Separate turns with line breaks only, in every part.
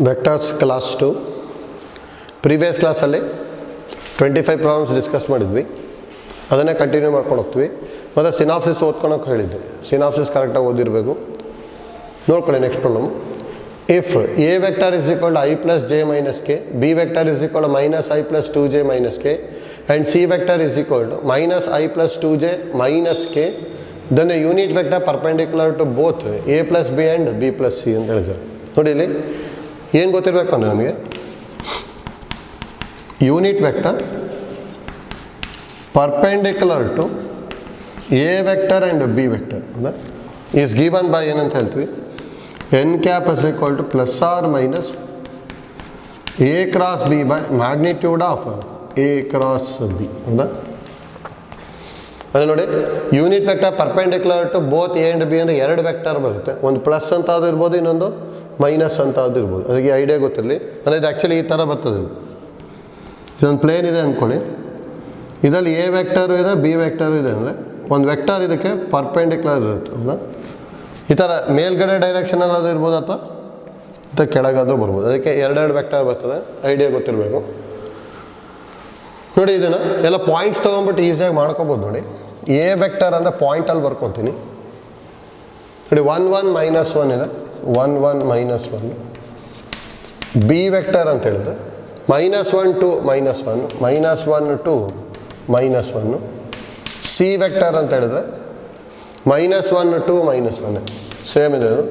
Vectors class 2 previous ಕ್ಲಾಸಲ್ಲಿ 25 problems discuss ಮಾಡಿದ್ವಿ. ಅದನ್ನೇ ಕಂಟಿನ್ಯೂ ಮಾಡ್ಕೊಂಡು ಹೋಗ್ತೀವಿ. ಮತ್ತು ಸಿನಾಪ್ಸಿಸ್ ಓದ್ಕೊಳಕ್ಕೆ ಹೇಳಿದ್ದೆ. ಸಿನಾಪ್ಸಿಸ್ ಕರೆಕ್ಟಾಗಿ ಓದಿರಬೇಕು. ನೋಡ್ಕೊಳ್ಳಿ next problem. If A vector is equal I plus J minus K, B vector is equal minus I plus 2j minus K and C vector is equal to minus I plus 2j minus K, then a unit vector perpendicular to both A plus B and B plus C ಅಂತ ಹೇಳಿದ್ದಾರೆ. ನೋಡಿ ಇಲ್ಲಿ ಏನು ಗೊತ್ತಿರಬೇಕು ಅಂದರೆ ನಮಗೆ unit vector perpendicular to A vector and B vector is given by ಏನಂತ ಹೇಳ್ತೀವಿ, N cap is equal to plus or minus A cross B by magnitude of A cross B. ಹೌದಾ? ಅಂದರೆ ನೋಡಿ, unit vector perpendicular to both A and B ಅಂದರೆ ಎರಡು vector ಬರುತ್ತೆ. ಒಂದು plus ಅಂತ ಅದು ಇರ್ಬೋದು, ಇನ್ನೊಂದು ಮೈನಸ್ ಅಂತ ಅದು ಇರ್ಬೋದು. ಅದಕ್ಕೆ ಐಡಿಯಾ ಗೊತ್ತಿರಲಿ. ಅಂದರೆ ಇದು ಆ್ಯಕ್ಚುಲಿ ಈ ಥರ ಬರ್ತದೆ. ಇದೊಂದು ಪ್ಲೇನ್ ಇದೆ ಅಂದ್ಕೊಳ್ಳಿ. ಇದರಲ್ಲಿ ಎ ವೆಕ್ಟರು ಇದೆ, ಬಿ ವೆಕ್ಟರು ಇದೆ. ಅಂದರೆ ಒಂದು ವೆಕ್ಟರ್ ಇದಕ್ಕೆ ಪರ್ಪೆಂಡಿಕ್ಯುಲರ್ ಇರುತ್ತೆ. ಹೌದಾ? ಈ ಥರ ಮೇಲ್ಗಡೆ ಡೈರೆಕ್ಷನಲ್ಲಿ ಅದು ಇರ್ಬೋದು ಅಥವಾ ಅಥವಾ ಕೆಳಗಾದರೂ ಬರ್ಬೋದು. ಅದಕ್ಕೆ ಎರಡೆರಡು ವೆಕ್ಟರ್ ಬರ್ತದೆ. ಐಡಿಯಾ ಗೊತ್ತಿರಬೇಕು. ನೋಡಿ, ಇದನ್ನು ಎಲ್ಲ ಪಾಯಿಂಟ್ಸ್ ತೊಗೊಂಡ್ಬಿಟ್ಟು ಈಸಿಯಾಗಿ ಮಾಡ್ಕೊಬೋದು. ನೋಡಿ, ಎ ವೆಕ್ಟರ್ ಅಂದರೆ ಪಾಯಿಂಟಲ್ಲಿ ಬರ್ಕೊತೀನಿ. ನೋಡಿ, 1 1 ಮೈನಸ್ 1 ಇದೆ, 1 1 ಮೈನಸ್ 1. ಬಿ ವೆಕ್ಟರ್ ಅಂತ ಹೇಳಿದ್ರೆ -1 2 -1 -1 2 -1. ಸಿ ವೆಕ್ಟರ್ ಅಂತ ಹೇಳಿದ್ರೆ -1 2 -1. ಸೇಮ್ ಇದೆ ಅದು.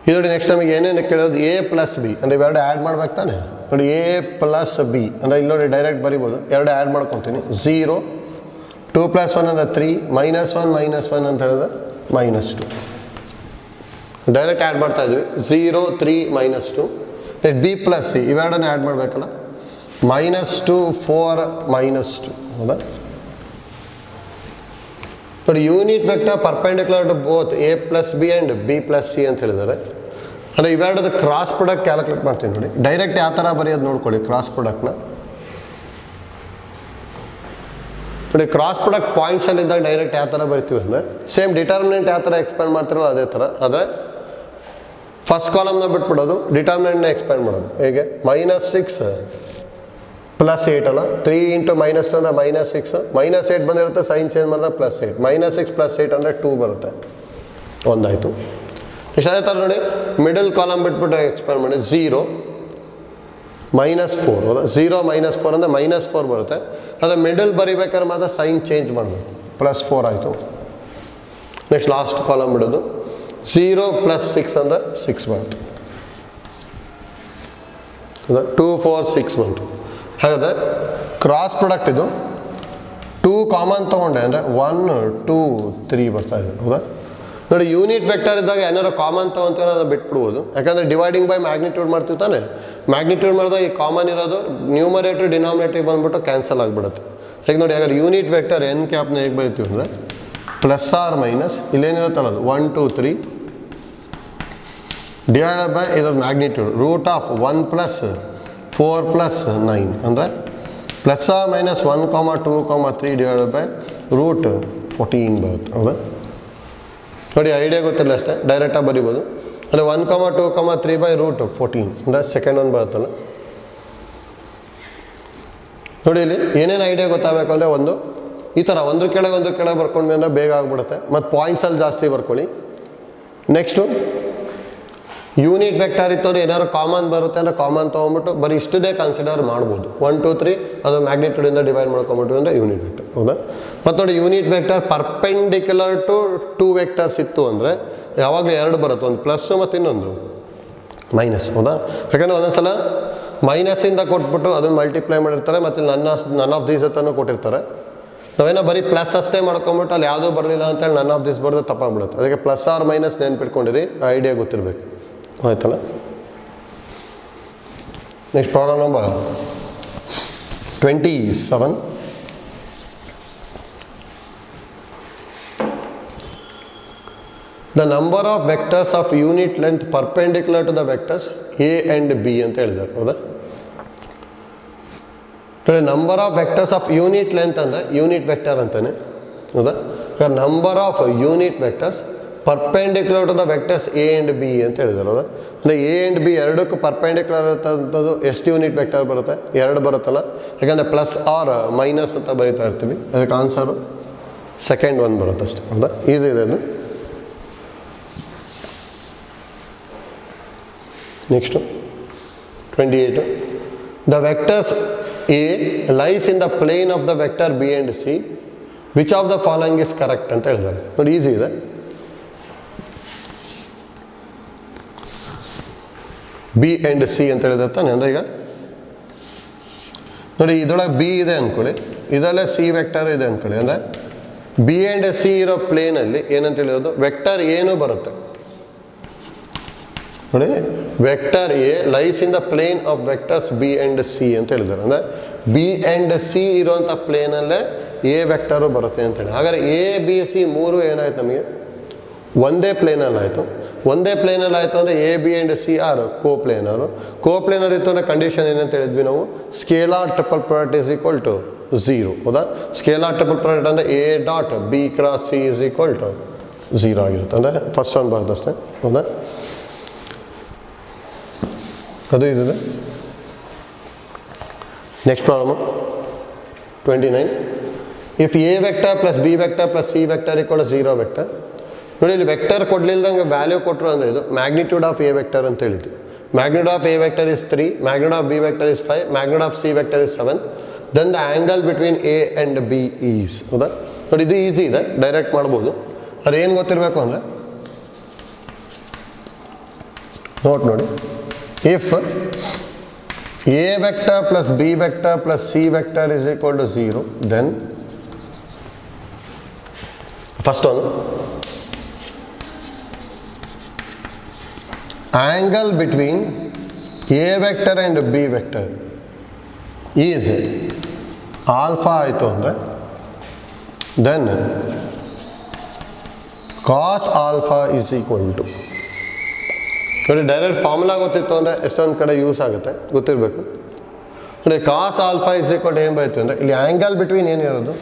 ಇದು ನೋಡಿ, ನೆಕ್ಸ್ಟ್ ನಮಗೆ ಏನೇನು ಕೇಳೋದು, ಎ ಪ್ಲಸ್ ಬಿ ಅಂದರೆ ಇವೆರಡು ಆ್ಯಡ್ ಮಾಡ್ಬೇಕು ತಾನೆ. ನೋಡಿ, ಎ ಪ್ಲಸ್ ಬಿ ಅಂದರೆ ಇಲ್ಲಿ ನೋಡಿ ಡೈರೆಕ್ಟ್ ಬರಿಬೋದು. ಎರಡು ಆ್ಯಡ್ ಮಾಡ್ಕೊತೀನಿ. 0 2 + 1 ಅಂದರೆ 3 -1 -1 ಅಂತ ಹೇಳಿದ್ರೆ -2. ಡೈರೆಕ್ಟ್ ಆ್ಯಡ್ ಮಾಡ್ತಾ ಇದ್ವಿ. 0 3 -2. ನೆಕ್ಸ್ಟ್ ಬಿ ಪ್ಲಸ್ ಸಿ ಇವೆರಡನ್ನ ಆ್ಯಡ್ ಮಾಡಬೇಕಲ್ಲ. -2 4 -2. ಹೌದಾ? ನೋಡಿ, unit vector perpendicular to both A plus B and B plus C ಅಂತ ಹೇಳಿದ್ದಾರೆ. ಅಂದರೆ ಇವೆರಡದ ಕ್ರಾಸ್ ಪ್ರಾಡಕ್ಟ್ ಕ್ಯಾಲ್ಕುಲೇಟ್ ಮಾಡ್ತೀನಿ. ನೋಡಿ, ಡೈರೆಕ್ಟ್ ಯಾವ ಥರ ಬರೆಯೋದು ನೋಡ್ಕೊಳ್ಳಿ. ಕ್ರಾಸ್ ಪ್ರಾಡಕ್ಟ್ನ ನೋಡಿ, ಕ್ರಾಸ್ ಪ್ರಾಡಕ್ಟ್ ಪಾಯಿಂಟ್ಸಲ್ಲಿದ್ದಾಗ ಡೈರೆಕ್ಟ್ ಯಾವ ಥರ ಬರಿತೀವಿ ಅಂದರೆ ಸೇಮ್ ಡಿಟರ್ಮಿನೆಂಟ್ ಯಾವ ಥರ ಎಕ್ಸ್ಪ್ಯಾಂಡ್ ಮಾಡ್ತಿರಲ್ಲ ಅದೇ ಥರ. ಆದರೆ ಫಸ್ಟ್ ಕಾಲಮ್ನ ಬಿಟ್ಬಿಡೋದು, ಡಿಟರ್ಮಿನೆಂಟ್ನ ಎಕ್ಸ್ಪ್ಯಾಂಡ್ ಮಾಡೋದು. ಹೇಗೆ? -6 + 8 ಅಲ್ಲ, 3 × -2 ಅಂದರೆ -6. -8 ಬಂದಿರುತ್ತೆ, ಸೈನ್ ಚೇಂಜ್ ಮಾಡಿದ್ರೆ +8. -6 + 8 ಅಂದರೆ 2 ಬರುತ್ತೆ. ಒಂದಾಯಿತು. ಇಷ್ಟು ಅದೇ ಥರ ನೋಡಿ, ಮಿಡಲ್ ಕಾಲಮ್ ಬಿಟ್ಬಿಟ್ಟು ಎಕ್ಸ್ಪ್ಯಾಂಡ್ ಮಾಡಿ 0 -4. ಹೌದಾ? 0 -4 ಅಂದರೆ -4 ಬರುತ್ತೆ. ಆದರೆ ಮಿಡಲ್ ಬರಿಬೇಕಾದ್ರೆ ಮಾತ್ರ ಸೈನ್ ಚೇಂಜ್ ಮಾಡಬೇಕು. +4 ಆಯಿತು. ನೆಕ್ಸ್ಟ್ ಲಾಸ್ಟ್ ಕಾಲಮ್ ಬಿಡೋದು. 0 + 6 ಅಂದರೆ 6 ಬಂತು. ಹೌದಾ? 2 4 6 ಬಂತು. ಹಾಗಾದರೆ ಕ್ರಾಸ್ ಪ್ರಾಡಕ್ಟ್ ಇದು 2 ಕಾಮನ್ ತೊಗೊಂಡೆ ಅಂದರೆ 1 2 3 ಬರ್ತಾ ಇದೆ. ಹೌದಾ? ನೋಡಿ, ಯೂನಿಟ್ ವೆಕ್ಟರ್ ಇದ್ದಾಗ ಏನಾರು ಕಾಮನ್ ತೊಗೊಂತೀರ ಅದನ್ನು ಬಿಟ್ಬಿಡ್ಬೋದು. ಯಾಕಂದರೆ ಡಿವೈಡಿಂಗ್ ಬೈ ಮ್ಯಾಗ್ನಿಟ್ಯೂಡ್ ಮಾಡ್ತೀವಿ ತಾನೆ. ಮ್ಯಾಗ್ನಿಟ್ಯೂಡ್ ಮಾಡಿದಾಗ ಈ ಕಾಮನ್ ಇರೋದು ನ್ಯೂಮರೇಟರ್ ಡಿನಾಮಿನೇಟಿವ್ ಬಂದ್ಬಿಟ್ಟು ಕ್ಯಾನ್ಸಲ್ ಆಗಿಬಿಡುತ್ತೆ. ಹೇಗೆ ನೋಡಿ, ಹಾಗಾದ್ರೆ ಯೂನಿಟ್ ವೆಕ್ಟರ್ ಎನ್ ಕ್ಯಾಪ್ನ ಹೇಗೆ ಬರಿತೀವಿ ಅಂದರೆ +r - ಇಲ್ಲೇನಿರುತ್ತಲ್ಲ ಅದು 1 2 3 ಡಿವೈಡೆಡ್ ಬೈ ಇದರ ಮ್ಯಾಗ್ನಿಟ್ಯೂಡ್ √1 + 4 + 9 ಅಂದರೆ +r - 1 2 3 ಡಿವೈಡೆಡ್ ಬೈ √14 ಬರುತ್ತೆ. ಹೌದಾ? ನೋಡಿ, ಐಡಿಯಾ ಗೊತ್ತಿಲ್ಲ ಅಷ್ಟೇ, ಡೈರೆಕ್ಟಾಗಿ ಬರಿಬೋದು. ಅಂದರೆ 1 2 3 ಬೈ √14 ಅಂದರೆ ಸೆಕೆಂಡ್ ಒಂದು ಬರುತ್ತಲ್ಲ. ನೋಡಿ, ಇಲ್ಲಿ ಏನೇನು ಐಡಿಯಾ ಗೊತ್ತಾಗಬೇಕು ಅಂದರೆ ಒಂದು ಈ ಥರ ಒಂದ್ರ ಕೆಳಗೆ ಬರ್ಕೊಂಡ್ವಿ ಅಂದರೆ ಬೇಗ ಆಗಿಬಿಡುತ್ತೆ. ಮತ್ತು ಪಾಯಿಂಟ್ಸಲ್ಲಿ ಜಾಸ್ತಿ ಬರ್ಕೊಳ್ಳಿ. ನೆಕ್ಸ್ಟು ಯೂನಿಟ್ ವೆಕ್ಟರ್ ಇತ್ತು ಅಂದರೆ ಏನಾದ್ರು ಕಾಮನ್ ಬರುತ್ತೆ ಅಂದರೆ ಕಾಮನ್ ತೊಗೊಂಬಿಟ್ಟು ಬರೀ ಇಷ್ಟದೇ ಕನ್ಸಿಡರ್ ಮಾಡ್ಬೋದು. 1 2 3 ಅದು ಮ್ಯಾಗ್ನಿಟ್ಯೂಡಿಂದ ಡಿವೈಡ್ ಮಾಡ್ಕೊಂಬಿಟ್ಟು ಅಂದರೆ ಯೂನಿಟ್ ವೆಕ್ಟರ್. ಹೌದಾ? ಮತ್ತು ನೋಡಿ, unit vector perpendicular to 2 vectors ಇತ್ತು ಅಂದರೆ ಯಾವಾಗಲೂ ಎರಡು ಬರುತ್ತೆ, ಒಂದು ಪ್ಲಸ್ ಮತ್ತು ಇನ್ನೊಂದು ಮೈನಸ್. ಹೌದಾ? ಯಾಕಂದರೆ ಒಂದೊಂದ್ಸಲ ಮೈನಸ್ಸಿಂದ ಕೊಟ್ಬಿಟ್ಟು ಅದನ್ನು ಮಲ್ಟಿಪ್ಲೈ ಮಾಡಿರ್ತಾರೆ, ಮತ್ತು ನನ್ ಆಫ್ ದೀಸ್ ಅಂತಲೂ ಕೊಟ್ಟಿರ್ತಾರೆ. ನಾವೇನೋ ಬರೀ ಪ್ಲಸ್ ಅಷ್ಟೇ ಮಾಡ್ಕೊಂಬಿಟ್ಟು ಅಲ್ಲಿ ಯಾವುದೂ ಬರಲಿಲ್ಲ ಅಂತೇಳಿ ನನ್ ಆಫ್ ದಿಸ್ ಬರೋದು ತಪ್ಪಾಗ್ಬಿಡುತ್ತೆ. ಅದಕ್ಕೆ +r - ನೆನ್ಪಿಟ್ಕೊಂಡಿರಿ. ಐಡಿಯಾ ಗೊತ್ತಿರಬೇಕು. ಆಯ್ತಲ್ಲ? Next problem number 27. The number of vectors of unit length perpendicular to the vectors A and B ಅಂತ ಹೇಳಿದ್ದಾರೆ. ಹೌದಾ? Number of vectors of unit length ಅಂದರೆ ಯೂನಿಟ್ ವೆಕ್ಟರ್ ಅಂತಾನೆ. ಹೌದಾ? Number of unit vectors perpendicular to the vectors A and B ಅಂತ ಹೇಳಿದಾರೆ. ಹೌದಾ? ಅಂದರೆ ಎ ಆ್ಯಂಡ್ ಬಿ ಎರಡಕ್ಕೂ ಪರ್ಪೆಂಡಿಕ್ಯುಲರ್ ಇರ್ತಂಥದ್ದು ಎಷ್ಟು ಯೂನಿಟ್ ವೆಕ್ಟರ್ ಬರುತ್ತೆ? 2 ಬರುತ್ತಲ್ಲ. ಯಾಕಂದರೆ ಪ್ಲಸ್ ಆರ್ ಮೈನಸ್ ಅಂತ ಬರೀತಾ ಇರ್ತೀವಿ. ಅದಕ್ಕೆ ಆನ್ಸರು ಸೆಕೆಂಡ್ ಒಂದು ಬರುತ್ತೆ ಅಷ್ಟೇ. ಹೌದಾ? ಈಸಿ ಇದೆ ಅದು. Next 28. The vectors A lies in the plane of the vector B and C, which of the following is correct ಅಂತ ಹೇಳಿದ್ದಾರೆ. ನೋಡಿ, ಈಸಿ ಇದೆ. ಬಿ ಆ್ಯಂಡ್ ಸಿ ಅಂತ ಹೇಳಿದ್ರೆ ತಾನೆ. ಅಂದರೆ ಈಗ ನೋಡಿ, ಇದರೊಳಗೆ ಬಿ ಇದೆ ಅಂದ್ಕೊಳ್ಳಿ, ಇದರಲ್ಲೇ ಸಿ ವೆಕ್ಟರ್ ಇದೆ ಅಂದ್ಕೊಳ್ಳಿ. ಅಂದರೆ ಬಿ ಆ್ಯಂಡ್ ಸಿ ಇರೋ ಪ್ಲೇನಲ್ಲಿ ಏನಂತ ಹೇಳಿರೋದು, ವೆಕ್ಟರ್ ಏನು ಬರುತ್ತೆ ನೋಡಿ. Vector A lies in the plane of vectors B and C ಅಂತ ಹೇಳಿದ್ದಾರೆ. ಅಂದರೆ ಬಿ ಆ್ಯಂಡ್ ಸಿ ಇರೋಂಥ ಪ್ಲೇನಲ್ಲೇ ಎ ವೆಕ್ಟರು ಬರುತ್ತೆ ಅಂತೇಳಿ. ಹಾಗಾದರೆ ಎ ಬಿ ಸಿ ಮೂರು ಏನಾಯ್ತು ನಮಗೆ? ಒಂದೇ ಪ್ಲೇನಲ್ಲಿ ಆಯಿತು. ಒಂದೇ ಪ್ಲೇನಲ್ಲಿ ಆಯಿತು ಅಂದರೆ A B and C are coplanar. Coplanar ಇತ್ತು ಅಂದರೆ ಕಂಡೀಷನ್ ಏನಂತ ಹೇಳಿದ್ವಿ ನಾವು? Scalar triple product is equal to 0. ಹೌದಾ? ಸ್ಕೇಲಾರ್ ಟ್ರಿಪಲ್ ಪ್ರಾಡಕ್ಟ್ ಅಂದರೆ A dot B cross C is equal to 0 ಆಗಿರುತ್ತೆ. ಅಂದರೆ ಫಸ್ಟ್ ಒಂದು ಬರ್ತಷ್ಟೇ. ಹೌದಾ? ಅದು ಇದೆ. Next problem 29. If A vector plus B vector plus C vector equal 0 vector. ನೋಡಿ, ಇಲ್ಲಿ ವೆಕ್ಟರ್ ಕೊಡಲಿಲ್ದಂಗೆ ವ್ಯಾಲ್ಯೂ ಕೊಟ್ಟರು ಅಂದರೆ ಇದು ಮ್ಯಾಗ್ನಿಟ್ಯೂಡ್ ಆಫ್ ಎ ವೆಕ್ಟರ್ ಅಂತ ಹೇಳಿದ್ವಿ. Magnitude of A vector is 3, magnitude of B vector is 5, magnitude of C vector is 7. Then the angle between A and B is. ಹೌದಾ? ನೋಡಿ, ಇದು ಈಸಿ ಇದೆ, ಡೈರೆಕ್ಟ್ ಮಾಡ್ಬೋದು. ಅದು ಏನು ಗೊತ್ತಿರಬೇಕು ಅಂದರೆ ನೋಡಿ, if A vector plus B vector plus C vector is equal to 0, then first one, angle between a vector and b vector is alpha ಆಯಿತು ಅಂದರೆ then cos alpha is equal to. ನೋಡಿ, direct formula ಗೊತ್ತಿತ್ತು ಅಂದರೆ ಎಷ್ಟೊಂದು ಕಡೆ use ಆಗುತ್ತೆ, ಗೊತ್ತಿರಬೇಕು. ನೋಡಿ, cos alpha is equal to ಏನು ಬರುತ್ತೆ ಅಂದರೆ ಇಲ್ಲಿ ಆ್ಯಂಗಲ್ ಬಿಟ್ವೀನ್ ಏನಿರೋದು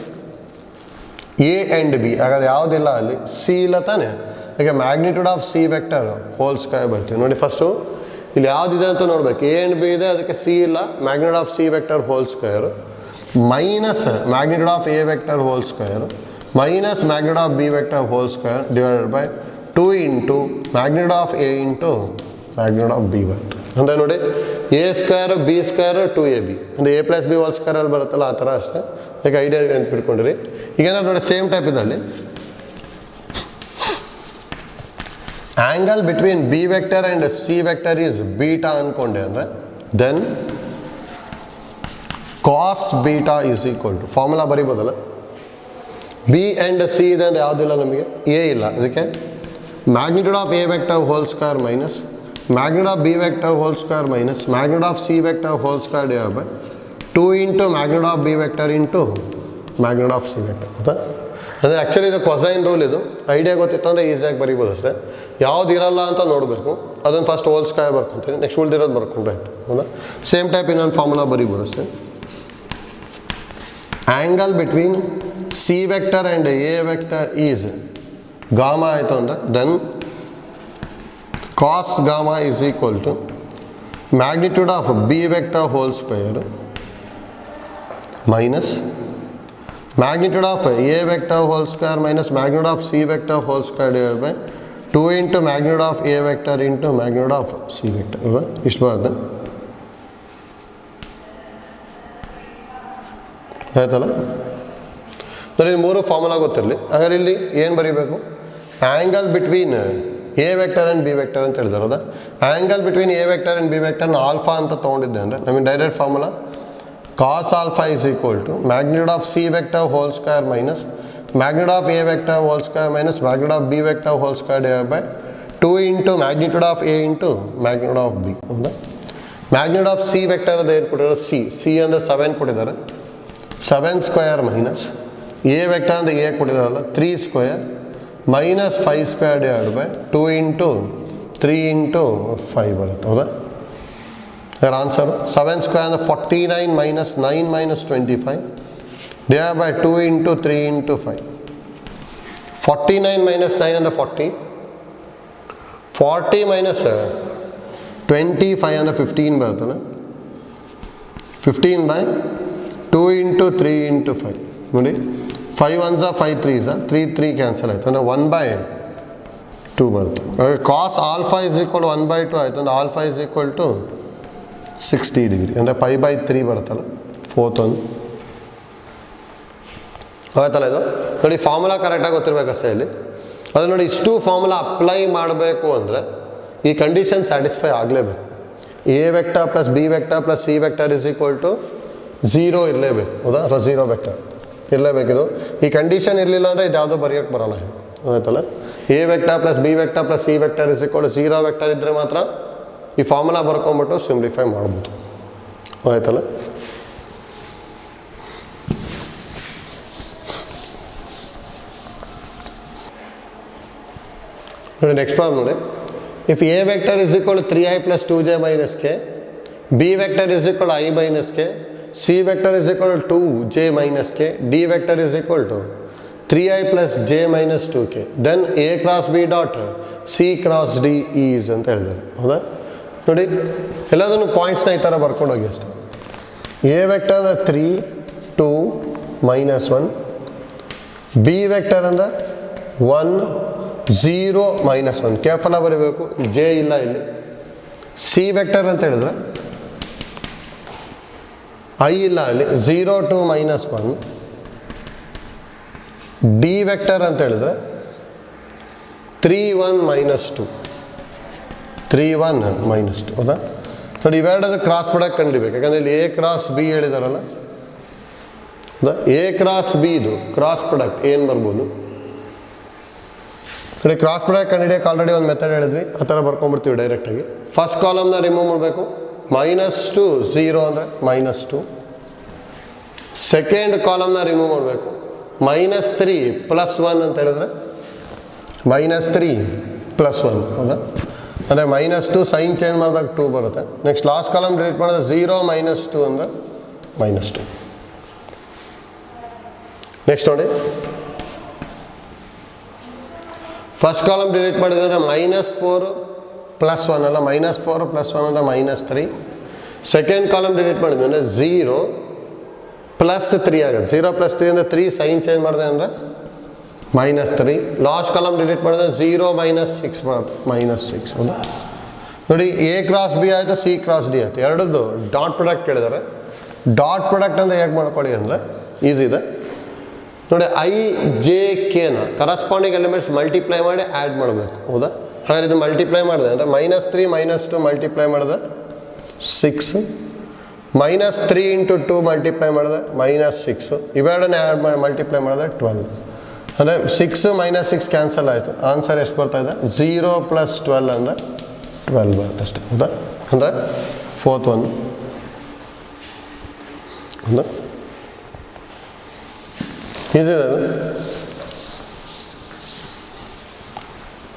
ಎ ಆ್ಯಂಡ್ ಬಿ. ಹಾಗಾದ್ರೆ ಯಾವುದಿಲ್ಲ ಅಲ್ಲಿ, ಸಿ ಇಲ್ಲ ತಾನೆ. ಈಗ magnitude of C vector whole square ಬರ್ತೀವಿ. ನೋಡಿ, ಫಸ್ಟು ಇಲ್ಲಿ ಯಾವುದಿದೆ ಅಂತ ನೋಡ್ಬೇಕು. ಎ ಆ್ಯಂಡ್ ಬಿ ಇದೆ, ಅದಕ್ಕೆ ಸಿ ಇಲ್ಲ. Magnitude of C vector whole square minus magnitude of A vector whole square minus magnitude of B vector whole square divided by 2 into magnitude of A into magnitude of B ಬರುತ್ತೆ. ಅಂದರೆ ನೋಡಿ, A square B square 2ab ಅಂದರೆ A plus B hole ಸ್ಕ್ವೇರಲ್ಲಿ ಬರುತ್ತಲ್ಲ, ಆ ಥರ ಅಷ್ಟೇ. ಈಗ idea ನೆನ್ಪಿಟ್ಕೊಂಡಿರಿ. ಈಗೇನಾದ್ರು ನೋಡಿ, ಸೇಮ್ ಟೈಪ್ ಇದ್ದಲ್ಲಿ angle between B vector and C vector is beta ಅಂದ್ಕೊಂಡೆ ಅಂದರೆ then cos beta is equal to, formula ಬರೀಬೋದಲ್ಲ, ಬಿ ಆ್ಯಂಡ್ ಸಿ ಇದೆ ಅಂದರೆ ಯಾವುದಿಲ್ಲ ನಮಗೆ, ಎ ಇಲ್ಲ. ಅದಕ್ಕೆ magnitude of A vector whole square minus magnitude of B vector whole square minus magnitude of C vector whole square divided by 2 into magnitude of B vector into magnitude of C vector. ಹೌದಾ? ಅಂದರೆ actually ಇದು cosine rule. ಇದು idea ಗೊತ್ತಿತ್ತು ಅಂದರೆ ಈಸಿಯಾಗಿ ಬರೀಬೋದು ಅಷ್ಟೇ. ಯಾವ್ದು ಇರಲ್ಲ ಅಂತ ನೋಡಬೇಕು, ಅದನ್ನು ಫಸ್ಟ್ ಹೋಲ್ ಸ್ಕ್ವೇರ್ ಬರ್ಕೊತೀನಿ, ನೆಕ್ಸ್ಟ್ ಉಳಿದಿರೋದು ಬರ್ಕೊಂಡ್ರೆ ಆಯಿತು. ಹೌದಾ? ಸೇಮ್ ಟೈಪ್ ಇನ್ನೊಂದು ಫಾರ್ಮುಲಾ ಬರೀಬೋದು ಅಷ್ಟೇ. Angle between C vector and A vector is gamma ಆಯಿತು ಅಂದರೆ then cos gamma is equal to magnitude of B vector whole square minus magnitude of a vector whole square minus magnitude of c vector whole square divided by 2 into magnitude of a vector into magnitude of c vector. ಇಷ್ಟು ಬರುತ್ತೆ, ಆಯ್ತಲ್ಲ? ನೋಡಿ, ಮೂರು formula ಗೊತ್ತಿರಲಿ. ಹಾಗಾದ್ರೆ ಇಲ್ಲಿ ಏನು ಬರೀಬೇಕು? Angle between A vector and B vector ಅಂತ ಹೇಳಿದಾರೆ. ಹೌದಾ? Angle between A vector and B ವೆಕ್ಟರ್ನ ಆಲ್ಫಾ ಅಂತ ತೊಗೊಂಡಿದ್ದೆ ಅಂದರೆ ನಮಗೆ direct formula cos alpha is equal to magnitude of c vector whole square minus magnitude of a vector whole square minus magnitude of b vector whole square divided by 2 into magnitude of a into magnitude of b. ಹೌದಾ? magnitude of c vector ಅದು ಏನು ಕೊಟ್ಟಿರೋದು? c ಅಂದರೆ 7 ಕೊಟ್ಟಿದ್ದಾರೆ. 7 square minus a vector ಅಂದರೆ a ಕೊಟ್ಟಿದ್ದಾರಲ್ಲ 3 square minus 5 square divide by 2 into 3 into 5 ಬರುತ್ತೆ. ಹೌದಾ? Their answer 7 square and 49 minus 9 minus 25 divided by 2 into 3 into 5. 49 minus 9 and 40 40 minus 25 ಅಂದರೆ 15 ಬರುತ್ತಲ್ಲ, 15 ಬೈ 2 ಇಂಟು 3 ಇಂಟು 5 ನೋಡಿ, 5 1s 5 3s 3 3 ಕ್ಯಾನ್ಸಲ್ ಆಯಿತು ಅಂದರೆ 1/2 ಬರುತ್ತೆ. ಕಾಸ್ alpha is equal 1/2 ಆಯಿತು ಅಂದರೆ alpha is equal to 60 degree ಅಂದರೆ 5/3 ಬರುತ್ತಲ್ಲ, 4th ಒಂದು ಆಯ್ತಲ್ಲ. ಇದು ನೋಡಿ ಫಾರ್ಮುಲಾ ಕರೆಕ್ಟಾಗಿ ಗೊತ್ತಿರಬೇಕಷ್ಟೇ ಇಲ್ಲಿ. ಅದು ನೋಡಿ ಇಷ್ಟು ಫಾರ್ಮುಲಾ ಅಪ್ಲೈ ಮಾಡಬೇಕು ಅಂದರೆ ಈ ಕಂಡೀಷನ್ ಸ್ಯಾಟಿಸ್ಫೈ ಆಗಲೇಬೇಕು. A vector plus B vector plus C vector is equal to 0 ಇರಲೇಬೇಕು, ಹೌದಾ, ಅಥವಾ 0 ವೆಕ್ಟರ್ ಇರಲೇಬೇಕಿದು. ಈ ಕಂಡೀಷನ್ ಇರಲಿಲ್ಲ ಅಂದರೆ ಇದು ಯಾವುದೋ ಬರೆಯೋಕ್ಕೆ ಬರೋಲ್ಲ, ಆಯ್ತಲ್ಲ. A vector plus B vector plus C vector is equal to 0 vector ಇದ್ದರೆ ಮಾತ್ರ ಈ ಫಾರ್ಮುಲಾ ಬರ್ಕೊಂಬಿಟ್ಟು ಸಿಂಪ್ಲಿಫೈ ಮಾಡ್ಬೋದು, ಆಯ್ತಲ್ಲ. ನೋಡಿ ನೆಕ್ಸ್ಟ್ ಪ್ರಾಬ್ಲಮ್ ನೋಡಿ. If A vector is equal to 3i plus 2j minus K, B vector is equal to i minus K, C vector is equal to 2j minus K, D vector is equal to 3i plus j minus 2k, then A cross B dot C cross D is ಅಂತ ಹೇಳಿದ್ದಾರೆ, ಹೌದಾ. ನೋಡಿ ಎಲ್ಲದನ್ನು ಪಾಯಿಂಟ್ಸ್ನ ಈ ಥರ ಬರ್ಕೊಂಡು ಹೋಗಿ ಅಷ್ಟೇ. ಎ ವೆಕ್ಟರ್ ಅಂದರೆ 3 2 ಮೈನಸ್ 1, ಬಿ ವೆಕ್ಟರ್ ಅಂದರೆ 1 0 ಮೈನಸ್ 1 ಕೇರ್ಫುಲ್ಲಾಗಿ ಬರೀಬೇಕು, ಜೆ ಇಲ್ಲ ಇಲ್ಲಿ. ಸಿ ವೆಕ್ಟರ್ ಅಂತ ಹೇಳಿದ್ರೆ ಐ ಇಲ್ಲ ಅಲ್ಲಿ, 0 2 ಮೈನಸ್ 1. ಡಿ ವೆಕ್ಟರ್ ಅಂತ ಹೇಳಿದ್ರೆ 3 1 ಮೈನಸ್ 2, 3 1 ಮೈನಸ್ 2, ಹೌದಾ. ನೋಡಿ ಇವೆರಡದ ಕ್ರಾಸ್ ಪ್ರಾಡಕ್ಟ್ ಕಂಡಿಬೇಕು, ಯಾಕಂದರೆ ಇಲ್ಲಿ ಎ ಕ್ರಾಸ್ ಬಿ ಹೇಳಿದಾರಲ್ಲ, ಹೌದಾ. ಎ ಕ್ರಾಸ್ ಬಿ ಇದು ಕ್ರಾಸ್ ಪ್ರಾಡಕ್ಟ್ ಏನು ಬರ್ಬೋದು ನೋಡಿ. ಕ್ರಾಸ್ ಪ್ರಾಡಕ್ಟ್ ಕಂಡಿಡಿಯೋಕೆ ಆಲ್ರೆಡಿ ಒಂದು ಮೆಥಡ್ ಹೇಳಿದ್ವಿ, ಆ ಥರ ಬರ್ಕೊಂಡ್ಬಿಡ್ತೀವಿ ಡೈರೆಕ್ಟಾಗಿ. ಫಸ್ಟ್ ಕಾಲಮ್ನ ರಿಮೂವ್ ಮಾಡಬೇಕು, -2 0 ಅಂದರೆ -2. ಸೆಕೆಂಡ್ ಕಾಲಮ್ನ ರಿಮೂವ್ ಮಾಡಬೇಕು, -3 +1 ಅಂತ ಹೇಳಿದ್ರೆ -3 +1, ಹೌದಾ. ಅಂದರೆ -2 ಸೈನ್ ಚೇಂಜ್ ಮಾಡಿದಾಗ 2 ಬರುತ್ತೆ. ನೆಕ್ಸ್ಟ್ ಲಾಸ್ಟ್ ಕಾಲಮ್ ಡಿಲೀಟ್ ಮಾಡಿದ್ರೆ 0 -2 ಅಂದರೆ -2. ನೆಕ್ಸ್ಟ್ ನೋಡಿ, ಫಸ್ಟ್ ಕಾಲಮ್ ಡಿಲೀಟ್ ಮಾಡಿದರೆ -4 +1 ಅಲ್ಲ, -4 +1 ಅಂದರೆ -3. ಸೆಕೆಂಡ್ ಕಾಲಮ್ ಡಿಲೀಟ್ ಮಾಡಿದ್ವಿ ಅಂದರೆ 0 +3 ಆಗುತ್ತೆ. 0 +3 ಅಂದರೆ 3 ಸೈನ್ ಚೇಂಜ್ ಮಾಡಿದೆ ಅಂದರೆ -3. ಲಾಸ್ಟ್ ಕಾಲಮ್ ಡಿಲೀಟ್ ಮಾಡಿದ್ರೆ 0 -6 ಬರುತ್ತೆ, -6, ಹೌದಾ. ನೋಡಿ ಎ ಕ್ರಾಸ್ ಬಿ ಆಯಿತು, ಸಿ ಕ್ರಾಸ್ ಡಿ ಆಯಿತು, ಎರಡದ್ದು ಡಾಟ್ ಪ್ರಾಡಕ್ಟ್ ಕೇಳಿದ್ದಾರೆ. ಡಾಟ್ ಪ್ರಾಡಕ್ಟ್ ಅಂದರೆ ಹೇಗೆ ಮಾಡ್ಕೊಳ್ಳಿ ಅಂದರೆ ಈಸಿ ಇದೆ ನೋಡಿ. ಐ ಜೆ ಕೆನ ಕರಸ್ಪಾಂಡಿಂಗ್ ಎಲಿಮೆಂಟ್ಸ್ ಮಲ್ಟಿಪ್ಲೈ ಮಾಡಿ ಆ್ಯಡ್ ಮಾಡಬೇಕು, ಹೌದಾ. ಹಾಗಾದ್ರೆ ಇದು ಮಲ್ಟಿಪ್ಲೈ ಮಾಡಿದೆ ಅಂದರೆ -3 -2 ಮಲ್ಟಿಪ್ಲೈ ಮಾಡಿದ್ರೆ 6, -3 × 2 ಮಲ್ಟಿಪ್ಲೈ ಮಾಡಿದ್ರೆ -6, ಇವೆರಡನ್ನೇ ಆ್ಯಡ್ ಮಾಡಿ ಮಲ್ಟಿಪ್ಲೈ ಮಾಡಿದ್ರೆ 12. ಅಂದರೆ 6 -6 ಕ್ಯಾನ್ಸಲ್ ಆಯಿತು. ಆನ್ಸರ್ ಎಷ್ಟು ಬರ್ತಾ ಇದೆ? 0 + 12 ಅಂದರೆ 12 ಬರುತ್ತೆ ಅಷ್ಟೇ, ಹೌದಾ. ಅಂದರೆ 4th one, ಹೌದಾ. ಈಸಿ ಇದೆ.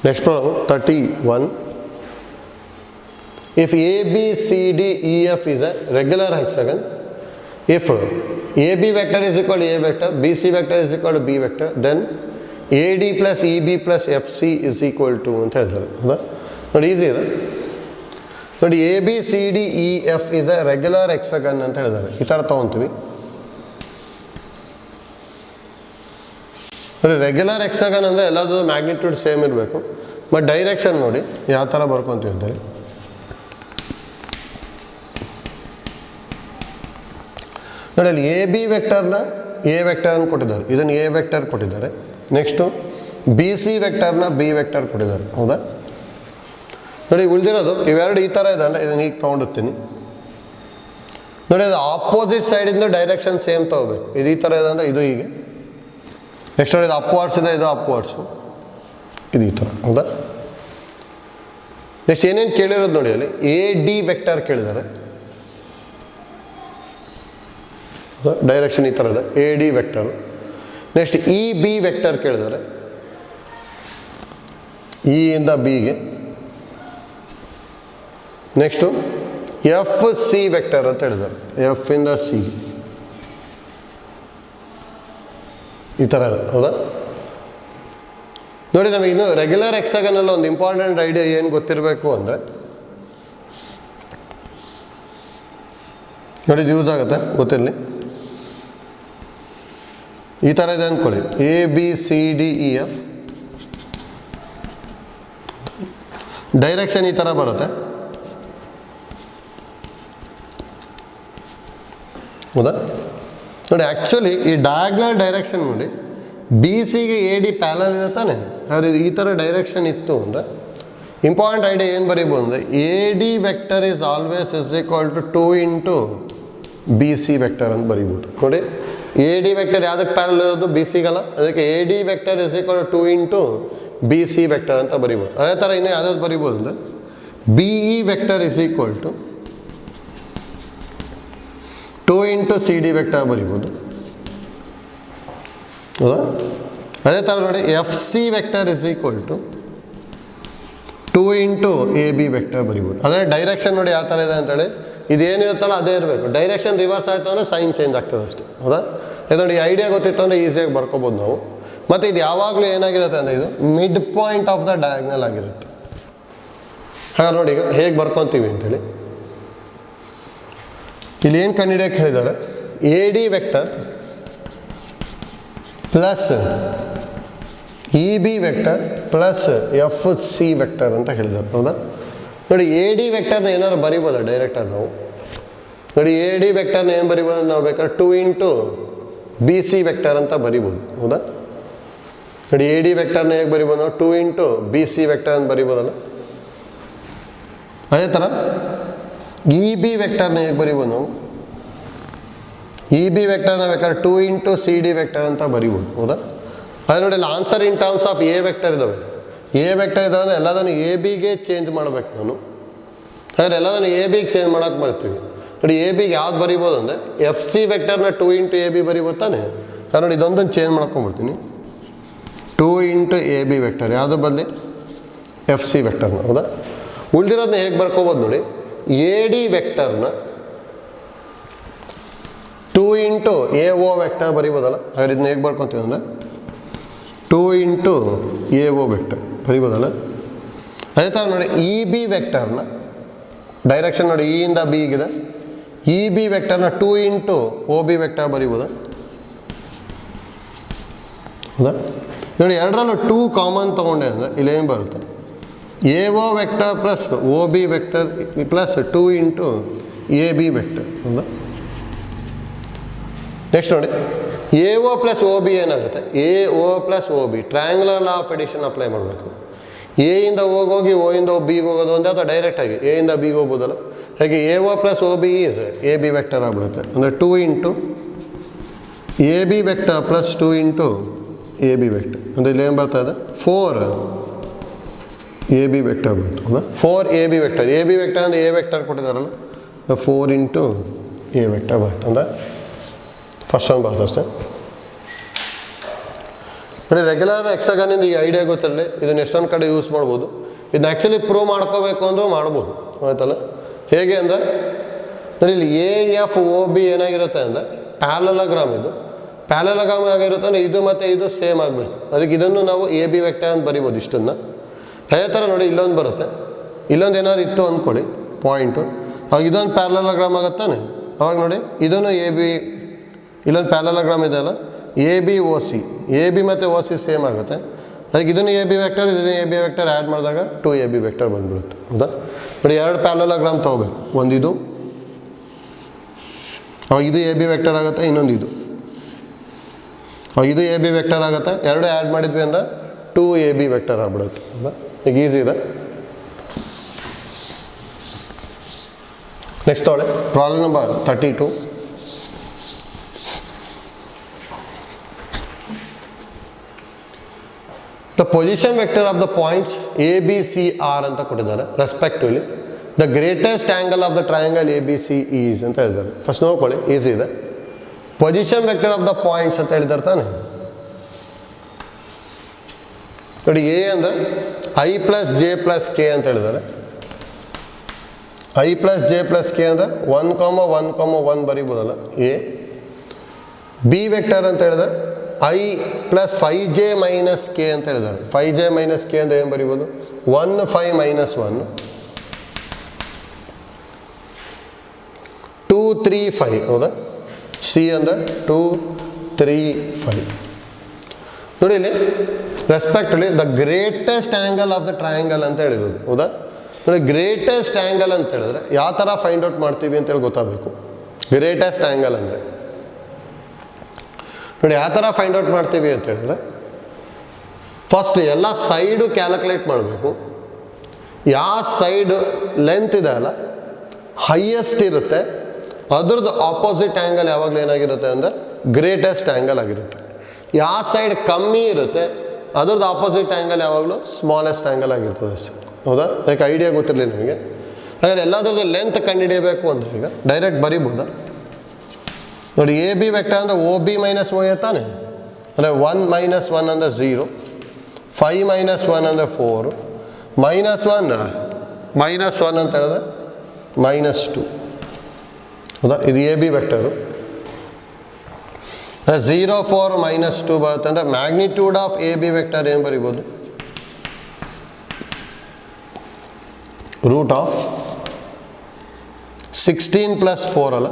Next problem 31. If A, B, C, D, E, F is a regular hexagon, if AB vector is equal to A vector, BC vector is equal to B vector, then AD plus EB plus FC is equal to ಅಂತ ಹೇಳ್ತಾರೆ, ಹೌದಾ. ನೋಡಿ easy ಇದೆ ನೋಡಿ. A B C D E F is a regular hexagon ಅಂತ ಹೇಳಿದ್ದಾರೆ. ಈ ಥರ ತೊಗೊತೀವಿ ನೋಡಿ. ರೆಗ್ಯುಲರ್ ಹೆಕ್ಸಾಗನ್ ಅಂದರೆ ಎಲ್ಲದೂ ಮ್ಯಾಗ್ನಿಟ್ಯೂಡ್ ಸೇಮ್ ಇರಬೇಕು, ಬಟ್ ಡೈರೆಕ್ಷನ್ ನೋಡಿ ಯಾವ ಥರ ಬರ್ಕೊತೀವಿ ಅಂತೇಳಿ. ನೋಡಿ ಅಲ್ಲಿ ಎ ಬಿ ವೆಕ್ಟರ್ನ ಎ ವೆಕ್ಟರ್ ಅಂತ ಕೊಟ್ಟಿದ್ದಾರೆ, ಇದನ್ನು ಎ ವೆಕ್ಟರ್ ಕೊಟ್ಟಿದ್ದಾರೆ. ನೆಕ್ಸ್ಟು ಬಿ ಸಿ ವೆಕ್ಟರ್ನ ಬಿ ವೆಕ್ಟರ್ ಕೊಟ್ಟಿದ್ದಾರೆ, ಹೌದಾ. ನೋಡಿ ಉಳಿದಿರೋದು ಇವೆರಡು ಈ ಥರ ಇದೆ ಅಂದರೆ ಇದನ್ನು ಈಗ ತೊಗೊಂಡಿರ್ತೀನಿ ನೋಡಿ. ಅದು ಆಪೋಸಿಟ್ ಸೈಡಿಂದ ಡೈರೆಕ್ಷನ್ ಸೇಮ್ ತೊಗೋಬೇಕು. ಇದು ಈ ಥರ ಇದೆ ಅಂದರೆ ಇದು ಹೀಗೆ. ನೆಕ್ಸ್ಟ್ ನೋಡಿ ಇದು ಅಪ್ವಾರ್ಡ್ಸ್ ಇದೆ, ಇದು ಅಪ್ವಾರ್ಡ್ಸು, ಇದು ಈ ಥರ, ಹೌದಾ. ನೆಕ್ಸ್ಟ್ ಏನೇನು ಕೇಳಿರೋದು ನೋಡಿ, ಅಲ್ಲಿ ಎ ಡಿ ವೆಕ್ಟರ್ ಕೇಳಿದ್ದಾರೆ, ಡೈರೆಕ್ಷನ್ ಈ ಥರ ಇದೆ, A D vector. Next E B vector ಕೇಳಿದ್ದಾರೆ, ಇ ಇಂದ ಬಿಗೆ. ನೆಕ್ಸ್ಟು ಎಫ್ ಸಿ ವೆಕ್ಟರ್ ಅಂತ ಹೇಳಿದ್ದಾರೆ, ಎಫ್ ಇಂದ ಸಿ, ಈ ಥರ ಇದೆ, ಹೌದಾ. ನೋಡಿ, ನಮಗೆ ಇನ್ನು ರೆಗ್ಯುಲರ್ ಹೆಕ್ಸಾಗನಲ್ಲಿ ಒಂದು ಇಂಪಾರ್ಟೆಂಟ್ ಐಡಿಯಾ ಏನು ಗೊತ್ತಿರಬೇಕು ಅಂದರೆ, ನೋಡಿ ಇದು ಯೂಸ್ ಆಗುತ್ತೆ, ಗೊತ್ತಿರಲಿ. ಈ ಥರ ಇದೆ ಅಂದ್ಕೊಳ್ಳಿ, ABCDEF ಡೈರೆಕ್ಷನ್ ಈ ಥರ ಬರುತ್ತೆ, ಹೌದಾ? ನೋಡಿ ಆ್ಯಕ್ಚುಲಿ ಈ ಡಯಾಗ್ನಲ್ ಡೈರೆಕ್ಷನ್ ನೋಡಿ, BCಗೆ AD ಪ್ಯಾರಲಲ್ ಇದೆ ತಾನೆ. ಆದರೆ ಈ ಥರ ಡೈರೆಕ್ಷನ್ ಇತ್ತು ಅಂದರೆ ಇಂಪಾರ್ಟೆಂಟ್ ಐಡಿಯಾ ಏನು ಬರೀಬೋದು ಅಂದರೆ, AD vector is always is equal to 2 into BC vector ಅಂತ ಬರೀಬೋದು. ನೋಡಿ AD ವೆಕ್ಟರ್ ಯಾವುದಕ್ಕೆ ಪ್ಯಾರಲಲ್ ಇರೋದು? BCಗಲ್ಲ. ಅದಕ್ಕೆ AD vector is equal to 2 into BC vector ಅಂತ ಬರೀಬೋದು. ಅದೇ ಥರ ಇನ್ನು ಯಾವ್ದಾದ್ರು ಬರೀಬೋದು ಅಂದರೆ, BE vector is equal to 2 into CD vector ಬರೀಬೋದು, ಹೌದಾ? ಅದೇ ಥರ ನೋಡಿ FC vector is equal to 2 into AB vector ಬರೀಬೋದು. ಅದೇ ಡೈರೆಕ್ಷನ್ ನೋಡಿ ಯಾವ ಥರ ಇದೆ ಅಂತೇಳಿ, ಇದೇನಿರುತ್ತಲ್ಲ ಅದೇ ಇರಬೇಕು. ಡೈರೆಕ್ಷನ್ ರಿವರ್ಸ್ ಆಯಿತು ಅಂದರೆ ಸೈನ್ ಚೇಂಜ್ ಆಗ್ತದೆ ಅಷ್ಟೇ, ಹೌದಾ? ಇದು ನೋಡಿ ಐಡಿಯಾ ಗೊತ್ತಿತ್ತು ಅಂದರೆ ಈಸಿಯಾಗಿ ಬರ್ಕೋಬೋದು ನಾವು. ಮತ್ತು ಇದು ಯಾವಾಗಲೂ ಏನಾಗಿರುತ್ತೆ ಅಂದರೆ, ಇದು mid point of the diagonal ಆಗಿರುತ್ತೆ. ಹಾಗೆ ನೋಡಿ ಈಗ ಹೇಗೆ ಬರ್ಕೊತೀವಿ ಅಂತೇಳಿ, ಇಲ್ಲಿ ಏನು ಕಂಡುಹಿಡಿಯೋಕ್ಕೆ ಹೇಳಿದ್ದಾರೆ, AD vector plus EB vector plus FC vector ಅಂತ ಹೇಳಿದ್ದಾರೆ, ಹೌದಾ? ನೋಡಿ AD ವೆಕ್ಟರ್ನ ಏನಾದ್ರು ಬರಿಬೋದಾ ಡೈರೆಕ್ಟಾಗಿ ನಾವು? ನೋಡಿ AD ವೆಕ್ಟರ್ನ ಏನು ಬರಿಬೋದು ನಾವು? ಬೇಕಾದ್ರೆ 2 ಇಂಟು BC ವೆಕ್ಟರ್ ಅಂತ ಬರಿಬೋದು, ಹೌದಾ? ನೋಡಿ AD ವೆಕ್ಟರ್ನ ಹೇಗೆ ಬರಿಬೋದು ನಾವು? 2 ಇಂಟು BC ವೆಕ್ಟರ್ ಅಂತ ಬರಿಬೋದಲ್ಲ. ಅದೇ ಥರ EB ವೆಕ್ಟರ್ನ ಹೇಗೆ ಬರಿಬೋದು ನಾವು? EB ವೆಕ್ಟರ್ನ ಬೇಕಾದ್ರೆ 2 ಇಂಟು CD ವೆಕ್ಟರ್ ಅಂತ ಬರಿಬೋದು, ಹೌದಾ? ಅದೇ ನೋಡಿ ಅಲ್ಲಿ answer in terms of A vector ಇದ್ದಾವೆ. A ವೆಕ್ಟರ್ ಇದ್ದಾವೆ ಅಂದರೆ ಎಲ್ಲದನ್ನು ABಗೆ ಚೇಂಜ್ ಮಾಡಬೇಕು ನಾನು. ಹಾಗಾದ್ರೆ ಎಲ್ಲದನ್ನು ABಗೆ ಚೇಂಜ್ ಮಾಡೋಕೆ ಮಾಡ್ತೀವಿ. ನೋಡಿ ABಗೆ ಯಾವ್ದು ಬರಿಬೋದು ಅಂದರೆ, FC ವೆಕ್ಟರ್ನ 2 ಇಂಟು AB ಬರಿಬೋದು ತಾನೆ. ಹಾಗೆ ನೋಡಿ ಇದೊಂದನ್ನು ಚೇಂಜ್ ಮಾಡ್ಕೊಂಡ್ಬಿಡ್ತೀನಿ, 2 ಇಂಟು AB ವೆಕ್ಟರ್ ಯಾವುದು ಬದಲಿ FC ವೆಕ್ಟರ್ನ, ಹೌದಾ? ಉಳಿದಿರೋದನ್ನ ಹೇಗೆ ಬರ್ಕೋಬೋದು ನೋಡಿ, AD ವೆಕ್ಟರ್ನ 2 ಇಂಟು AO ವೆಕ್ಟರ್ ಬರಿಬೋದಲ್ಲ. ಹಾಗಾದ್ರೆ ಇದನ್ನ ಹೇಗೆ ಬರ್ಕೊತೀವಿ ಅಂದರೆ, 2 ಇಂಟು AO ವೆಕ್ಟರ್ ಬರಿಬೋದಲ್ಲ. ಅದೇ ಥರ ನೋಡಿ EB ವೆಕ್ಟರ್ನ ಡೈರೆಕ್ಷನ್ ನೋಡಿ E ಇಂದ B ಗಿದೆ, EB ವೆಕ್ಟರ್ನ 2 ಇಂಟು OB ವೆಕ್ಟರ್ ಬರಿಬೋದಾ, ಹೌದಾ? ನೋಡಿ ಎರಡರಲ್ಲೂ 2 ಕಾಮನ್ ತೊಗೊಂಡೆ ಅಂದರೆ ಇಲ್ಲೇನು ಬರುತ್ತೆ, AO vector plus OB vector plus 2 into AB vector, ಹೌದಾ? ನೆಕ್ಸ್ಟ್ ನೋಡಿ AO ಪ್ಲಸ್ OB ಏನಾಗುತ್ತೆ, AO plus OB triangular law of addition apply ಮಾಡಬೇಕು. A ಇಂದ ಹೋಗಿ O ಇಂದ Bಗೆ ಹೋಗೋದು ಒಂದೇ, ಅಥವಾ ಡೈರೆಕ್ಟಾಗಿ A ಇಂದ Bಗೆ ಹೋಗ್ಬೋದಲ್ಲ. ಹಾಗೆ AO plus OB is AB vector ಆಗಿಬಿಡುತ್ತೆ. ಅಂದರೆ 2 into AB vector plus 2 into AB vector. ಅಂದರೆ ಇಲ್ಲಿ ಏನು ಬರ್ತಾ ಇದೆ, 4 AB ವೆಕ್ಟರ್ ಬಂತು, ಹೌದಾ? 4 AB ವೆಕ್ಟರ್. AB ವೆಕ್ಟರ್ ಅಂದರೆ A ವೆಕ್ಟರ್ ಕೊಟ್ಟಿದ್ದಾರಲ್ಲ, 4 ಇಂಟು A ವೆಕ್ಟರ್ ಬರುತ್ತೆ. ಅಂದರೆ ಫಸ್ಟ್ ಒಂದು ಬರುತ್ತೆ ಅಷ್ಟೇ. ನೋಡಿ ರೆಗ್ಯುಲರ್ ಹೆಕ್ಸಾಗನ್ನಿಂದ ಈ ಐಡಿಯಾ ಗೊತ್ತಿರಲಿ, ಇದನ್ನು ಎಷ್ಟೊಂದು ಕಡೆ ಯೂಸ್ ಮಾಡ್ಬೋದು. ಇದನ್ನ ಆ್ಯಕ್ಚುಲಿ ಪ್ರೂವ್ ಮಾಡ್ಕೋಬೇಕು ಅಂದರೂ ಮಾಡ್ಬೋದು, ಆಯ್ತಲ್ಲ? ಹೇಗೆ ಅಂದರೆ ನೋಡಿ ಇಲ್ಲಿ AFOB ಏನಾಗಿರುತ್ತೆ ಅಂದರೆ ಪ್ಯಾರಲೋಗ್ರಾಮ್. ಇದು ಪ್ಯಾರಲೋಗ್ರಾಮ್ ಆಗಿರುತ್ತೆ ಅಂದರೆ ಇದು ಮತ್ತು ಇದು ಸೇಮ್ ಆಗಬೇಕು. ಅದಕ್ಕೆ ಇದನ್ನು ನಾವು AB ವೆಕ್ಟರ್ ಅಂತ ಬರಿಬೋದು ಇಷ್ಟನ್ನು. ಅದೇ ಥರ ನೋಡಿ ಇಲ್ಲೊಂದು ಬರುತ್ತೆ, ಇಲ್ಲೊಂದು ಏನಾದ್ರು ಇತ್ತು ಅಂದ್ಕೊಳ್ಳಿ ಪಾಯಿಂಟು, ಅವಾಗ ಇದೊಂದು ಪ್ಯಾರಲೋಗ್ರಾಮ್ ಆಗುತ್ತಾನೆ. ಅವಾಗ ನೋಡಿ ಇದನ್ನು AB, ಇಲ್ಲೊಂದು ಪ್ಯಾರಲೋಗ್ರಾಮ್ ಇದೆ ಅಲ್ಲ, ABOC, AB ಮತ್ತು OC ಸೇಮ್ ಆಗುತ್ತೆ. ಅದಕ್ಕೆ ಇದನ್ನು AB ವೆಕ್ಟರ್, ಇದನ್ನು AB ವೆಕ್ಟರ್ ಆ್ಯಡ್ ಮಾಡಿದಾಗ 2AB ವೆಕ್ಟರ್ ಬಂದುಬಿಡುತ್ತೆ, ಹೌದಾ? ನೋಡಿ ಎರಡು ಪ್ಯಾರಲೋಗ್ರಾಮ್ ತೊಗೋಬೇಕು, ಒಂದಿದು, ಅವಾಗ ಇದು AB ವೆಕ್ಟರ್ ಆಗುತ್ತೆ, ಇನ್ನೊಂದು ಇದು, ಅವಾಗ ಇದು AB ವೆಕ್ಟರ್ ಆಗುತ್ತೆ. ಎರಡು ಆ್ಯಡ್ ಮಾಡಿದ್ವಿ ಅಂದರೆ 2AB ವೆಕ್ಟರ್ ಆಗ್ಬಿಡುತ್ತೆ, ಹೌದಾ? ಈಗ ಈಸಿ ಇದೆ. ನೆಕ್ಸ್ಟ್ ತೊಗೊಳ್ಳಿ problem number 32. The position vector of the points A, B, C, R ಅಂತ ಕೊಟ್ಟಿದ್ದಾರೆ respectively. The greatest angle of the triangle ABC is ಅಂತ ಹೇಳಿದ್ದಾರೆ. ಫಸ್ಟ್ ನೋಡ್ಕೊಳ್ಳಿ, ಈಸಿ ಇದೆ. Position vector of the points ಅಂತ ಹೇಳಿದ್ದಾರೆ ತಾನೆ. ನೋಡಿ A ಅಂದರೆ I plus J plus K ಅಂತ ಹೇಳಿದ್ದಾರೆ. I plus J plus K ಅಂದರೆ 1, 1, 1 ಬರಿಬೋದಲ್ಲ A. B ವೆಕ್ಟರ್ ಅಂತ ಹೇಳಿದ್ರೆ I plus 5j minus K ಅಂತ ಹೇಳಿದ್ದಾರೆ. 5j ಮೈನಸ್ ಕೆ ಅಂತ ಏನು ಬರಿಬೋದು? 1 5 ಮೈನಸ್ 1 2 3 5 ಹೌದಾ? ಸಿ ಅಂದರೆ 2 3 5. ನೋಡಿ ಇಲ್ಲಿ respectively the greatest angle of the triangle ಅಂತ ಹೇಳಿರೋದು ಹೌದಾ? ನೋಡಿ ಗ್ರೇಟೆಸ್ಟ್ ಆ್ಯಂಗಲ್ ಅಂತ ಹೇಳಿದ್ರೆ ಯಾವ ಥರ ಫೈಂಡ್ ಔಟ್ ಮಾಡ್ತೀವಿ ಅಂತೇಳಿ ಗೊತ್ತಾಗಬೇಕು. ಗ್ರೇಟೆಸ್ಟ್ ಆ್ಯಂಗಲ್ ಅಂದರೆ ನೋಡಿ ಯಾವ ಥರ ಫೈಂಡ್ ಔಟ್ ಮಾಡ್ತೀವಿ ಅಂತ ಹೇಳಿದ್ರೆ ಫಸ್ಟ್ ಎಲ್ಲ ಸೈಡು ಕ್ಯಾಲ್ಕುಲೇಟ್ ಮಾಡಬೇಕು. ಯಾವ ಸೈಡ್ ಲೆಂತ್ ಇದೆ ಅಲ್ಲ ಹೈಯೆಸ್ಟ್ ಇರುತ್ತೆ ಅದ್ರದ್ದು ಆಪೋಸಿಟ್ ಆ್ಯಂಗಲ್ ಯಾವಾಗಲೂ ಏನಾಗಿರುತ್ತೆ ಅಂದರೆ ಗ್ರೇಟೆಸ್ಟ್ ಆ್ಯಂಗಲ್ ಆಗಿರುತ್ತೆ. ಯಾವ ಸೈಡ್ ಕಮ್ಮಿ ಇರುತ್ತೆ ಅದ್ರದ್ದು ಆಪೋಸಿಟ್ ಆ್ಯಂಗಲ್ ಯಾವಾಗಲೂ ಸ್ಮಾಲೆಸ್ಟ್ ಆ್ಯಂಗಲ್ ಆಗಿರ್ತದೆ ಅಷ್ಟೇ ಹೌದಾ? ಅದಕ್ಕೆ ಐಡಿಯಾ ಗೊತ್ತಿರಲಿಲ್ಲ ನಿಮಗೆ. ಹಾಗಾದ್ರೆ ಎಲ್ಲದ್ರದ್ದು ಲೆಂತ್ ಕಂಡುಹಿಡಿಯಬೇಕು ಅಂದರೆ ಈಗ ಡೈರೆಕ್ಟ್ ಬರಿಬೋದಾ? ನೋಡಿ ಎ ಬಿ ವೆಕ್ಟರ್ ಅಂದರೆ O B minus O A ತಾನೆ, ಅಂದರೆ 1 ಮೈನಸ್ 1 ಅಂದರೆ 0, 5 ಮೈನಸ್ 1 ಅಂದರೆ 4, ಮೈನಸ್ 1 ಅಂತ ಹೇಳಿದ್ರೆ -2 ಹೌದಾ? ಇದು ಎ ಬಿ ವೆಕ್ಟರು. 0 4 -2 ಬರುತ್ತೆ ಅಂದರೆ magnitude of A B vector ಏನು ಬರಿಬೋದು? ರೂಟ್ ಆಫ್ 16 ಪ್ಲಸ್ 4 ಅಲ್ಲ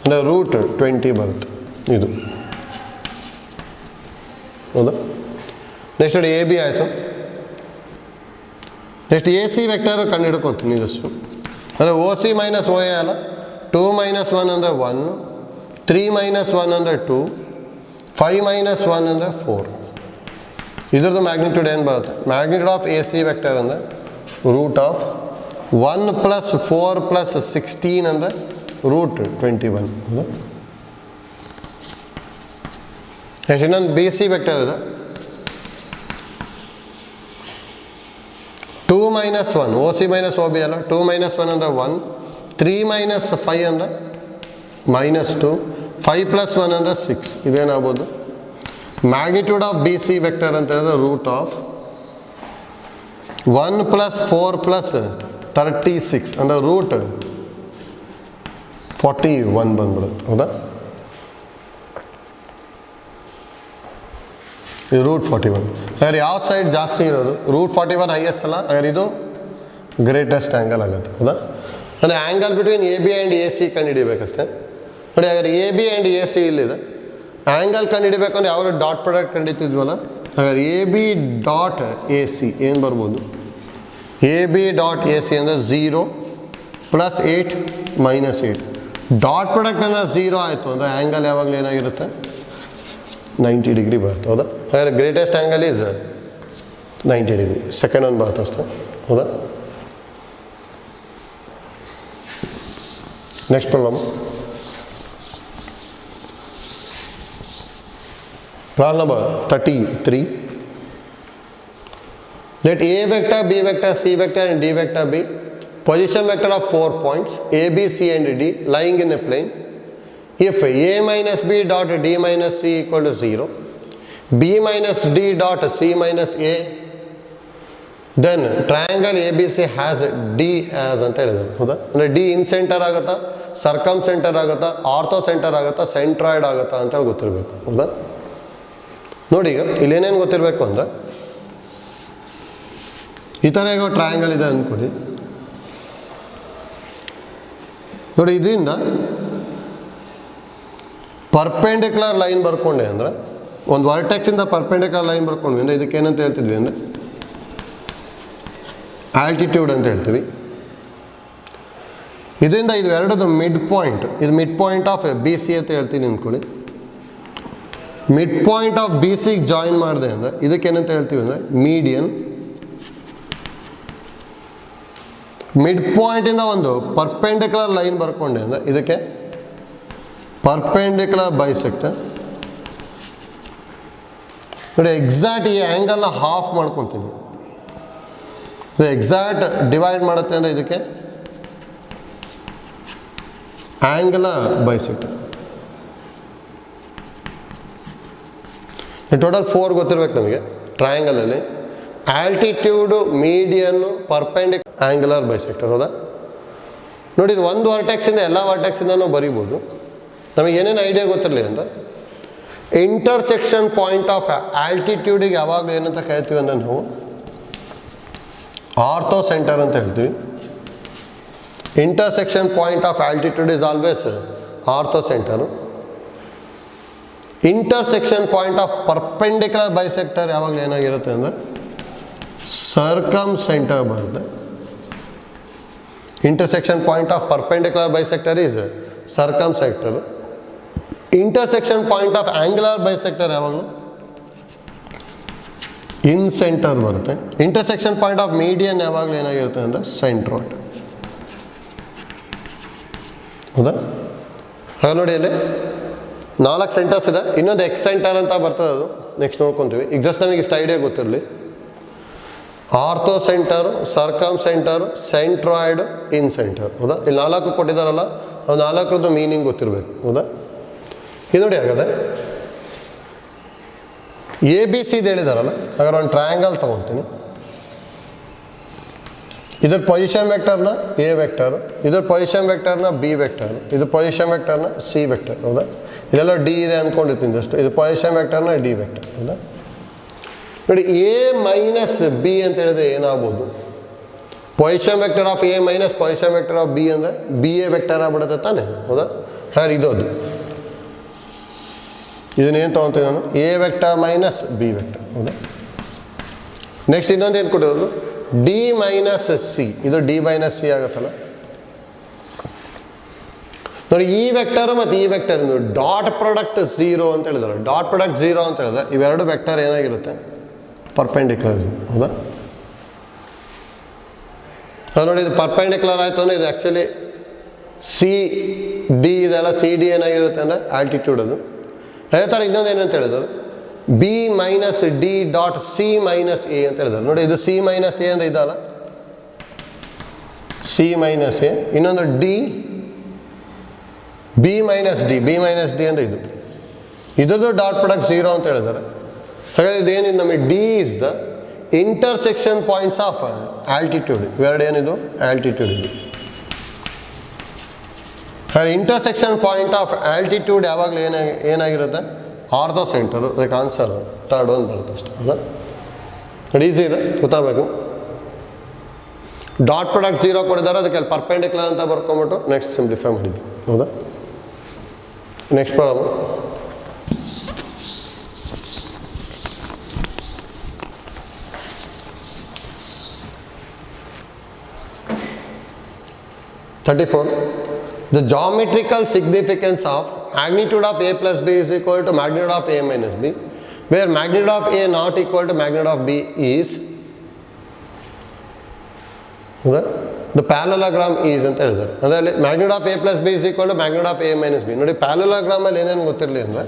ಅಂದರೆ ರೂಟ್ 20 ಬರುತ್ತೆ ಇದು ಹೌದಾ? ನೆಕ್ಸ್ಟ್ ನೋಡಿ ಎ ಬಿ ಆಯಿತು. ನೆಕ್ಸ್ಟ್ ಎ ಸಿ ವೆಕ್ಟರ್ ಕಂಡು ಹಿಡ್ಕೊತೀನಿ ಜಸ್ಟು ಅಂದರೆ O C minus O A ಅಲ್ಲ. 2 ಮೈನಸ್ 1 ಅಂದರೆ 1, 3 ಮೈನಸ್ 1 ಅಂದರೆ 2, 5 ಮೈನಸ್ 1 ಅಂದರೆ 4. ಇದ್ರದ್ದು ಮ್ಯಾಗ್ನಿಟ್ಯೂಡ್ ಏನು ಬರುತ್ತೆ? Magnitude of A C vector ಅಂದರೆ ರೂಟ್ ಆಫ್ 1 ಪ್ಲಸ್ 4 ಪ್ಲಸ್ 16 ಅಂದರೆ ರೂಟ್ 21 ಹೌದಾ? ನೆಕ್ಸ್ಟ್ ಇನ್ನೊಂದು ಬಿ ಸಿ ವೆಕ್ಟರ್ ಇದೆ. 2 minus 1 O C minus O B ಅಲ್ಲ. 2 ಮೈನಸ್ 1 ಅಂದರೆ 1, 3 ಮೈನಸ್ 5 ಅಂದರೆ -2, 5 ಪ್ಲಸ್ 1 ಅಂದರೆ 6. ಇದೇನಾಗ್ಬೋದು? Magnitude of B C vector ಅಂತ ಹೇಳಿದ್ರೆ ರೂಟ್ ಆಫ್ 1 ಪ್ಲಸ್ 4 ಪ್ಲಸ್ 36 ಅಂದರೆ ರೂಟ್ 41 ಬಂದ್ಬಿಡುತ್ತೆ ಹೌದಾ? ಇದು ರೂಟ್ 41. ಹಾಗಾದ್ರೆ ಯಾವ ಸೈಡ್ ಜಾಸ್ತಿ ಇರೋದು? ರೂಟ್ 41 ಹೈಯೆಸ್ಟ್ ಅಲ್ಲ, ಹಾಗಾದ್ರೆ ಇದು ಗ್ರೇಟೆಸ್ಟ್ ಆ್ಯಂಗಲ್ ಆಗುತ್ತೆ ಹೌದಾ? ಅಂದರೆ angle between A B and A C ಕಂಡುಹಿಡಿಬೇಕಷ್ಟೇ. ನೋಡಿ ಹಾಗಾದ್ರೆ A B and A C ಇಲ್ಲಿದೆ. ಆ್ಯಂಗಲ್ ಕಂಡುಹಿಡಿಬೇಕು ಅಂದರೆ ಯಾವಾಗ ಡಾಟ್ ಪ್ರಾಡಕ್ಟ್ ಕಂಡಿತಿದ್ವಲ್ಲ, ಹಾಗಾದ್ರೆ A B dot A C ಏನು ಬರ್ಬೋದು? A B dot A C ಅಂದರೆ 0 ಪ್ಲಸ್ 8 ಮೈನಸ್ 8. ಡಾಟ್ ಪ್ರಾಡಕ್ಟ್ ಅಂದರೆ 0 ಆಯಿತು ಅಂದರೆ ಆ್ಯಂಗಲ್ ಯಾವಾಗಲೂ ಏನಾಗಿರುತ್ತೆ? 90 ಡಿಗ್ರಿ ಬರುತ್ತೆ ಹೌದಾ? ಹಾಗಾದ್ರೆ greatest angle is 90 degree. Second ಒಂದು ಬರುತ್ತೆ ಅಷ್ಟೇ ಹೌದಾ? Next problem. Problem number 33. Let A vector, B vector, C vector and D vector be position vector of 4 points A, B, C and D lying in a plane. If A minus B dot D minus C equal to 0, B minus D dot C minus A, then triangle ABC has D as ಅಂತ ಹೇಳಿದ್ರು ಹೌದಾ? ಅಂದರೆ D ಇನ್ centre ಆಗುತ್ತಾ, ಸರ್ಕಮ್ centre ಆಗುತ್ತಾ, ortho centre ಆಗುತ್ತಾ, centroid ಆಗುತ್ತಾ ಅಂತೇಳಿ ಗೊತ್ತಿರಬೇಕು ಹೌದಾ? ನೋಡಿ ಈಗ ಇಲ್ಲೇನೇನು ಗೊತ್ತಿರಬೇಕು ಅಂದರೆ ಈ ಥರ ಈಗ ಟ್ರಯಾಂಗಲ್ ಇದೆ ಅಂದ್ಕೊಡಿ. ನೋಡಿ ಇದರಿಂದ ಪರ್ಪೆಂಡಿಕ್ಯುಲರ್ ಲೈನ್ ಬರ್ಕೊಂಡೆ ಅಂದರೆ ಒಂದು ವರ್ಟೆಕ್ಸಿಂದ ಪರ್ಪೆಂಡಿಕ್ಯುಲರ್ ಲೈನ್ ಬರ್ಕೊಂಡ್ವಿ ಅಂದರೆ ಇದಕ್ಕೆ ಏನಂತ ಹೇಳ್ತಿದ್ವಿ ಅಂದರೆ ಆಲ್ಟಿಟ್ಯೂಡ್ ಅಂತ ಹೇಳ್ತೀವಿ. ಇದರಿಂದ ಇದು ಎರಡದು ಮಿಡ್ ಪಾಯಿಂಟ್, ಇದು mid point of B C ಅಂತ ಹೇಳ್ತೀನಿ ಅಂದ್ಕೊಳ್ಳಿ. ಮಿಡ್ ಪಾಯಿಂಟ್ ಆಫ್ ಬಿ ಸಿಗೆ ಜಾಯಿನ್ ಮಾಡಿದೆ ಅಂದರೆ ಇದಕ್ಕೇನಂತ ಹೇಳ್ತೀವಿ ಅಂದರೆ ಮೀಡಿಯನ್. ಮಿಡ್ ಪಾಯಿಂಟಿಂದ ಒಂದು ಪರ್ಪೆಂಡಿಕ್ಯುಲರ್ ಲೈನ್ ಬರ್ಕೊಂಡೆ ಅಂದರೆ ಇದಕ್ಕೆ ಪರ್ಪೆಂಡಿಕ್ಯುಲರ್ ಬೈಸೆಕ್ಟರ್. ನೋಡಿ ಎಕ್ಸಾಕ್ಟ್ ಈ ಆ್ಯಂಗಲ್ನ ಹಾಫ್ ಮಾಡ್ಕೊತೀನಿ. ಇದು ಎಕ್ಸಾಕ್ಟ್ ಡಿವೈಡ್ ಮಾಡುತ್ತೆ ಅಂದರೆ ಇದಕ್ಕೆ ಆ್ಯಂಗಲರ್ ಬೈಸೆಕ್ಟರ್. ಟೋಟಲ್ 4 ಗೊತ್ತಿರ್ಬೇಕು ನಮಗೆ ಟ್ರಯಾಂಗಲಲ್ಲಿ. ಆಲ್ಟಿಟ್ಯೂಡು, ಮೀಡಿಯನ್ನು, ಪರ್ಪೆಂಡಿಕ್ಯುಲರ್, ಆ್ಯಂಗುಲರ್ ಬೈಸೆಕ್ಟರ್ ಹೌದಾ? ನೋಡಿ ಇದು ಒಂದು ವರ್ಟೆಕ್ಸಿಂದ ಎಲ್ಲ ವರ್ಟೆಕ್ಸಿಂದನೂ ಬರಿಬೋದು. ನಮಗೆ ಏನೇನು ಐಡಿಯಾ ಗೊತ್ತಿರಲಿ ಅಂತ ಇಂಟರ್ಸೆಕ್ಷನ್ ಪಾಯಿಂಟ್ ಆಫ್ ಆಲ್ಟಿಟ್ಯೂಡಿಗೆ ಯಾವಾಗಲೂ ಏನಂತ ಕರಿತೀವಿ ಅಂದರೆ ನಾವು ಆರ್ಥೋ ಸೆಂಟರ್ ಅಂತ ಹೇಳ್ತೀವಿ. Intersection point of altitude is always orthocentre. Intersection point of perpendicular bisector ಯಾವಾಗಲೂ ಏನಾಗಿರುತ್ತೆ ಅಂದರೆ ಸರ್ಕಮ್ ಸೆಂಟರ್ ಬರುತ್ತೆ. Intersection point of perpendicular bisector is circum sector. Intersection point of angular bisector ಯಾವಾಗಲೂ ಇನ್ ಸೆಂಟರ್ ಬರುತ್ತೆ. Intersection point of median ಯಾವಾಗಲೂ ಏನಾಗಿರುತ್ತೆ ಅಂದರೆ centroid. ಹೌದಾ? ಹಾಗೆ ನೋಡಿ ಅಲ್ಲಿ 4 ಸೆಂಟರ್ಸ್ ಇದೆ. ಇನ್ನೊಂದು ಎಕ್ಸ್ ಸೆಂಟರ್ ಅಂತ ಬರ್ತದೆ, ಅದು ನೆಕ್ಸ್ಟ್ ನೋಡ್ಕೊತೀವಿ. ಈಗ ಜಸ್ಟ್ ನಮಗೆ ಇಷ್ಟು ಐಡಿಯಾ ಗೊತ್ತಿರಲಿ. ಆರ್ಥೋ ಸೆಂಟರು, ಸರ್ಕಮ್ ಸೆಂಟರು, ಸೆಂಟ್ರಾಯ್ಡ್, ಇನ್ ಸೆಂಟರ್. ಹೌದಾ? ಇಲ್ಲಿ 4 ಕೊಟ್ಟಿದ್ದಾರಲ್ಲ, ಅವು 4ರದ್ದು ಮೀನಿಂಗ್ ಗೊತ್ತಿರಬೇಕು. ಹೌದಾ? ಇದು ನೋಡಿ ಆಗದೆ ಎ ಬಿ ಸಿ ಹೇಳಿದಾರಲ್ಲ, ಹಾಗಾದ್ರೆ ಒಂದು ಟ್ರಯಾಂಗಲ್ ತೊಗೊತೀನಿ. ಇದ್ರ ಪೊಸಿಷನ್ ವೆಕ್ಟರ್ನ ಎ ವೆಕ್ಟರು, ಇದ್ರ ಪೊಸಿಷನ್ ವೆಕ್ಟರ್ನ ಬಿ ವೆಕ್ಟರು, ಇದು ಪೊಸಿಷನ್ ವೆಕ್ಟರ್ನ ಸಿ ವೆಕ್ಟರ್. ಹೌದಾ? ಇದೆಲ್ಲ ಡಿ ಇದೆ ಅಂದ್ಕೊಂಡಿರ್ತೀನಿ ಜಸ್ಟ್. ಇದು ಪೊಸಿಷನ್ ವೆಕ್ಟರ್ನ ಡಿ ವೆಕ್ಟರ್. ಹೌದಾ? ನೋಡಿ, ಎ ಮೈನಸ್ ಬಿ ಅಂತ ಹೇಳಿದ್ರೆ ಏನಾಗ್ಬೋದು? Position vector of A minus position vector of B ಅಂದರೆ ಬಿ ಎ ವೆಕ್ಟರ್ ಆಗ್ಬಿಡುತ್ತೆ ತಾನೆ. ಹೌದಾ? ಹಾಗಾದ್ರೆ ಇದು ಅದು ಇದನ್ನೇನು ತೊಗೊತೀನಿ ನಾನು? A vector minus B vector. ಹೌದಾ? ನೆಕ್ಸ್ಟ್ ಇನ್ನೊಂದು ಏನು ಕೊಟ್ಟಿರೋದು? D minus C. ಇದು ಡಿ ಮೈನಸ್ ಸಿ ಆಗುತ್ತಲ್ಲ. ನೋಡಿ, ಈ ವೆಕ್ಟರ್ ಮತ್ತು ಈ ವೆಕ್ಟರ್ ಡಾಟ್ ಪ್ರಾಡಕ್ಟ್ 0 ಅಂತ ಹೇಳಿದಾರೆ. ಡಾಟ್ ಪ್ರಾಡಕ್ಟ್ 0 ಅಂತ ಹೇಳಿದ್ರೆ ಇವೆರಡು ವೆಕ್ಟರ್ ಏನಾಗಿರುತ್ತೆ? ಪರ್ಪೆಂಡಿಕ್ಯುಲರ್. ಹೌದಾ? ಅದು ನೋಡಿ, ಇದು ಪರ್ಪೆಂಡಿಕ್ಯುಲರ್ ಆಯಿತು ಅಂದರೆ ಇದು ಆ್ಯಕ್ಚುಲಿ ಸಿ ಡಿ ಇದೆಲ್ಲ ಸಿ ಡಿ ಏನಾಗಿರುತ್ತೆ ಅಂದರೆ ಆಲ್ಟಿಟ್ಯೂಡ್. ಅದು ಅದೇ ಥರ ಇನ್ನೊಂದು ಏನಂತ ಹೇಳಿದ್ರು, B minus D dot C minus A ಅಂತ ಹೇಳಿದ್ರು. ನೋಡಿ, ಇದು ಸಿ ಮೈನಸ್ ಎ ಅಂತ ಇದಲ್ಲ, ಸಿ ಮೈನಸ್ ಎ. ಇನ್ನೊಂದು D B minus D, B minus D ಅಂದರೆ ಇದು. ಇದ್ರದ್ದು ಡಾಟ್ ಪ್ರಾಡಕ್ಟ್ 0 ಅಂತ ಹೇಳಿದ್ದಾರೆ. ಹಾಗಾದ್ರೆ ಇದೇನಿದೆ ನಮಗೆ? D is the intersection points of altitude. ಇವೆರಡು ಏನಿದು? ಆಲ್ಟಿಟ್ಯೂಡ್ ಇದು. ಹಾಗೆ ಇಂಟರ್ಸೆಕ್ಷನ್ ಪಾಯಿಂಟ್ ಆಫ್ ಆಲ್ಟಿಟ್ಯೂಡ್ ಯಾವಾಗಲೂ ಏನಾಗಿರುತ್ತೆ? Ortho centre. ಅದಕ್ಕೆ ಆನ್ಸರ್ ಥರ್ಡ್ ಒಂದು ಬರುತ್ತೆ ಅಷ್ಟೇ. ಹೌದಾ? ನೋಡಿ, ಈಸಿ ಇದೆ, ಗೊತ್ತಾಗಬೇಕು. ಡಾಟ್ ಪ್ರಾಡಕ್ಟ್ 0 ಕೊಡಿದ್ದಾರೆ, ಅದಕ್ಕೆ ಅಲ್ಲಿ ಪರ್ಪೆಂಡಿಕ್ಯುಲರ್ ಅಂತ ಬರ್ಕೊಂಬಿಟ್ಟು ನೆಕ್ಸ್ಟ್ ಸಿಂಪ್ಲಿಫೈ ಮಾಡಿದ್ವಿ. ಹೌದಾ? Next problem. The geometrical significance of magnitude of a plus b is equal to magnitude of a minus b, where magnitude of a not equal to magnitude of b is the parallelogram is ಅಂತ ಹೇಳಿದ್ದಾರೆ. ಅಂದರೆ magnitude of a plus b is equal to magnitude of a minus b. ನೋಡಿ, parallelogram ಅಲ್ಲಿ ಏನೇನು ಗೊತ್ತಿರಲಿ ಅಂದರೆ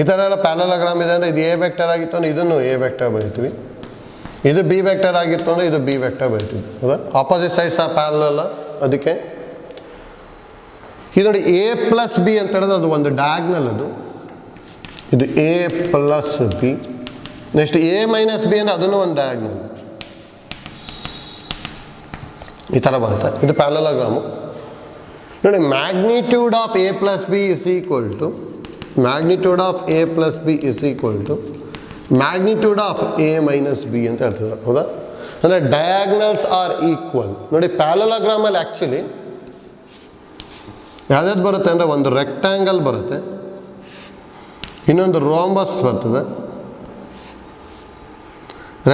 ಈ ಥರ ಎಲ್ಲ ಪ್ಯಾರಲೋಗ್ರಾಮ್ ಇದೆ ಅಂದರೆ ಇದು ಎ ವೆಕ್ಟರ್ ಆಗಿತ್ತು ಅಂದರೆ ಇದನ್ನು ಎ ವೆಕ್ಟರ್ ಬರೀತೀವಿ, ಇದು ಬಿ ವೆಕ್ಟರ್ ಆಗಿತ್ತು ಅಂದರೆ ಇದು ಬಿ ವೆಕ್ಟರ್ ಬರೀತೀವಿ. ಹೌದಾ? Opposite sides are parallel. ಅದಕ್ಕೆ ಇದು ನೋಡಿ, ಎ ಪ್ಲಸ್ ಬಿ ಅಂತ ಹೇಳಿದ್ರೆ ಅದು ಒಂದು ಡಯಾಗ್ನಲ್. ಅದು ಇದು A plus B. Next A minus B ಅಂದರೆ ಅದನ್ನು ಒಂದು ಡಯಾಗ್ನಲ್. ಈ ಥರ ಬರುತ್ತೆ. ಇದು ಪ್ಯಾರಲೋಗ್ರಾಮು. ನೋಡಿ, magnitude of A plus B is equal to magnitude of A plus B is equal to magnitude of A minus B ಅಂತ ಹೇಳ್ತಿದ್ದಾರೆ. ಹೌದಾ? ಅಂದರೆ ಡಯಾಗ್ನಲ್ಸ್ ಆರ್ ಈಕ್ವಲ್. ನೋಡಿ, ಪ್ಯಾರಲೋಗ್ರಾಮಲ್ಲಿ ಆ್ಯಕ್ಚುಲಿ ಯಾವ್ದಾದ್ರು ಬರುತ್ತೆ ಅಂದರೆ ಒಂದು ರೆಕ್ಟ್ಯಾಂಗಲ್ ಬರುತ್ತೆ, ಇನ್ನೊಂದು ರೋಂಬಸ್ ಬರ್ತದೆ,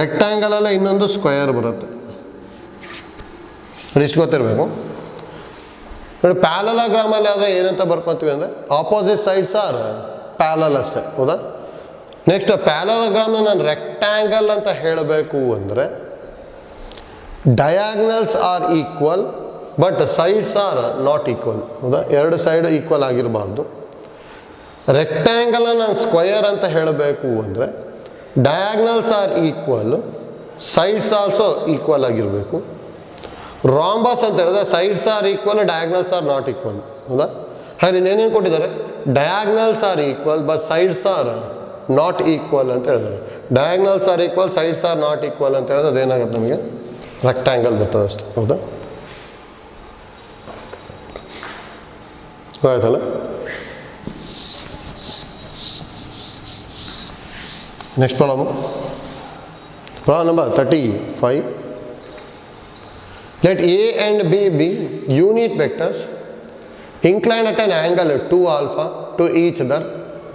ರೆಕ್ಟ್ಯಾಂಗಲಲ್ಲೇ ಇನ್ನೊಂದು ಸ್ಕ್ವೇರ್ ಬರುತ್ತೆ. ನೋಡಿ, ಇಷ್ಟು ಗೊತ್ತಿರಬೇಕು. ನೋಡಿ, ಪ್ಯಾರಲೋಗ್ರಾಮಲ್ಲಿ ಆದರೆ ಏನಂತ ಬರ್ಕೊತೀವಿ ಅಂದರೆ ಆಪೋಸಿಟ್ ಸೈಡ್ಸ್ ಆರ್ ಪ್ಯಾರಲಲ್ ಅಷ್ಟೇ. ಹೌದಾ? ನೆಕ್ಸ್ಟ್ ಪ್ಯಾರಲೋಗ್ರಾಮ್ನ ನಾನು ರೆಕ್ಟ್ಯಾಂಗಲ್ ಅಂತ ಹೇಳಬೇಕು ಅಂದರೆ diagonals are equal but sides are not equal. ಹೌದಾ? ಎರಡು ಸೈಡು ಈಕ್ವಲ್ ಆಗಿರಬಾರ್ದು. ರೆಕ್ಟ್ಯಾಂಗಲ್ನ ನಾನು ಸ್ಕ್ವಯರ್ ಅಂತ ಹೇಳಬೇಕು ಅಂದರೆ diagonals are equal, sides also equal ಆಗಿರಬೇಕು. ರಾಂಬಸ್ ಅಂತ ಹೇಳಿದ್ರೆ sides are equal, diagonals are not equal. ಹೌದಾ? ಹಾಗೆ ಇನ್ನೇನೇನು ಕೊಟ್ಟಿದ್ದಾರೆ? Diagonals are equal but sides are not equal ಅಂತ ಹೇಳಿದ್ದಾರೆ. Diagonals are equal, sides are not equal ಅಂತ ಹೇಳಿದ್ರೆ ಅದೇನಾಗುತ್ತೆ? ನಮಗೆ ರೆಕ್ಟ್ಯಾಂಗಲ್ ಬರ್ತದೆ ಅಷ್ಟೇ. ಹೌದಾ? ಆಯ್ತಲ್ಲ? Next problem. Problem number 35. Let A and B be unit vectors inclined at an angle 2 alpha to each other.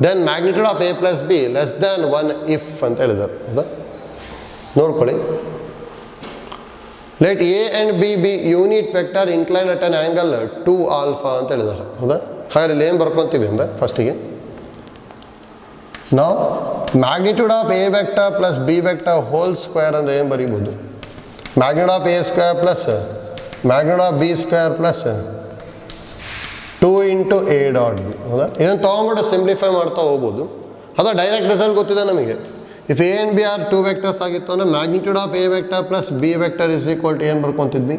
Then magnitude of A plus B less than 1 if ಅಂತ ಹೇಳಿದ್ದಾರೆ ಹೌದಾ ನೋಡ್ಕೊಳ್ಳಿ. Let A and B B unit vector incline at an angle 2 alpha ಅಂತ ಹೇಳಿದ್ದಾರೆ ಹೌದಾ. ಹಾಗಾದ್ರೆ ಇಲ್ಲಿ ಏನು ಬರ್ಕೊತೀವಿ ಅಂದರೆ ಫಸ್ಟಿಗೆ ನಾವು magnitude of A vector plus B vector whole square ಅಂದರೆ ಏನು ಬರೀಬೋದು, magnitude of A square plus magnitude of B square plus 2 into A dot B ಹೌದಾ. ಇದನ್ನು ತೊಗೊಂಬಿಟ್ಟು ಸಿಂಪ್ಲಿಫೈ ಮಾಡ್ತಾ ಹೋಗ್ಬೋದು ಅಥವಾ ಡೈರೆಕ್ಟ್ ರಿಸಲ್ಟ್ ಗೊತ್ತಿದೆ ನಮಗೆ. If A and B are 2 vectors ಆಗಿತ್ತು ಅಂದರೆ magnitude of A vector plus B vector is equal to ಏನು ಬರ್ಕೊತಿದ್ವಿ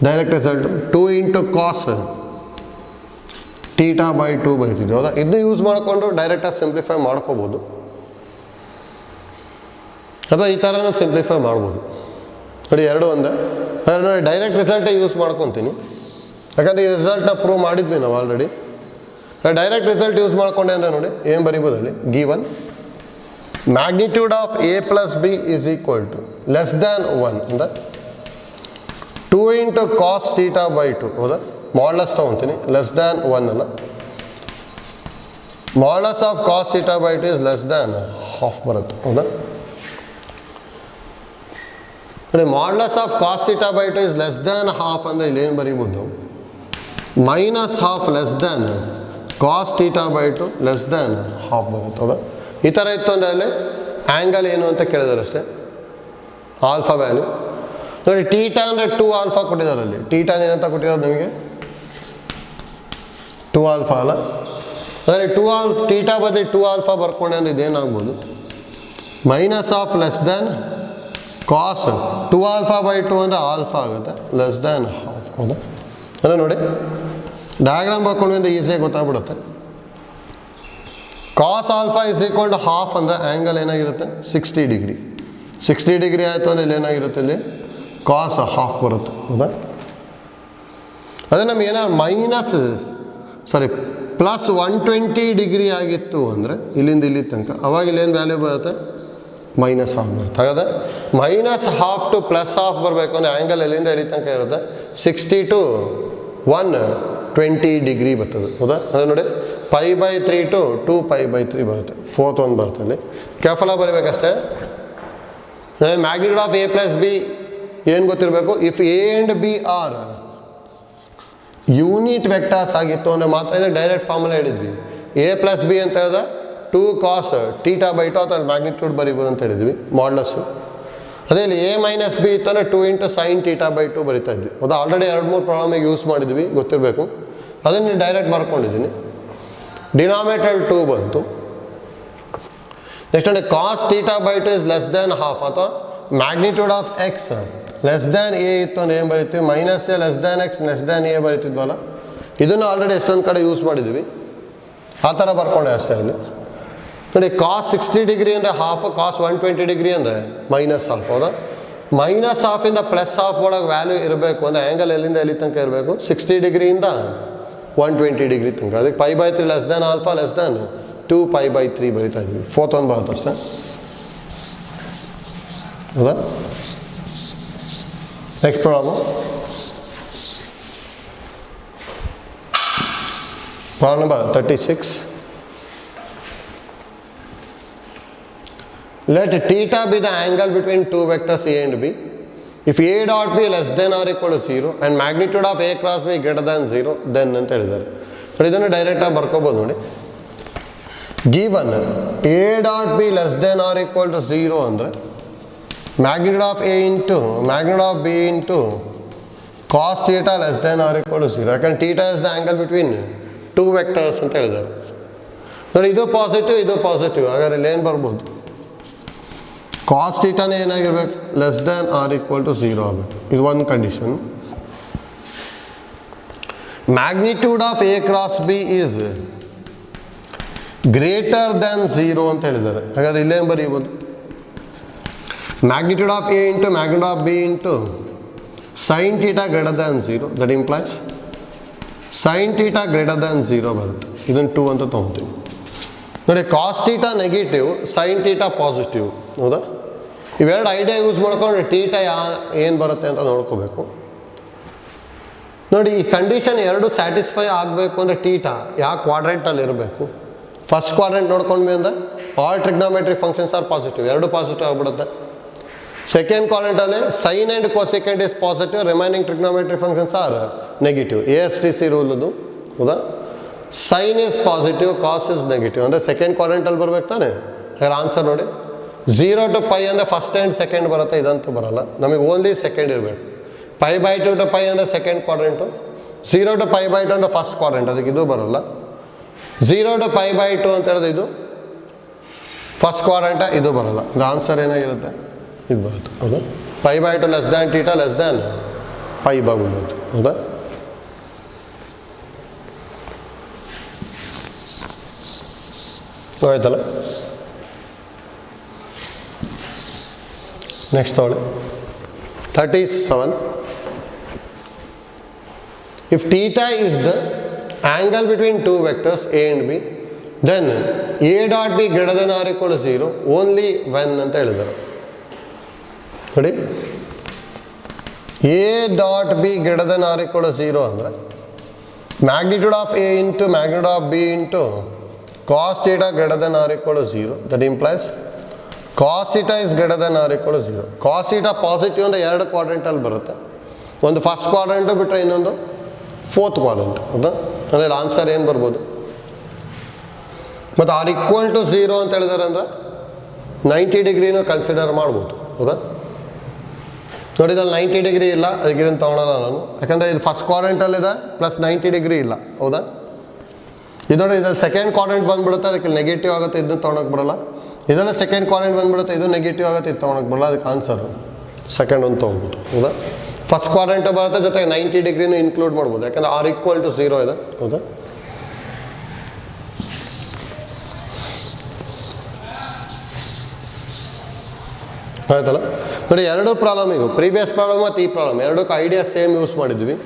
direct result 2 into cos theta by 2 ಬರೀತಿದ್ವಿ ಹೌದಾ. ಇದನ್ನು ಯೂಸ್ ಮಾಡಿಕೊಂಡು ಡೈರೆಕ್ಟಾಗಿ ಸಿಂಪ್ಲಿಫೈ ಮಾಡ್ಕೋಬೋದು ಅಥವಾ ಈ ಥರನೂ ಸಿಂಪ್ಲಿಫೈ ಮಾಡ್ಬೋದು. ನೋಡಿ ಎರಡು ಒಂದೇ. ಆದರೆ ನೋಡಿ ಡೈರೆಕ್ಟ್ ರಿಸಲ್ಟೇ ಯೂಸ್ ಮಾಡ್ಕೊತೀನಿ ಯಾಕಂದರೆ ಈ ರಿಸಲ್ಟ್ನ ಪ್ರೂವ್ ಮಾಡಿದ್ವಿ ನಾವು ಆಲ್ರೆಡಿ. ಡೈರೆಕ್ಟ್ ರಿಸಲ್ಟ್ ಯೂಸ್ ಮಾಡ್ಕೊಂಡೆ ಅಂದರೆ ನೋಡಿ ಏನು ಬರೀಬೋದು ಅಲ್ಲಿ given magnitude of A plus B is equal to less than 1 ಅಂದರೆ 2 ಇಂಟು ಕಾಸ್ ಥೀಟಾ ಬೈ 2 ಹೌದಾ. ಮಾಡ್ಲಸ್ ತೊಗೊತೀನಿ ಲೆಸ್ ದ್ಯಾನ್ 1 ಅಲ್ಲ, modulus of cos theta by 2 is less than half ಬರುತ್ತೆ ಹೌದಾ. ನೋಡಿ modulus of cos theta by 2 is less than half ಅಂದರೆ ಇಲ್ಲಿ ಏನು ಬರೀಬೋದು minus half less than cos theta by 2 less than half ಬರುತ್ತೆ ಹೌದಾ. ಈ ಥರ ಇತ್ತು ಅಂದರೆ ಅಲ್ಲಿ ಆ್ಯಂಗಲ್ ಏನು ಅಂತ ಕೇಳಿದಾರೆ ಅಷ್ಟೇ, ಆಲ್ಫಾ ವ್ಯಾಲ್ಯೂ. ನೋಡಿ ಟೀಟಾ ಅಂದರೆ 2 ಆಲ್ಫಾ ಕೊಟ್ಟಿದ್ದಾರೆ ಅಲ್ಲಿ. ಟೀಟಾನ ಏನಂತ ಕೊಟ್ಟಿರೋದು ನಮಗೆ 2 ಆಲ್ಫಾ ಅಲ್ಲ. ಅಂದರೆ ಟೀಟಾ ಬದಲಿ 2 ಆಲ್ಫಾ ಬರ್ಕೊಂಡೆ ಅಂದರೆ ಇದೇನಾಗ್ಬೋದು minus of less than cos 2 alpha by 2 ಅಂದರೆ ಆಲ್ಫಾ ಆಗುತ್ತೆ ಲೆಸ್ ದ್ಯಾನ್ ಹಾಫ್ ಹೌದಾ. ಅಂದರೆ ನೋಡಿ ಡಯಾಗ್ರಾಮ್ ಬರ್ಕೊಂಡ್ರೆ ಈಸಿಯಾಗಿ ಗೊತ್ತಾಗ್ಬಿಡುತ್ತೆ. Cos alpha is equal to half ಅಂದರೆ ಆ್ಯಂಗಲ್ ಏನಾಗಿರುತ್ತೆ 60 ಡಿಗ್ರಿ. 60 ಡಿಗ್ರಿ ಆಯಿತು ಅಂದರೆ ಇಲ್ಲಿ ಏನಾಗಿರುತ್ತೆ ಇಲ್ಲಿ ಕಾಸ್ ಹಾಫ್ ಬರುತ್ತೆ ಹೌದಾ. ಅದೇ ನಮ್ಗೆ ಏನಾದ್ರು ಪ್ಲಸ್ 120 ಡಿಗ್ರಿ ಆಗಿತ್ತು ಅಂದರೆ ಇಲ್ಲಿಂದ ಇಲ್ಲಿ ತನಕ ಅವಾಗ ಇಲ್ಲೇನು ವ್ಯಾಲ್ಯೂ ಬರುತ್ತೆ ಮೈನಸ್ ಹಾಫ್ ಬರುತ್ತೆ. ಹಾಗಾದರೆ minus half to plus half ಬರಬೇಕು ಅಂದರೆ ಆ್ಯಂಗಲ್ ಎಲ್ಲಿಂದ ಇಲ್ಲಿ ತನಕ ಇರುತ್ತೆ 60 ಟು 120 ಡಿಗ್ರಿ ಬರ್ತದೆ ಹೌದಾ. ಅಂದರೆ ನೋಡಿ π/3 ಟು 2π/3 ಬರುತ್ತೆ. 4th ಒಂದು ಬರುತ್ತೆ ಅಲ್ಲಿ ಕೇರ್ಫುಲ್ಲಾಗಿ ಬರೀಬೇಕಷ್ಟೇ. Magnitude of A plus B ಏನು ಗೊತ್ತಿರಬೇಕು, if A and B are unit vectors ಆಗಿತ್ತು ಅಂದರೆ ಮಾತ್ರ ಇದಕ್ಕೆ ಡೈರೆಕ್ಟ್ ಫಾರ್ಮುಲಾ ಹೇಳಿದ್ವಿ. ಎ ಪ್ಲಸ್ ಬಿ ಅಂತ ಹೇಳಿದ್ರೆ 2 ಕಾಸ್ ಥೀಟಾ ಬೈ 2 ಅಥವಾ ಮ್ಯಾಗ್ನಿಟ್ಯೂಡ್ ಬರೀಬೋದು ಅಂತ ಹೇಳಿದ್ವಿ ಮಾಡ್ಲಸ್ಸು. ಅದೇ ಇಲ್ಲಿ ಎ ಮೈನಸ್ ಬಿ ಇತ್ತು ಅಂದರೆ 2 ಇಂಟು ಸೈನ್ ಥೀಟಾ ಬೈ 2 ಬರಿತಾ ಇದ್ವಿ ಹೌದಾ. ಆಲ್ರೆಡಿ 2-3 ಪ್ರಾಬ್ಲಮಿಗೆ ಯೂಸ್ ಮಾಡಿದ್ವಿ ಗೊತ್ತಿರಬೇಕು. ಅದನ್ನು ಡೈರೆಕ್ಟ್ ಬರ್ಕೊಂಡಿದ್ದೀನಿ. ಡಿನಾಮಿನೇಟರ್ 2 ಬಂತು. ನೆಕ್ಸ್ಟ್ ಅಂದರೆ cos theta by 2 is less than half ಅಥವಾ magnitude of X less than A ಇತ್ತು ಅಂದರೆ ಏನು ಬರಿತೀವಿ minus A less than X less than A ಬರಿತಿದ್ವಲ್ಲ. ಇದನ್ನು ಆಲ್ರೆಡಿ ಎಷ್ಟೊಂದು ಕಡೆ ಯೂಸ್ ಮಾಡಿದ್ವಿ ಆ ಥರ ಬರ್ಕೊಂಡೆ ಅಷ್ಟೇ ಇಲ್ಲಿ. ನೋಡಿ ಕಾಸ್ 60 ಡಿಗ್ರಿ ಅಂದರೆ ಹಾಫ್, ಕಾಸ್ 120 ಡಿಗ್ರಿ ಅಂದರೆ ಮೈನಸ್ ಹಾಫ್ ಹೌದಾ. ಮೈನಸ್ ಹಾಫಿಂದ ಪ್ಲಸ್ ಹಾಫ್ ಒಳಗೆ ವ್ಯಾಲ್ಯೂ ಇರಬೇಕು ಅಂದರೆ ಆ್ಯಂಗಲ್ ಎಲ್ಲಿಂದ ಎಲ್ಲಿ ತನಕ ಇರಬೇಕು 60 ಡಿಗ್ರಿಯಿಂದ 120 ಡಿಗ್ರಿ ತನಕ. ಅದಕ್ಕೆ π/3 less than alpha less than 2π/3 ಬರಿತಾ ಇದ್ವಿ. 4th ಒಂದು ಬರುತ್ತೆ ಅಷ್ಟೇ ಹೌದಾ. Next problem number 36. Let theta be the angle between 2 vectors A and B. If A dot B less than or equal to 0 and magnitude of A cross B greater than 0, then ಅಂತ ಹೇಳಿದ್ದಾರೆ. ನೋಡಿ ಇದನ್ನು ಡೈರೆಕ್ಟಾಗಿ ಬರ್ಕೋಬೋದು ನೋಡಿ. Given A dot B less than or equal to 0 ಅಂದರೆ magnitude of A into magnitude of B into cos theta less than or equal to 0. ಯಾಕಂದ್ರೆ theta is the angle between 2 vectors ಅಂತ ಹೇಳಿದ್ದಾರೆ. ನೋಡಿ ಇದು ಪಾಸಿಟಿವ್ ಇದು positive. ಹಾಗಾದ್ರೆ ಇಲ್ಲಿ ಏನು ಬರ್ಬೋದು ಕಾಸ್ ಥೀಟಾನೇ ಏನಾಗಿರ್ಬೇಕು less than or equal to 0 ಆಗಬೇಕು. ಇದು ಒಂದು condition. Magnitude of A cross B is greater than 0 ಅಂತ ಹೇಳಿದ್ದಾರೆ. ಹಾಗಾದ್ರೆ ಇಲ್ಲೇನು ಬರೀಬೋದು magnitude of A into magnitude of B into sin theta greater than 0. That implies sin theta greater than 0 ಬರುತ್ತೆ. ಇದನ್ನು 2 ಅಂತ ತೊಗೊತೀವಿ. ನೋಡಿ cos theta negative, sine theta positive, ಹೌದಾ? ಇವೆರಡು ಐಡಿಯಾ ಯೂಸ್ ಮಾಡ್ಕೊಂಡ್ರೆ ಥೀಟಾ ಏನು ಬರುತ್ತೆ ಅಂತ ನೋಡ್ಕೋಬೇಕು. ನೋಡಿ ಈ ಕಂಡೀಷನ್ ಎರಡು ಸ್ಯಾಟಿಸ್ಫೈ ಆಗಬೇಕು ಅಂದರೆ ಥೀಟಾ ಯಾವ ಕ್ವಾಡ್ರೆಂಟಲ್ಲಿ ಇರಬೇಕು? ಫಸ್ಟ್ ಕ್ವಾಡ್ರೆಂಟ್ ನೋಡ್ಕೊಂಡ್ವಿ ಅಂದರೆ all trigonometric functions are positive, ಎರಡು ಪಾಸಿಟಿವ್ ಆಗಿಬಿಡುತ್ತೆ. ಸೆಕೆಂಡ್ ಕ್ವಾಡ್ರೆಂಟಲ್ಲಿ sine and cosecant is positive, remaining trigonometric functions are negative. ASTC rule ಅದು, ಹೌದಾ? Sine is positive, cos is negative ಅಂದರೆ ಸೆಕೆಂಡ್ ಕ್ವಾಡ್ರೆಂಟಲ್ಲಿ ಬರ್ಬೇಕು ತಾನೆ? ಯಾರು ಆನ್ಸರ್ ನೋಡಿ, 0 to π ಅಂದರೆ ಫಸ್ಟ್ ಆ್ಯಂಡ್ ಸೆಕೆಂಡ್ ಬರುತ್ತೆ, ಇದಂತೂ ಬರೋಲ್ಲ. ನಮಗೆ ಓನ್ಲಿ ಸೆಕೆಂಡ್ ಇರಬೇಕು. π/2 to π ಅಂದರೆ ಸೆಕೆಂಡ್ ಕ್ವಾಡ್ರೆಂಟು, 0 to π/2 ಅಂದರೆ ಫಸ್ಟ್ ಕ್ವಾಡ್ರೆಂಟ್, ಅದಕ್ಕೆ ಇದು ಬರೋಲ್ಲ. 0 to π/2 ಅಂತ ಹೇಳಿದ್ರೆ ಇದು ಫಸ್ಟ್ ಕ್ವಾಡ್ರೆಂಟ, ಇದು ಬರೋಲ್ಲ. ಇದು ಆನ್ಸರ್ ಏನಾಗಿರುತ್ತೆ? ಇದು ಬರುತ್ತೆ, ಹೌದಾ? π/2 less than theta less than π ಬಂದ್ಬಿಡುತ್ತೆ, ಹೌದಾ? ಆಯ್ತಲ್ಲ? ನೆಕ್ಸ್ಟ್ ತಗೊಳ್ಳಿ 37. If theta is the angle between two vectors A and B, then A dot B greater than or equal to 0 only when ಅಂತ ಹೇಳಿದ್ದಾರೆ ನೋಡಿ. A dot B greater than or equal to 0 ಅಂದರೆ magnitude of A into magnitude of B into cos theta greater than or equal to 0. That implies cos theta is greater than or equal to 0. cos theta positive ಅಂದರೆ ಎರಡು ಕ್ವಾಡ್ರೆಂಟಲ್ಲಿ ಬರುತ್ತೆ, ಒಂದು first quadrant ಬಿಟ್ಟರೆ ಇನ್ನೊಂದು fourth quadrant, ಹೌದಾ? ಅಂದರೆ answer ಏನು ಬರ್ಬೋದು? ಮತ್ತು ಆರ್ ಈಕ್ವಲ್ ಟು 0 ಅಂತ ಹೇಳಿದಾರೆ ಅಂದರೆ 90 ಡಿಗ್ರಿನೂ ಕನ್ಸಿಡರ್ ಮಾಡ್ಬೋದು, ಹೌದಾ? ನೋಡಿ ಇದಲ್ಲಿ 90 ಡಿಗ್ರಿ ಇಲ್ಲ, ಅದಕ್ಕೆ ಇದನ್ನು ತೊಗೊಳಲ್ಲ ನಾನು, ಯಾಕಂದರೆ ಇದು ಫಸ್ಟ್ ಕ್ವಾಡ್ರೆಂಟಲ್ಲಿದೆ ಪ್ಲಸ್ 90 ಡಿಗ್ರಿ ಇಲ್ಲ, ಹೌದಾ? ಇದು ನೋಡಿ ಇದ್ರಲ್ಲಿ ಸೆಕೆಂಡ್ ಕ್ವಾಡ್ರೆಂಟ್ ಬಂದುಬಿಡುತ್ತೆ, ಅದಕ್ಕೆ ನೆಗೆಟಿವ್ ಆಗುತ್ತೆ, ಇದನ್ನು ತೊಗೊಳಕ್ಕೆ ಬರೋಲ್ಲ. ಇದೆಲ್ಲ ಸೆಕೆಂಡ್ ಕ್ವಾಡ್ರೆಂಟ್ ಬಂದುಬಿಡುತ್ತೆ, ಇದು ನೆಗೆಟಿವ್ ಆಗುತ್ತೆ, ಇದು ತೊಗೊಳಕ್ಕೆ ಬರೋಲ್ಲ, ಅದಕ್ಕೆ ಆನ್ಸರು ಸೆಕೆಂಡ್ ಒಂದು ತೊಗೊಬೋದು, ಹೌದಾ? ಫಸ್ಟ್ ಕ್ವಾಡ್ರೆಂಟು ಬರುತ್ತೆ, ಜೊತೆಗೆ 90 ಡಿಗ್ರಿನೂ ಇನ್ಕ್ಲೂಡ್ ಮಾಡ್ಬೋದು, ಯಾಕಂದರೆ ಆರ್ ಈಕ್ವಲ್ ಟು 0 ಇದೆ, ಹೌದಾ? ಆಯ್ತಲ್ಲ? ನೋಡಿ ಎರಡು ಪ್ರಾಬ್ಲಮಿಗೂ, ಪ್ರೀವಿಯಸ್ ಪ್ರಾಬ್ಲಮ್ ಮತ್ತು ಈ ಪ್ರಾಬ್ಲಮ್ ಎರಡಕ್ಕೂ ಐಡಿಯಾ ಸೇಮ್ ಯೂಸ್ ಮಾಡಿದ್ವಿ.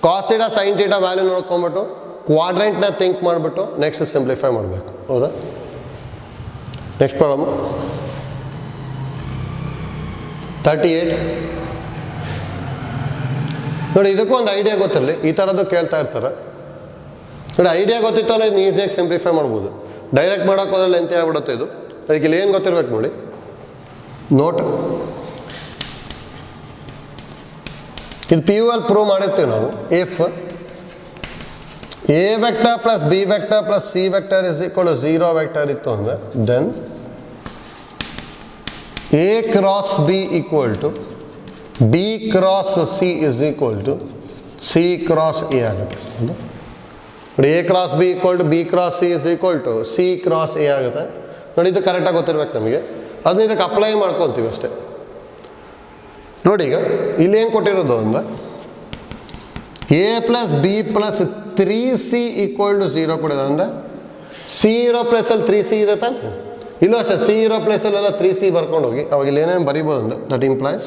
Cos theta sine theta value ನೋಡ್ಕೊಂಬಿಟ್ಟು ಕ್ವಾಡ್ರೆಂಟ್ನ ಥಿಂಕ್ ಮಾಡಿಬಿಟ್ಟು ನೆಕ್ಸ್ಟ್ ಸಿಂಪ್ಲಿಫೈ ಮಾಡಬೇಕು, ಹೌದಾ? Next problem 38. ನೋಡಿ ಇದಕ್ಕೂ ಒಂದು ಐಡಿಯಾ ಗೊತ್ತಿರಲಿ, ಈ ಥರದ್ದು ಕೇಳ್ತಾ ಇರ್ತಾರೆ. ನೋಡಿ ಐಡಿಯಾ ಗೊತ್ತಿತ್ತು ಅಂದರೆ ಇದನ್ನ ಈಸಿಯಾಗಿ ಸಿಂಪ್ಲಿಫೈ ಮಾಡ್ಬೋದು. ಡೈರೆಕ್ಟ್ ಮಾಡೋಕೆ ಹೋದ್ರೆ ಲೆಂತ್ ಆಗ್ಬಿಡುತ್ತೆ ಇದು, ಅದಕ್ಕೆ ಇಲ್ಲಿ ಏನು ಗೊತ್ತಿರ್ಬೇಕು ನೋಡಿ. ನೋಟ್ ಇದು PU ಅಲ್ಲಿ ಪ್ರೂವ್ ಮಾಡಿರ್ತೀವಿ ನಾವು. If A vector plus B vector plus C vector is equal to 0 vector ಇತ್ತು ಅಂದರೆ then A cross B equal to B cross C is equal to C cross A ಆಗುತ್ತೆ. ನೋಡಿ A cross B equal to B cross C is equal to C cross A ಆಗುತ್ತೆ. ನೋಡಿ ಇದು ಕರೆಕ್ಟಾಗಿ ಗೊತ್ತಿರ್ಬೇಕು ನಮಗೆ, ಅದನ್ನ ಇದಕ್ಕೆ ಅಪ್ಲೈ ಮಾಡ್ಕೊತೀವಿ ಅಷ್ಟೇ. ನೋಡಿ ಈಗ ಇಲ್ಲೇನು ಕೊಟ್ಟಿರೋದು ಅಂದರೆ A plus B plus 3C equal to 0 ಕೊಡಿದೆ ಅಂದರೆ C ಇರೋ ಪ್ಲೇಸಲ್ಲಿ 3C ಇದೆ ತಾನೆ, ಇಲ್ಲೂ ಅಷ್ಟೇ C ಇರೋ ಪ್ಲೇಸಲ್ಲೆಲ್ಲ 3C ಬರ್ಕೊಂಡು ಹೋಗಿ ಅವಾಗ ಇಲ್ಲಿ ಏನೇನು ಬರೀಬೋದು ಅಂದರೆ that implies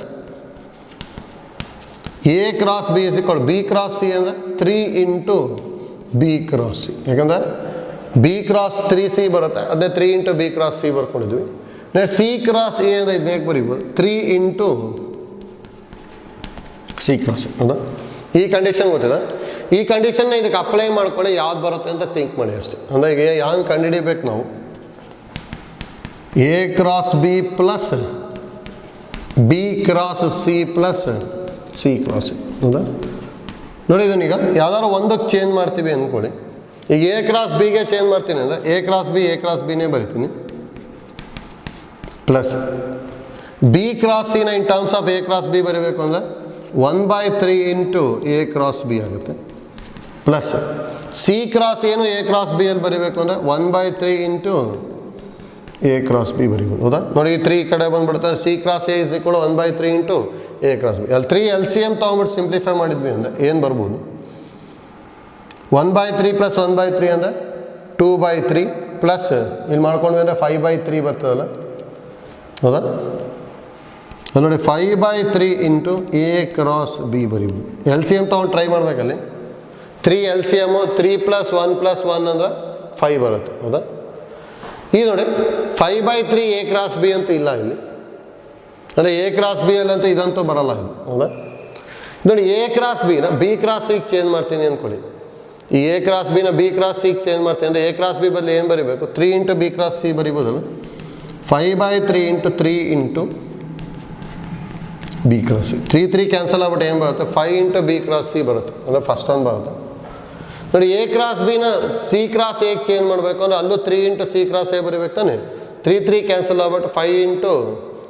A cross B is equal B cross C ಅಂದರೆ 3 ಇಂಟು B ಕ್ರಾಸ್ C, ಯಾಕಂದರೆ B ಕ್ರಾಸ್ 3C ಬರುತ್ತೆ, ಅದೇ 3 ಇಂಟು B ಕ್ರಾಸ್ C ಬರ್ಕೊಂಡಿದ್ವಿ. ನೆಕ್ಸ್ಟ್ C ಕ್ರಾಸ್ A ಅಂದರೆ ಇದನ್ನ ಹೇಗೆ ಬರೀಬೋದು 3 ಇಂಟು C ಕ್ರಾಸ್ A, ಹೌದಾ? ಈ ಕಂಡೀಷನ್ ಗೊತ್ತಿದೆ. ಈ ಕಂಡೀಷನ್ನ ಇದಕ್ಕೆ ಅಪ್ಲೈ ಮಾಡ್ಕೊಳ್ಳಿ ಯಾವ್ದು ಬರುತ್ತೆ ಅಂತ ಥಿಂಕ್ ಮಾಡಿ ಅಷ್ಟೇ. ಅಂದರೆ ಈಗ ಯಾವ್ದು ಕಂಡುಹಿಡಿಬೇಕು ನಾವು, A cross B plus B cross C plus C cross A, ಹೌದಾ? ನೋಡಿ ಇದನ್ನೀಗ ಯಾವ್ದಾದ್ರು ಒಂದಕ್ಕೆ ಚೇಂಜ್ ಮಾಡ್ತೀವಿ ಅಂದ್ಕೊಳ್ಳಿ. ಈಗ A ಕ್ರಾಸ್ Bಗೆ ಚೇಂಜ್ ಮಾಡ್ತೀನಿ ಅಂದರೆ A ಕ್ರಾಸ್ Bನೇ ಬರಿತೀನಿ ಪ್ಲಸ್ B ಕ್ರಾಸ್ Cನ in terms of A cross B ಬರೀಬೇಕು ಅಂದರೆ 1/3 ಇಂಟು A ಕ್ರಾಸ್ B ಆಗುತ್ತೆ ಪ್ಲಸ್ C ಕ್ರಾಸ್ ಏನು A ಕ್ರಾಸ್ B ಅಲ್ಲಿ ಬರೀಬೇಕು ಅಂದರೆ 1/3 ಇಂಟು A ಕ್ರಾಸ್ B ಬರೀಬೋದು, ಹೌದಾ? ನೋಡಿ 3 ಈ ಕಡೆ ಬಂದುಬಿಡ್ತಾರೆ, C cross A is equal 1/3 into A cross B. ಅಲ್ಲಿ 3 LCM ತೊಗೊಂಬಿಟ್ಟು ಸಿಂಪ್ಲಿಫೈ ಮಾಡಿದ್ವಿ ಅಂದರೆ ಏನು ಬರ್ಬೋದು, 1/3 ಪ್ಲಸ್ 1/3 ಅಂದರೆ 2/3 ಪ್ಲಸ್ ಇಲ್ಲಿ ಮಾಡ್ಕೊಂಡ್ವಿ ಅಂದರೆ 5/3 ಬರ್ತದಲ್ಲ, ಹೌದಾ? ಅದು ನೋಡಿ 5/3 into A cross B ಬರೀಬೋದು. LCM ತೊಗೊಂಡು ಟ್ರೈ ಮಾಡಬೇಕಲ್ಲಿ. 3 LCM 3 ಪ್ಲಸ್ 1 ಪ್ಲಸ್ 1 ಅಂದರೆ 5 ಬರುತ್ತೆ, ಹೌದಾ? ಈಗ ನೋಡಿ 5/3 A ಕ್ರಾಸ್ B ಅಂತ ಇಲ್ಲ ಇಲ್ಲಿ, ಅಂದರೆ A ಕ್ರಾಸ್ B ಅಲ್ಲಿ ಅಂತ ಇದಂತೂ ಬರಲ್ಲ ಇದು, ಹೌದಾ? ನೋಡಿ A ಕ್ರಾಸ್ B ನ B ಕ್ರಾಸ್ C ಚೇಂಜ್ ಮಾಡ್ತೀನಿ ಅಂದ್ಕೊಳ್ಳಿ. ಈ A ಕ್ರಾಸ್ B ನ B ಕ್ರಾಸ್ C ಚೇಂಜ್ ಮಾಡ್ತೀನಿ ಅಂದರೆ A ಕ್ರಾಸ್ B ಬದಲು ಏನು ಬರೀಬೇಕು? 3 × B cross C ಬರಿಬೋದಲ್ಲ. 5/3 × 3 × B cross C. 3 cancel ಆಗ್ಬಿಟ್ಟು ಏನು ಬರುತ್ತೆ? 5 × B ಕ್ರಾಸ್ C ಬರುತ್ತೆ, ಅಂದರೆ ಫಸ್ಟ್ ಒನ್ ಬರುತ್ತೆ. ನೋಡಿ A ಕ್ರಾಸ್ B ನ C ಕ್ರಾಸ್ A ಚೇಂಜ್ ಮಾಡಬೇಕು ಅಂದರೆ ಅಲ್ಲೂ 3 × C ಕ್ರಾಸ್ A ಬರೀಬೇಕು ತಾನೆ. 3 ಕ್ಯಾನ್ಸಲ್ ಆಗ್ಬಿಟ್ಟು 5 ×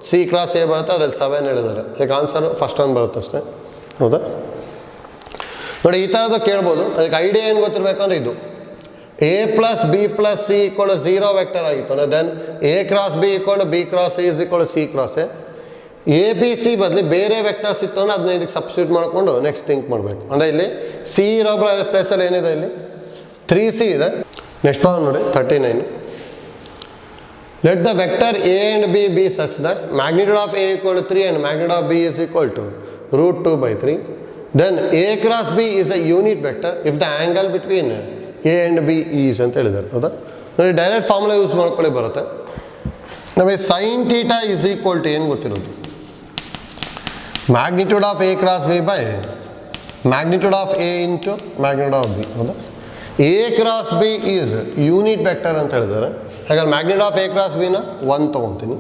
C ಕ್ರಾಸ್ A ಬರುತ್ತೆ, ಅದ್ರಲ್ಲಿ 7 ಹೇಳಿದ್ದಾರೆ. ಅದಕ್ಕೆ ಆನ್ಸರ್ ಫಸ್ಟ್ ಒನ್ ಬರುತ್ತೆ ಅಷ್ಟೇ, ಹೌದಾ? ನೋಡಿ ಈ ಥರದ್ದು ಕೇಳ್ಬೋದು. ಅದಕ್ಕೆ ಐಡಿಯಾ ಏನು ಗೊತ್ತಿರಬೇಕು ಅಂದರೆ ಇದು A + B + C = 0 ವೆಕ್ಟರ್ ಆಗಿತ್ತು ಅಂದರೆ then A cross B = B cross C = C cross A. A B C ಬದಲಿ ಬೇರೆ ವೆಕ್ಟರ್ಸ್ ಇತ್ತು ಅಂದರೆ ಅದನ್ನ ಇದಕ್ಕೆ ಸಬ್ಸ್ಟಿಟ್ಯೂಟ್ ಮಾಡಿಕೊಂಡು ನೆಕ್ಸ್ಟ್ ಥಿಂಕ್ ಮಾಡಬೇಕು. ಅಂದರೆ ಇಲ್ಲಿ C ಇರೋ ಪ್ಲೇಸಲ್ಲಿ ಏನಿದೆ? ಇಲ್ಲಿ 3C ಇದೆ. ನೆಕ್ಸ್ಟ್ ಪ್ರಾಬ್ಲಮ್ ನೋಡಿ 39. Let the vector A and B be such that magnitude of A = 3 and magnitude of B is equal to √2/3. Then A cross B is a unit vector if the angle between A and B is ಅಂತ ಹೇಳಿದ್ದಾರೆ, ಹೌದಾ? ನೋಡಿ direct formula use ಮಾಡ್ಕೊಳ್ಳಿ ಬರುತ್ತೆ. ನಮಗೆ sin θ is equal to ಏನು ಗೊತ್ತಿರೋದು? Magnitude of A cross B by magnitude of A into magnitude of B, ಹೌದಾ? A cross B is unit vector ಅಂತ ಹೇಳಿದ್ದಾರೆ. ಹಾಗಾದ್ರೆ magnitude of A cross B ನ 1 ತೊಗೊತೀನಿ.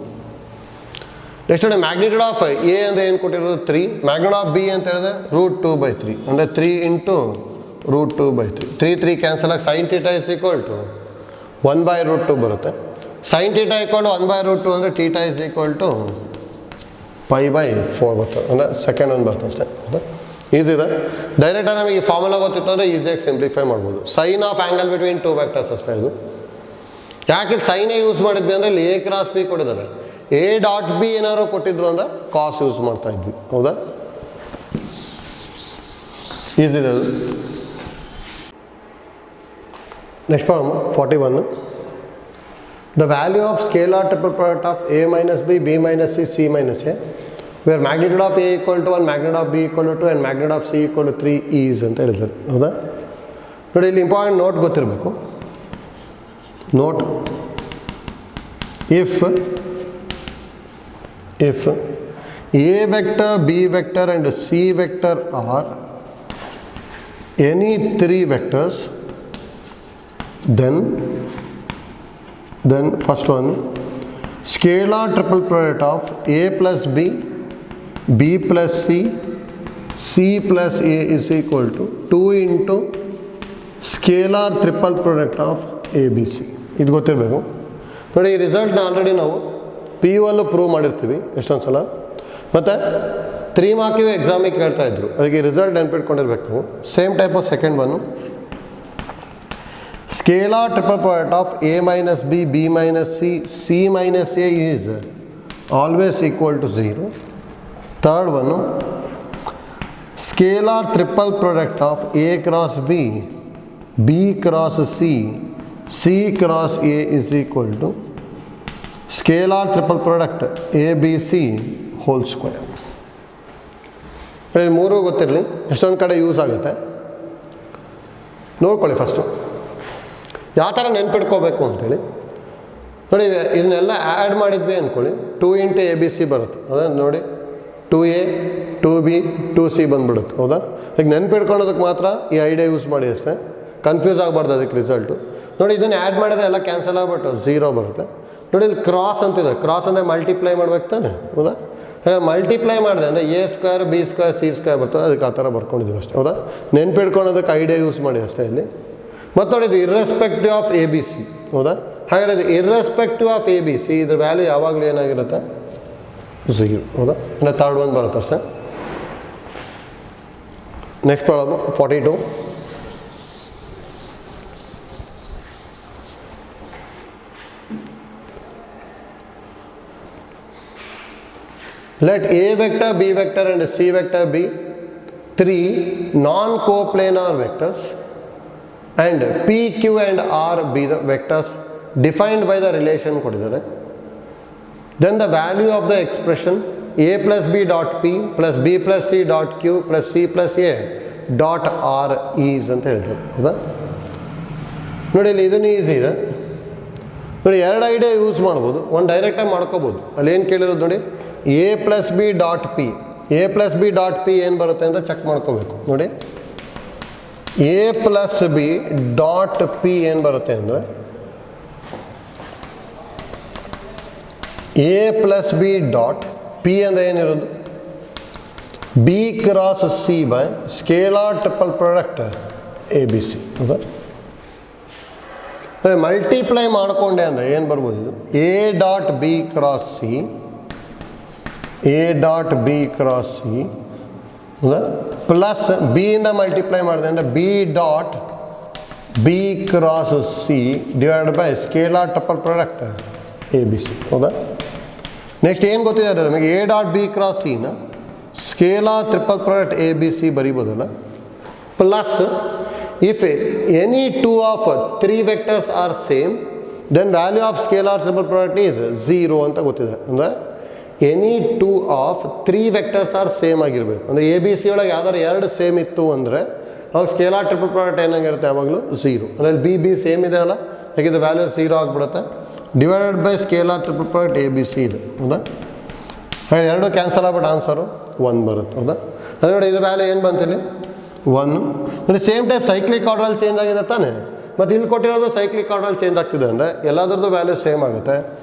ನೆಕ್ಸ್ಟ್ ನೋಡಿ ಮ್ಯಾಗ್ನಿಟ್ಯೂಡ್ ಆಫ್ A ಅಂದರೆ ಏನು ಕೊಟ್ಟಿರೋದು? 3. ಮ್ಯಾಗ್ನಿಟ್ಯೂಡ್ ಆಫ್ B ಅಂತ ಹೇಳಿದ್ರೆ √2/3 ಅಂದರೆ 3 × √2/3. 3 ಕ್ಯಾನ್ಸಲ್ ಆಗಿ sin θ is equal to 1/√2 ಬರುತ್ತೆ. sin θ = 1/√2 ಅಂದರೆ θ is equal to π/4 ಬರ್ತದೆ, ಅಂದರೆ ಸೆಕೆಂಡ್ ಒಂದು ಬರ್ತದೆ ಅಷ್ಟೇ, ಹೌದಾ? ಈಸಿ ಇದೆ. ಡೈರೆಕ್ಟಾಗಿ ನಮಗೆ ಈ ಫಾರ್ಮುಲಾ ಗೊತ್ತಿತ್ತು ಅಂದರೆ ಈಸಿಯಾಗಿ ಸಿಂಪ್ಲಿಫೈ ಮಾಡ್ಬೋದು. Sine of angle between 2 vectors ಅಷ್ಟೇ ಇದು. ಯಾಕೆ ಸೈನೇ ಯೂಸ್ ಮಾಡಿದ್ವಿ ಅಂದರೆ ಇಲ್ಲಿ A ಕ್ರಾಸ್ B ಕೊಟ್ಟಿದ್ದಾರೆ. A.B ಏನಾದ್ರು ಕೊಟ್ಟಿದ್ರು ಅಂದರೆ ಕಾಸ್ ಯೂಸ್ ಮಾಡ್ತಾ ಇದ್ವಿ, ಹೌದಾ? ಈಸಿ ಇದೆ ಅದು. Next problem 41. The value of scalar triple product of A minus B, B minus C, C minus A, where magnitude of A equal to 1, magnitude of B equal to 2 and magnitude of C equal to 3 is ಅಂತ ಹೇಳಿದ್ದಾರೆ, ಹೌದಾ? ನೋಡಿ ಇಲ್ಲಿ important note ಗೊತ್ತಿರಬೇಕು. Note if A vector, B vector and C vector are any 3 vectors, then first one, scalar triple product of A plus B, B plus C, C plus A is equal to 2 into scalar triple product of ABC. ಇದು ಗೊತ್ತಿರಬೇಕು. ನೋಡಿ ಈ ರಿಸಲ್ಟ್ನ already ನಾವು PU ಅಲ್ಲೂ prove ಮಾಡಿರ್ತೀವಿ ಎಷ್ಟೊಂದು ಸಲ, ಮತ್ತು 3 ಮಾರ್ಕಿಗೂ ಎಕ್ಸಾಮಿಗೆ ಕೇಳ್ತಾ ಇದ್ರು. ಅದಕ್ಕೆ ರಿಸಲ್ಟ್ ನೆನ್ಪಿಟ್ಕೊಂಡಿರ್ಬೇಕು ನಾವು. Same type of second one, scalar triple product of A minus B, B minus C, C minus A is always equal to 0. Third one, scalar triple product of A cross B, B cross C, C cross A is equal to scalar triple product ABC whole square. ಮೂರು ಗೊತ್ತಿರಲಿ, ಎಷ್ಟೊಂದು ಕಡೆ use ಆಗುತ್ತೆ, ನೋಡ್ಕೊಳ್ಳಿ. First ಯಾವ ಥರ ನೆನ್ಪಿಟ್ಕೋಬೇಕು ಅಂತೇಳಿ ನೋಡಿ. ಇದನ್ನೆಲ್ಲ ಆ್ಯಡ್ ಮಾಡಿದ್ವಿ ಅಂದ್ಕೊಳ್ಳಿ, 2 × ABC ಬರುತ್ತೆ, ಹೌದಾ? ನೋಡಿ 2A 2B 2C ಬಂದುಬಿಡುತ್ತೆ, ಹೌದಾ? ಈಗ ನೆನ್ಪಿಟ್ಕೊಳ್ಳೋದಕ್ಕೆ ಮಾತ್ರ ಈ ಐಡಿಯಾ ಯೂಸ್ ಮಾಡಿ ಅಷ್ಟೇ, ಕನ್ಫ್ಯೂಸ್ ಆಗಬಾರ್ದು ಅದಕ್ಕೆ ರಿಸಲ್ಟು. ನೋಡಿ ಇದನ್ನು ಆ್ಯಡ್ ಮಾಡಿದ್ರೆ ಎಲ್ಲ ಕ್ಯಾನ್ಸಲ್ ಆಗ್ಬಿಟ್ಟು 0 ಬರುತ್ತೆ. ನೋಡಿ ಇಲ್ಲಿ ಕ್ರಾಸ್ ಅಂತಿದೆ, ಕ್ರಾಸ್ ಅಂದರೆ ಮಲ್ಟಿಪ್ಲೈ ಮಾಡ್ಬೇಕು ತಾನೆ, ಹೌದಾ? ಮಲ್ಟಿಪ್ಲೈ ಮಾಡಿದೆ ಅಂದರೆ A² B² C² ಬರ್ತದೆ, ಅದಕ್ಕೆ ಆ ಥರ ಬರ್ಕೊಂಡಿದ್ದೀವಿ ಅಷ್ಟೇ, ಹೌದಾ? ನೆನ್ಪಿಟ್ಕೊಳ್ಳೋದಕ್ಕೆ ಐಡಿಯಾ ಯೂಸ್ ಮಾಡಿ ಅಷ್ಟೇ ಇಲ್ಲಿ. ಮತ್ತು ನೋಡಿ ಇದು ಇರ್ರೆಸ್ಪೆಕ್ಟಿವ್ ಆಫ್ ABC, ಹೌದಾ? ಹಾಗಾದ್ರೆ ಇದು ಇರ್ರೆಸ್ಪೆಕ್ಟಿವ್ ಆಫ್ ABC ಇದ್ರ ವ್ಯಾಲ್ಯೂ ಯಾವಾಗಲೂ ಏನಾಗಿರುತ್ತೆ? 0, ಹೌದಾ? ಅಂದರೆ ಥರ್ಡ್ ಒಂದು ಬರುತ್ತೆ ಅಷ್ಟೇ. Next problem 42. Let A vector, B vector and C vector be 3 non-coplanar vectors and P, Q and R be the vectors defined by the relation ಕೊಟ್ಟಿದ್ದಾರೆ. Then the value of the expression A plus B dot P plus B plus C dot Q plus C plus A dot R is ಅಂತ ಹೇಳಿದ್ದಾರೆ, ಹೌದಾ? ನೋಡಿ ಇಲ್ಲಿ ಇದನ್ನು easy ಇದೆ. ನೋಡಿ, ಎರಡು ಐಡಿಯಾ ಯೂಸ್ ಮಾಡ್ಬೋದು, ಒಂದು ಡೈರೆಕ್ಟಾಗಿ ಮಾಡ್ಕೋಬೋದು. ಅಲ್ಲಿ ಏನು ಕೇಳಿರೋದು ನೋಡಿ, A plus B dot P. A plus B dot P ಏನು ಬರುತ್ತೆ ಅಂತ ಚೆಕ್ ಮಾಡ್ಕೋಬೇಕು. ನೋಡಿ, A plus B dot P ಏನು ಬರುತ್ತೆ ಅಂದರೆ A plus B dot P ಅಂದರೆ ಏನಿರೋದು B cross C by scalar triple product A B C. ಹೌದಾ? ಮಲ್ಟಿಪ್ಲೈ ಮಾಡಿಕೊಂಡೆ ಅಂದರೆ ಏನು ಬರ್ಬೋದು, ಇದು A dot B cross C, A dot B cross C, ಹೌದಾ, ಪ್ಲಸ್ ಬಿಯಿಂದ ಮಲ್ಟಿಪ್ಲೈ ಮಾಡಿದೆ ಅಂದರೆ B dot B cross C divide by scalar triple product A B C. ಹೌದಾ? ನೆಕ್ಸ್ಟ್ ಏನು ಗೊತ್ತಿದೆ ನಮಗೆ, ಎ ಡಾಟ್ ಬಿ ಕ್ರಾಸ್ ಸಿನ scalar triple product A B C ಬರೀಬೋದಲ್ಲ, plus if any two of three vectors are same then value of scalar triple product is 0 ಅಂತ ಗೊತ್ತಿದೆ. ಅಂದರೆ any two of three vectors are same ಆಗಿರಬೇಕು. ಅಂದರೆ A B C ಒಳಗೆ ಯಾವ್ದಾರು ಎರಡು same ಇತ್ತು ಅಂದರೆ ಅವಾಗ ಸ್ಕೇಲಾರ್ ಟ್ರಿಪಲ್ ಪ್ರಾಡಕ್ಟ್ ಏನಾಗಿರುತ್ತೆ ಯಾವಾಗಲೂ 0. ಅಂದರೆ ಬಿ ಬಿ ಸೇಮ್ ಇದೆ ಅಲ್ಲ, ಹಾಗಿದ್ರೆ ವ್ಯಾಲ್ಯೂ 0 ಆಗಿಬಿಡುತ್ತೆ. Divided by scalar triple product A B C ಇದೆ. ಹೌದಾ? ಹಾಗೆ ಎರಡು ಕ್ಯಾನ್ಸಲ್ ಆಗ್ಬಿಟ್ಟು ಆನ್ಸರು 1 ಬರುತ್ತೆ. ಹೌದಾ? ಅಂದರೆ ನೋಡಿ, ಇದು ವ್ಯಾಲ್ಯೂ ಏನು ಬಂತಿಲ್ಲಿ 1. ನೋಡಿ, ಸೇಮ್ ಟೈಪ್ ಸೈಕ್ಲಿಕ್ ಆರ್ಡ್ರಲ್ಲಿ ಚೇಂಜ್ ಆಗಿದೆ ತಾನೆ, ಮತ್ತು ಇಲ್ಲಿ ಕೊಟ್ಟಿರೋದು ಸೈಕ್ಲಿಕ್ ಆರ್ಡ್ರಲ್ಲಿ ಚೇಂಜ್ ಆಗ್ತಿದೆ ಅಂದರೆ ಎಲ್ಲದರದ್ದು ವ್ಯಾಲ್ಯೂ ಸೇಮ್ ಆಗುತ್ತೆ.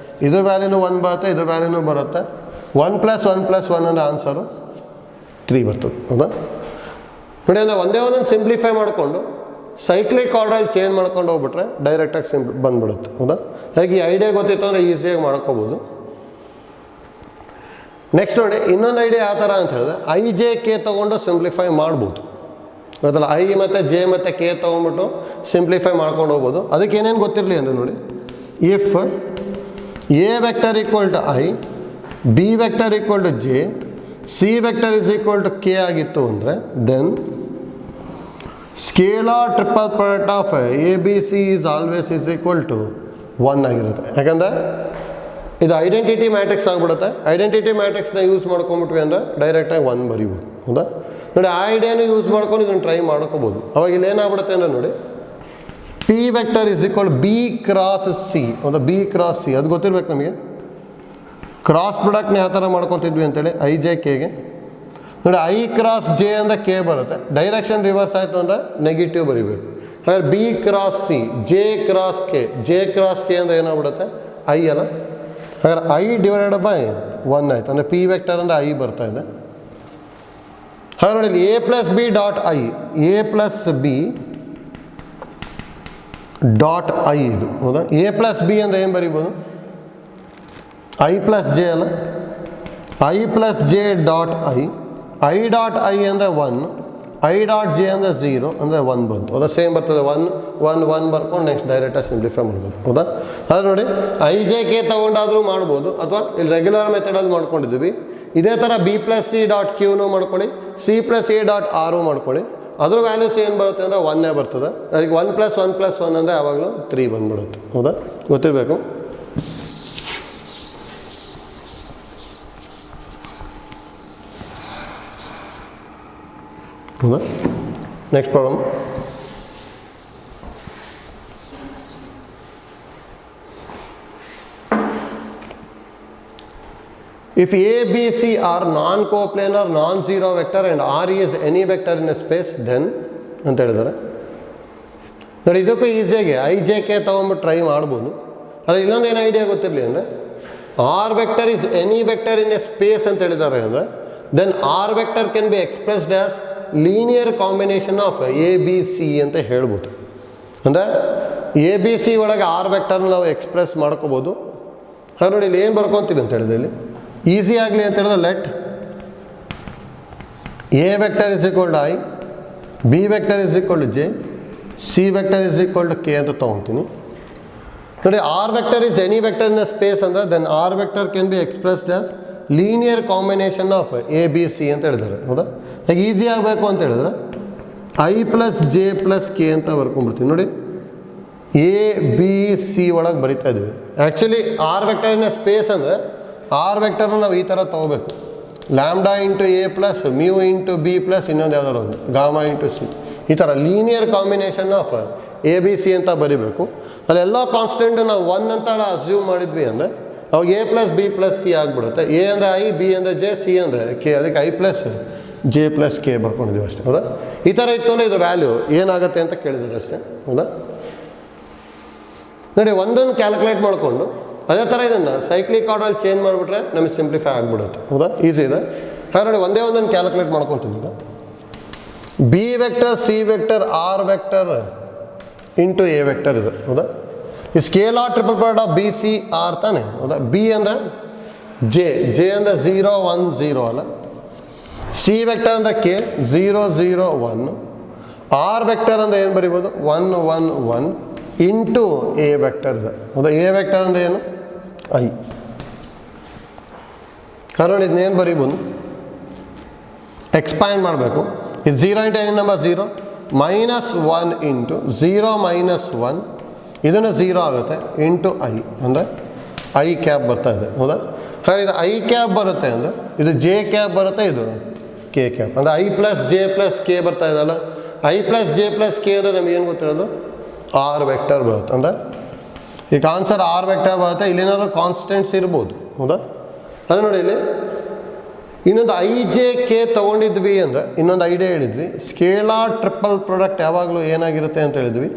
ಇದು ವ್ಯಾಲ್ಯೂನು 1 ಬರುತ್ತೆ, ಇದು ವ್ಯಾಲ್ಯೂನು ಬರುತ್ತೆ. 1 + 1 + 1 ಅಂದರೆ ಆನ್ಸರು 3 ಬರ್ತದೆ. ಹೌದಾ? ನೋಡಿ, ಅಂದರೆ ಒಂದೇ ಒಂದೊಂದು ಸಿಂಪ್ಲಿಫೈ ಮಾಡಿಕೊಂಡು ಸೈಕ್ಲಿಕ್ ಆರ್ಡ್ರಲ್ಲಿ ಚೇಂಜ್ ಮಾಡ್ಕೊಂಡು ಹೋಗ್ಬಿಟ್ರೆ ಡೈರೆಕ್ಟಾಗಿ ಬಂದ್ಬಿಡುತ್ತೆ. ಹೌದಾ? ಹಾಗೆ ಈ ಐಡಿಯಾ ಗೊತ್ತಿತ್ತು ಅಂದರೆ ಈಸಿಯಾಗಿ ಮಾಡ್ಕೋಬೋದು. ನೆಕ್ಸ್ಟ್ ನೋಡಿ, ಇನ್ನೊಂದು ಐಡಿಯಾ ಯಾವ ಥರ ಅಂತ ಹೇಳಿದ್ರೆ ಐ ಜೆ ಕೆ ತೊಗೊಂಡು ಸಿಂಪ್ಲಿಫೈ ಮಾಡ್ಬೋದು. ಗೊತ್ತಲ್ಲ, ಐ ಮತ್ತು ಜೆ ಮತ್ತು ಕೆ ತೊಗೊಂಡ್ಬಿಟ್ಟು ಸಿಂಪ್ಲಿಫೈ ಮಾಡ್ಕೊಂಡು ಹೋಗ್ಬೋದು. ಅದಕ್ಕೆ ಏನೇನು ಗೊತ್ತಿರಲಿ ಅಂದರೆ ನೋಡಿ, if A vector equal to I, B vector equal to J, C vector is equal to K ಆಗಿತ್ತು ಅಂದರೆ then scalar triple product of A B C is always is equal to 1 ಆಗಿರುತ್ತೆ. ಯಾಕಂದರೆ ಇದು ಐಡೆಂಟಿಟಿ ಮ್ಯಾಟ್ರಿಕ್ಸ್ ಆಗಿಬಿಡುತ್ತೆ. Identity ಮ್ಯಾಟ್ರಿಕ್ಸ್ನ use ಮಾಡ್ಕೊಂಬಿಟ್ವಿ ಅಂದರೆ ಡೈರೆಕ್ಟಾಗಿ 1 ಬರೀಬೋದು. ಹೌದಾ? ನೋಡಿ, ಆ ಐಡಿಯಾನು ಯೂಸ್ ಮಾಡ್ಕೊಂಡು ಇದನ್ನು ಟ್ರೈ ಮಾಡ್ಕೋಬೋದು. ಅವಾಗ ಇಲ್ಲಿ ಏನಾಗ್ಬಿಡುತ್ತೆ ಅಂದರೆ ನೋಡಿ, P vector is equal B cross C. ಹೌದಾ? ಬಿ ಕ್ರಾಸ್ ಸಿ ಅದು ಗೊತ್ತಿರ್ಬೇಕು ನಮಗೆ. ಕ್ರಾಸ್ ಪ್ರಾಡಕ್ಟ್ನ ಯಾವ ಥರ ಮಾಡ್ಕೊತಿದ್ವಿ ಅಂತೇಳಿ ಐ ಜೆ ಕೆಗೆ. ನೋಡಿ, ಐ ಕ್ರಾಸ್ ಜೆ ಅಂದರೆ ಕೆ ಬರುತ್ತೆ, ಡೈರೆಕ್ಷನ್ ರಿವರ್ಸ್ ಆಯಿತು ಅಂದರೆ ನೆಗೆಟಿವ್ ಬರೀಬೇಕು. ಹಾಗಾದ್ರೆ B cross C, J cross K, J cross K ಅಂದರೆ ಏನಾಗ್ಬಿಡುತ್ತೆ ಐ ಅಲ್ಲ. ಹಾಗಾದ್ರೆ ಐ ಡಿವೈಡೆಡ್ ಬೈ 1 ಆಯಿತು. ಅಂದರೆ ಪಿ ವೆಕ್ಟರ್ ಅಂದರೆ ಐ ಬರ್ತಾ ಇದೆ. ಹಾಗಾದ್ರೆ ನೋಡಿ, A plus B dot I, A plus B dot I ಇದು. ಹೌದಾ? ಎ ಪ್ಲಸ್ ಬಿ ಅಂದರೆ ಏನು ಬರೀಬೋದು, ಐ ಪ್ಲಸ್ ಜೆ ಅಲ್ಲ, I plus J dot I. I dot I ಅಂದರೆ 1, ಐ ಡಾಟ್ ಜೆ ಅಂದರೆ 0 ಅಂದರೆ 1 ಬಂತು. ಹೌದಾ? ಸೇಮ್ ಬರ್ತದೆ, 1 ಬರ್ಕೊಂಡು ನೆಕ್ಸ್ಟ್ ಡೈರೆಕ್ಟಾಗಿ ಸಿಂಪ್ಲಿಫೈ ಮಾಡ್ಬೋದು. ಹೌದಾ? ಅದು ನೋಡಿ, ಐ ಜೆ ಕೆ ತೊಗೊಂಡಾದರೂ ಮಾಡ್ಬೋದು, ಅಥವಾ ಇಲ್ಲಿ ರೆಗ್ಯುಲರ್ ಮೆಥಡಲ್ಲಿ ಮಾಡ್ಕೊಂಡಿದ್ದೀವಿ. ಇದೇ ಥರ ಬಿ ಪ್ಲಸ್ ಸಿ ಡಾಟ್ ಕ್ಯೂನು ಮಾಡ್ಕೊಳ್ಳಿ, ಸಿ ಪ್ಲಸ್ ಎ ಡಾಟ್ ಆರು ಮಾಡ್ಕೊಳ್ಳಿ. ಅದ್ರ ವ್ಯಾಲ್ಯೂಸ್ ಏನು ಬರುತ್ತೆ ಅಂದರೆ 1 ಬರ್ತದೆ. ಅದಕ್ಕೆ 1 + 1 + 1 ಅಂದರೆ ಯಾವಾಗಲೂ 3 ಬಂದ್ಬಿಡುತ್ತೆ. ಹೌದಾ? ಗೊತ್ತಿರಬೇಕು. ಹೌದಾ? Next problem. If A, B, C are non-coplanar, non-zero vector and R is any vector in a space, then ಅಂತ ಹೇಳಿದ್ದಾರೆ. ನೋಡಿ, ಇದಕ್ಕೂ ಈಸಿಯಾಗಿ ಐ ಜೆ ಕೆ ತೊಗೊಂಡ್ಬಿಟ್ಟು ಟ್ರೈ ಮಾಡ್ಬೋದು. ಆದರೆ ಇನ್ನೊಂದೇನು ಐಡಿಯಾ ಗೊತ್ತಿರಲಿ ಅಂದರೆ R vector is any vector in a space ಅಂತ ಹೇಳಿದ್ದಾರೆ. ಅಂದರೆ then R vector can be expressed as linear combination of A B C ಅಂತ ಹೇಳ್ಬೋದು. ಅಂದರೆ ಎ ಬಿ ಸಿ ಒಳಗೆ ಆರ್ ವೆಕ್ಟರ್ನ ನಾವು ಎಕ್ಸ್ಪ್ರೆಸ್ ಮಾಡ್ಕೋಬೋದು. ಹಾಗೆ ನೋಡಿ, ಇಲ್ಲಿ ಏನು ಬರ್ಕೊತೀವಿ ಅಂತ ಹೇಳಿದ್ರೆ ಇಲ್ಲಿ ಈಸಿ ಆಗಲಿ ಅಂತ ಹೇಳಿದ್ರೆ let A vector is equal to I, B vector is equal to J, C vector is equal to K ಅಂತ ತೊಗೊತೀನಿ. ನೋಡಿ, R vector is any vector in space ಅಂದರೆ then R vector can be expressed as linear combination of A B C ಅಂತ ಹೇಳಿದ್ದಾರೆ. ಹೌದಾ? ಹಾಗೆ easy ಆಗಬೇಕು ಅಂತ ಹೇಳಿದ್ರೆ I plus J plus K ಅಂತ ಬರ್ಕೊಂಡ್ಬಿಡ್ತೀವಿ. ನೋಡಿ, ಎ ಬಿ ಸಿ ಒಳಗೆ ಬರಿತಾ ಇದ್ವಿ. ಆ್ಯಕ್ಚುಲಿ ಆರ್ ವೆಕ್ಟರಿನ ಸ್ಪೇಸ್ ಅಂದರೆ ಆರ್ ವೆಕ್ಟರ್ನ ನಾವು ಈ ಥರ ತೊಗೋಬೇಕು, lambda into A plus mu into B plus ಇನ್ನೊಂದು ಯಾವ್ದಾದ್ರು ಒಂದು ಗಾಮಾ ಇಂಟು ಸಿ. ಈ ಥರ linear combination of A B C ಅಂತ ಬರಿಬೇಕು. ಅಲ್ಲೆಲ್ಲ ಕಾನ್ಸ್ಟೆಂಟ್ ನಾವು 1 ಅಂತ ಅಸ್ಯೂಮ್ ಮಾಡಿದ್ವಿ ಅಂದರೆ ಅವಾಗ A plus B plus C ಆಗಿಬಿಡುತ್ತೆ. ಎ ಅಂದರೆ ಐ, ಬಿ ಅಂದರೆ ಜೆ, ಸಿ ಅಂದರೆ ಕೆ. ಅದಕ್ಕೆ I plus J plus K ಬರ್ಕೊಂಡಿದ್ದೀವಿ ಅಷ್ಟೇ. ಹೌದಾ? ಈ ಥರ ಇತ್ತು ಅಂದರೆ ಇದು ವ್ಯಾಲ್ಯೂ ಏನಾಗುತ್ತೆ ಅಂತ ಕೇಳಿದ್ರು ಅಷ್ಟೇ. ಹೌದಾ? ನೋಡಿ, ಒಂದೊಂದು ಕ್ಯಾಲ್ಕುಲೇಟ್ ಮಾಡಿಕೊಂಡು ಅದೇ ಥರ ಇದನ್ನು ಸೈಕ್ಲಿಕ್ ಆರ್ಡರಲ್ಲಿ ಚೇಂಜ್ ಮಾಡಿಬಿಟ್ರೆ ನಮಗೆ ಸಿಂಪ್ಲಿಫೈ ಆಗಿಬಿಡುತ್ತೆ. ಹೌದಾ? ಈಸಿ ಇದೆ. ಹಾಗೆ ನೋಡಿ, ಒಂದೇ ಒಂದೊಂದು ಕ್ಯಾಲ್ಕುಲೇಟ್ ಮಾಡ್ಕೊತೀನಿ. ಈಗ B vector, C vector, R vector into A vector ಇದೆ. ಹೌದಾ? ಈ scalar triple product of B C R ತಾನೆ. ಹೌದಾ? ಬಿ ಅಂದರೆ ಜೆ, ಜೆ ಅಂದರೆ 0 1 0 ಅಲ್ಲ. ಸಿ ವೆಕ್ಟರ್ ಅಂದರೆ ಕೆ 0 0 1. ಆರ್ ವೆಕ್ಟರ್ ಅಂದರೆ ಏನು ಬರಿಬೋದು? 1 1 1 ಇಂಟು ಎ ವೆಕ್ಟರ್ ಇದೆ. ಹೌದಾ? ಎ ವೆಕ್ಟರ್ ಅಂದರೆ ಏನು? ಐ. ಕಾರಣ ಇದನ್ನೇನು ಬರೀಬೋದು? ಎಕ್ಸ್ಪ್ಯಾಂಡ್ ಮಾಡಬೇಕು. ಇದು 0 ಇಂಟು ಎನಿ ನಂಬರ್ 0 -1 ಇಂಟು 0 -1 ಇದನ್ನು 0 ಆಗುತ್ತೆ ಇಂಟು ಐ ಅಂದರೆ ಐ ಕ್ಯಾಪ್ ಬರ್ತಾ ಇದೆ. ಹೌದಾ? ಹಾಗೆ ಇದು ಐ ಕ್ಯಾಪ್ ಬರುತ್ತೆ ಅಂದರೆ ಇದು ಜೆ ಕ್ಯಾಪ್ ಬರುತ್ತೆ, ಇದು ಕೆ ಕ್ಯಾಪ್ ಅಂದರೆ I plus J plus K ಬರ್ತಾ ಇದೆಯಲ್ಲ. I plus J plus K ಅಂದರೆ ನಮ್ಗೆ ಏನು ಗೊತ್ತಿರೋದು? ಆರ್ ವೆಕ್ಟರ್ ಬರುತ್ತೆ. ಅಂದರೆ ಈಗ ಆನ್ಸರ್ ಆರ್ ವೆಕ್ಟರ್ ಬರುತ್ತೆ. ಇಲ್ಲೇನಾದ್ರು ಕಾನ್ಸ್ಟೆಂಟ್ಸ್ ಇರ್ಬೋದು. ಹೌದಾ? ಅದೇ ನೋಡಿ, ಇಲ್ಲಿ ಇನ್ನೊಂದು ಐ ಜೆ ಕೆ ತೊಗೊಂಡಿದ್ವಿ ಅಂದರೆ ಇನ್ನೊಂದು ಐಡಿಯಾ ಹೇಳಿದ್ವಿ. ಸ್ಕೇಲಾರ್ ಟ್ರಿಪಲ್ ಪ್ರಾಡಕ್ಟ್ ಯಾವಾಗಲೂ ಏನಾಗಿರುತ್ತೆ ಅಂತ ಹೇಳಿದ್ವಿ?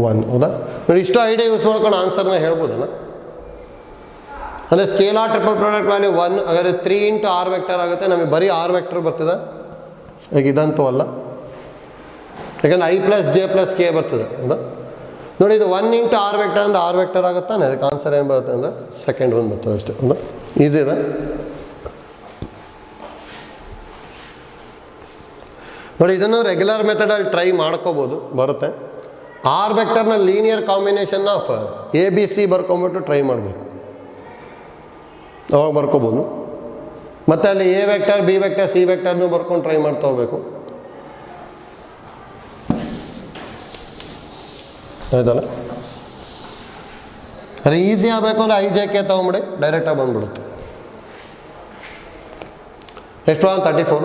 1. ಹೌದಾ? ನೋಡಿ, ಇಷ್ಟು ಐಡಿಯಾ ಯೂಸ್ ಮಾಡ್ಕೊಂಡು ಆನ್ಸರ್ನ ಹೇಳ್ಬೋದಲ್ಲ. ಅಂದರೆ ಸ್ಕೇಲಾರ್ ಟ್ರಿಪಲ್ ಪ್ರಾಡಕ್ಟ್ ವ್ಯಾಲ್ಯೂ 1. ಹಾಗಾದರೆ 3 ಇಂಟು ಆರ್ ವೆಕ್ಟರ್ ಆಗುತ್ತೆ. ನಮಗೆ ಬರೀ ಆರ್ ವೆಕ್ಟರ್ ಬರ್ತದೆ. ಈಗ ಇದಂತೂ ಅಲ್ಲ, ಯಾಕಂದರೆ I plus J plus K ಬರ್ತದೆ. ಹೌದಾ? ನೋಡಿ, ಇದು 1 ಇಂಟು ಆರ್ ವೆಕ್ಟರ್ ಅಂದರೆ ಆರ್ ವೆಕ್ಟರ್ ಆಗುತ್ತಾನೆ. ಅದಕ್ಕೆ ಆನ್ಸರ್ ಏನು ಬರುತ್ತೆ ಅಂದರೆ ಸೆಕೆಂಡ್ 1 ಬರ್ತದೆ ಅಷ್ಟೇ. ಹೌದಾ? ಈಸಿ ಇದೆ. ನೋಡಿ, ಇದನ್ನು ರೆಗ್ಯುಲರ್ ಮೆಥಡಲ್ಲಿ ಟ್ರೈ ಮಾಡ್ಕೋಬೋದು, ಬರುತ್ತೆ. ಆರ್ ವೆಕ್ಟರ್ನ linear combination of A B C ಬರ್ಕೊಂಬಿಟ್ಟು ಟ್ರೈ ಮಾಡಬೇಕು, ಅವಾಗ ಬರ್ಕೋಬೋದು. ಮತ್ತು ಅಲ್ಲಿ A vector, B vector, C ವೆಕ್ಟರ್ನೂ ಬರ್ಕೊಂಡು ಟ್ರೈ ಮಾಡ್ತಾ ಹೋಗ್ಬೇಕು. ಆಯ್ತಲ್ಲ? ಅದೇ ಈಸಿ ಆಗಬೇಕು ಅಂದರೆ ಐ ಜೆ ಕೆ ತೊಗೊಂಬಿಡಿ, ಡೈರೆಕ್ಟಾಗಿ ಬಂದ್ಬಿಡುತ್ತೆ. Next 34.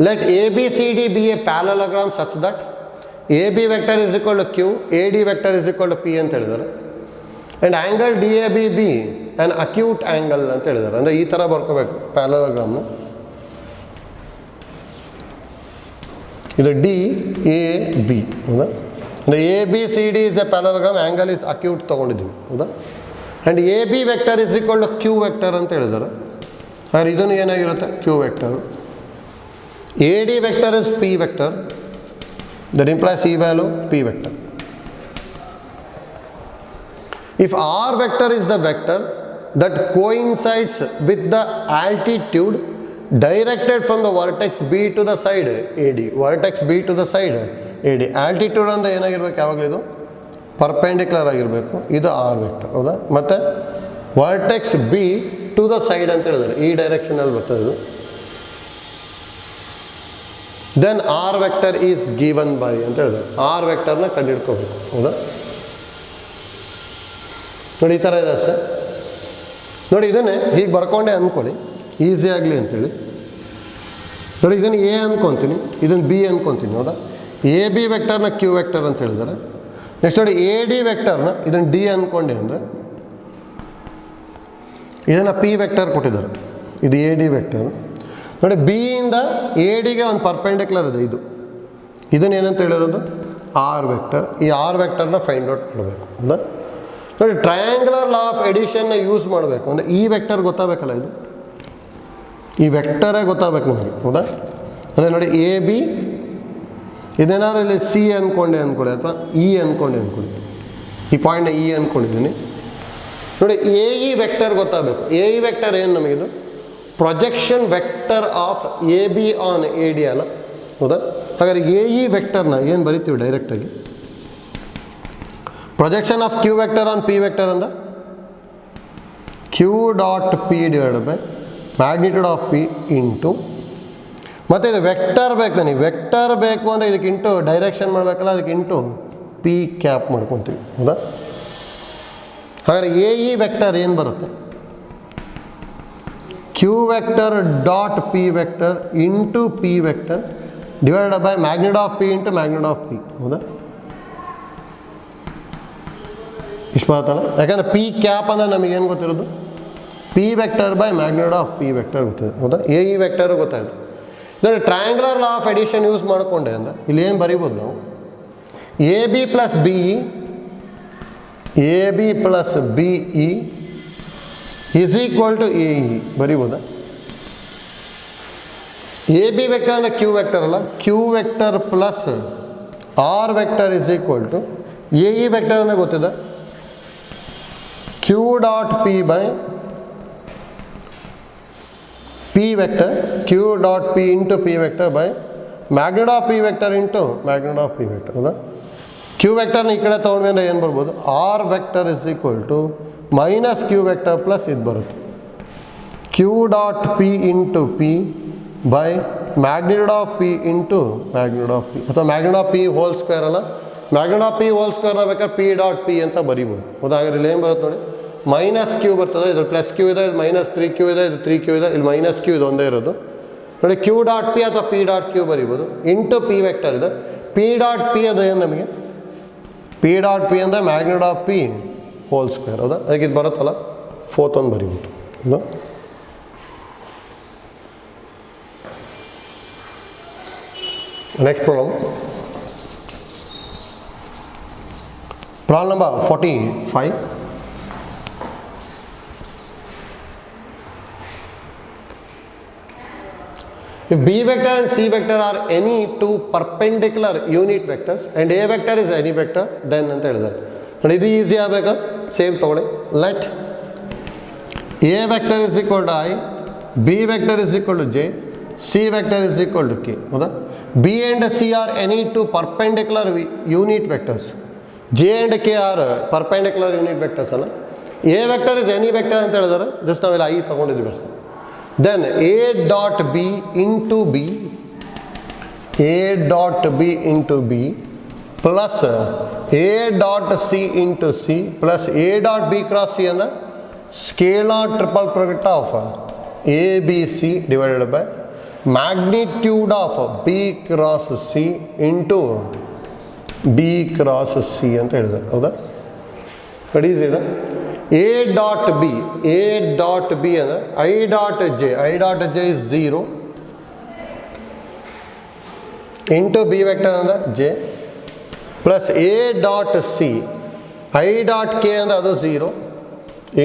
Let ABCD be a parallelogram such that AB vector is equal to Q, AD vector is equal to P ಅಂತ ಹೇಳಿದ್ದಾರೆ. And angle DAB be an acute angle ಅಂತ ಹೇಳಿದ್ದಾರೆ. ಅಂದರೆ ಈ ಥರ ಬರ್ಕೋಬೇಕು ಪ್ಯಾರಲೋಗ್ರಾಮ್ನ. ಇದು DAB. ಹೌದಾ? ಅಂದರೆ ABCD is a parallelogram, angle is acute ತೊಗೊಂಡಿದ್ದೀವಿ. ಹೌದಾ? And AB vector is equal to Q vector ಅಂತ ಹೇಳಿದ್ದಾರೆ. ಹಾಗೆ ಇದನ್ನು ಏನಾಗಿರುತ್ತೆ? Q vector. AD vector is P vector, that implies E value P vector. If R vector is the vector that coincides with the altitude directed from the vertex B to the side AD, vertex B to the side AD, altitude ಅಂದರೆ ಏನಾಗಿರ್ಬೇಕು? ಯಾವಾಗಲೂ ಇದು perpendicular ಆಗಿರಬೇಕು. ಇದು R vector. ಹೌದಾ? ಮತ್ತು vertex B to the side ಅಂತ ಹೇಳಿದ್ರೆ ಈ ಡೈರೆಕ್ಷನಲ್ಲಿ ಬರ್ತದೆ ಇದು. Then R vector is given by ಅಂತ ಹೇಳಿದ್ರೆ ಆರ್ ವೆಕ್ಟರ್ನ ಕಂಡುಹಿಡ್ಕೋಬೇಕು. ಹೌದಾ? ನೋಡಿ, ಈ ಥರ ಇದೆ ಅಷ್ಟೇ. ನೋಡಿ, ಇದನ್ನೇ ಹೀಗೆ ಬರ್ಕೊಂಡೆ ಅಂದ್ಕೊಳ್ಳಿ, ಈಸಿ ಆಗಲಿ ಅಂತೇಳಿ. ನೋಡಿ, ಇದನ್ನು ಎ ಅಂದ್ಕೊತೀನಿ, ಇದನ್ನು ಬಿ ಅಂದ್ಕೊತೀನಿ. ಹೌದಾ? ಎ ಬಿ ವೆಕ್ಟರ್ನ ಕ್ಯೂ ವೆಕ್ಟರ್ ಅಂತ ಹೇಳಿದ್ದಾರೆ. ನೆಕ್ಸ್ಟ್ ನೋಡಿ, ಎ ಡಿ ವೆಕ್ಟರ್ನ ಇದನ್ನು ಡಿ ಅಂದ್ಕೊಂಡೆ ಅಂದರೆ ಇದನ್ನು ಪಿ ವೆಕ್ಟರ್ ಕೊಟ್ಟಿದ್ದಾರೆ. ಇದು ಎ ಡಿ ವೆಕ್ಟರ್. ನೋಡಿ, ಬಿ ಇಂದ ಎ ಡಿಗೆ ಒಂದು ಪರ್ಪೆಂಡಿಕ್ಯುಲರ್ ಇದೆ, ಇದನ್ನು ಏನಂತ ಹೇಳಿರೋದು? R vector. ಈ ಆರ್ ವೆಕ್ಟರ್ನ ಫೈಂಡ್ ಔಟ್ ಮಾಡಬೇಕು. ಹೌದಾ? ನೋಡಿ, ಟ್ರಯಾಂಗ್ಯುಲರ್ ಲಾ ಆಫ್ ಎಡಿಷನ್ನ ಯೂಸ್ ಮಾಡಬೇಕು ಅಂದರೆ ಈ ವೆಕ್ಟರ್ ಗೊತ್ತಾಗಬೇಕಲ್ಲ, ಇದು ಈ ವೆಕ್ಟರೇ ಗೊತ್ತಾಗಬೇಕು ನಮಗೆ. ಹೌದಾ? ಅಂದರೆ ನೋಡಿ, ಎ ಬಿ ಇದೇನಾದ್ರು ಇಲ್ಲಿ ಸಿ ಅಂದ್ಕೊಂಡೆ ಅಂದ್ಕೊಳ್ಳಿ ಅಥವಾ ಇ ಅಂದ್ಕೊಂಡೆ ಅಂದ್ಕೊಳ್ಳಿ. ಈ ಪಾಯಿಂಟ್ನ ಇ ಅಂದ್ಕೊಂಡಿದ್ದೀನಿ. ನೋಡಿ, ಎ ಇ ವೆಕ್ಟರ್ ಗೊತ್ತಾಗಬೇಕು. ಎ ಇ ವೆಕ್ಟರ್ ಏನು ನಮಗಿದು? Projection vector of A B on A D ಅಲ್ಲ. ಹೌದಾ? ಹಾಗಾದ್ರೆ ಎ ಇ ವೆಕ್ಟರ್ನ ಏನು ಬರಿತೀವಿ ಡೈರೆಕ್ಟಾಗಿ? Projection of Q vector on P vector ಅಂದ Q dot P divided by magnitude of P into, ಮತ್ತು ಇದು ವೆಕ್ಟರ್ ಬೇಕು ನನಗೆ. ವೆಕ್ಟರ್ ಬೇಕು ಅಂದರೆ ಇದಕ್ಕೆ ಇಂಟು ಡೈರೆಕ್ಷನ್ ಮಾಡಬೇಕಲ್ಲ, ಅದಕ್ಕೆ ಇಂಟು ಪಿ ಕ್ಯಾಪ್ ಮಾಡ್ಕೊತೀವಿ. ಹೌದಾ? ಹಾಗಾದ್ರೆ ಎ ಇ ವೆಕ್ಟರ್ ಏನು ಬರುತ್ತೆ? Q vector dot P vector into P vector divided by magnitude of P into magnitude of P. ಹೌದಾ? ಇಷ್ಟು ಬರುತ್ತಲ್ಲ, ಯಾಕಂದರೆ ಪಿ ಕ್ಯಾಪ್ ಅಂದರೆ ನಮಗೇನು ಗೊತ್ತಿರೋದು, P vector by magnitude of P vector ಗೊತ್ತಿದೆ, ಹೌದಾ. ಎ ಇ ವೆಕ್ಟರ್ ಗೊತ್ತಾಯಿತು. ಅಂದರೆ triangular law of addition use ಮಾಡಿಕೊಂಡೆ ಅಂದರೆ ಇಲ್ಲಿ ಏನು ಬರಿಬೋದು ನಾವು, A B plus B E, A B plus B E is equal to A E ಬರಿಬೋದಾ. A B vector ಅಂದರೆ ಕ್ಯೂ ವೆಕ್ಟರ್ ಅಲ್ಲ, Q vector plus R vector is equal to A E vector ಅಂದರೆ ಗೊತ್ತಿದೆ, Q dot P by P vector, Q dot P into P vector by magnitude of P vector into magnitude of P vector, ಹೌದಾ. Q ವೆಕ್ಟರ್ನ ಈ ಕಡೆ ತೊಗೊಂಡ್ವಿ ಅಂದರೆ ಏನು ಬರ್ಬೋದು, R vector is equal to minus Q vector plus ಇದು ಬರುತ್ತೆ, Q dot P into P by magnitude of P into magnitude of P, ಅಥವಾ magnitude of P whole square ಅಲ್ಲ, ಮ್ಯಾಗ್ನಿಟ್ಯೂಡ್ ಆಫ್ ಪಿ ಹೋಲ್ ಸ್ಕ್ವೇರ್ನ ಬೇಕಾದ್ರೆ P dot P ಅಂತ ಬರಿಬೋದು, ಹೌದಾ. ಹಾಗಾದ್ರೆ ಇಲ್ಲಿ ಏನು ಬರುತ್ತೆ ನೋಡಿ, ಮೈನಸ್ ಕ್ಯೂ ಬರ್ತದೆ, ಇದು ಪ್ಲಸ್ ಕ್ಯೂ ಇದೆ, ಇದು ಮೈನಸ್ 3q ಇದೆ, ಇದು 3q ಇದೆ, ಇಲ್ಲಿ ಮೈನಸ್ ಕ್ಯೂ ಇದು ಒಂದೇ ಇರೋದು ನೋಡಿ. ಕ್ಯೂ ಡಾಟ್ ಪಿ ಅಥವಾ ಪಿ ಡಾಟ್ ಕ್ಯೂ ಬರಿಬೋದು, ಇಂಟು ಪಿ ವೆಕ್ಟರ್ ಇದೆ, ಪಿ ಡಾಟ್ ಪಿ ಅದು ಏನು ನಮಗೆ, ಪಿ ಡಾಟ್ ಪಿ ಅಂದರೆ magnitude of P whole square, ಹೌದಾ. ಅದಕ್ಕೆ ಇದು ಬರುತ್ತಲ್ಲ, ಫೋರ್ತ್ ಒಂದು ಬರಿಬೋದು, ಹೌದಾ. Next problem number 45. If B vector and C vector are any two perpendicular unit vectors and A vector is any vector, then ಅಂತ ಹೇಳಿದ್ದಾರೆ ನೋಡಿ. ಇದು ಈಸಿ ಆಗಬೇಕಾ, ಸೇಮ್ ತಗೊಳ್ಳಿ. Let A vector is equal to I, B vector is equal to J, C vector is equal to K, ಹೌದಾ. B and C are any two perpendicular unit vectors. J and K are perpendicular unit vectors ಅಲ್ಲ. A vector is any vector ಅಂತ ಹೇಳಿದ್ದಾರೆ, just ನಾವೆಲ್ಲ I ತಗೊಂಡಿದ್ದೀವಿ ಅಷ್ಟೇ. Then A dot B into B, A dot B into B plus A dot C into C plus A dot B cross C and the scalar triple product of A B C divided by magnitude of B cross C into B cross C ಅಂತ ಹೇಳಿದ್ದಾರೆ, ಹೌದಾ. But easy ಇದೆ. A dot B, A dot B ಅಂದರೆ I dot J, I dot J is 0 into B vector ಅಂದರೆ J plus A dot C, I dot K ಅಂದರೆ ಅದು 0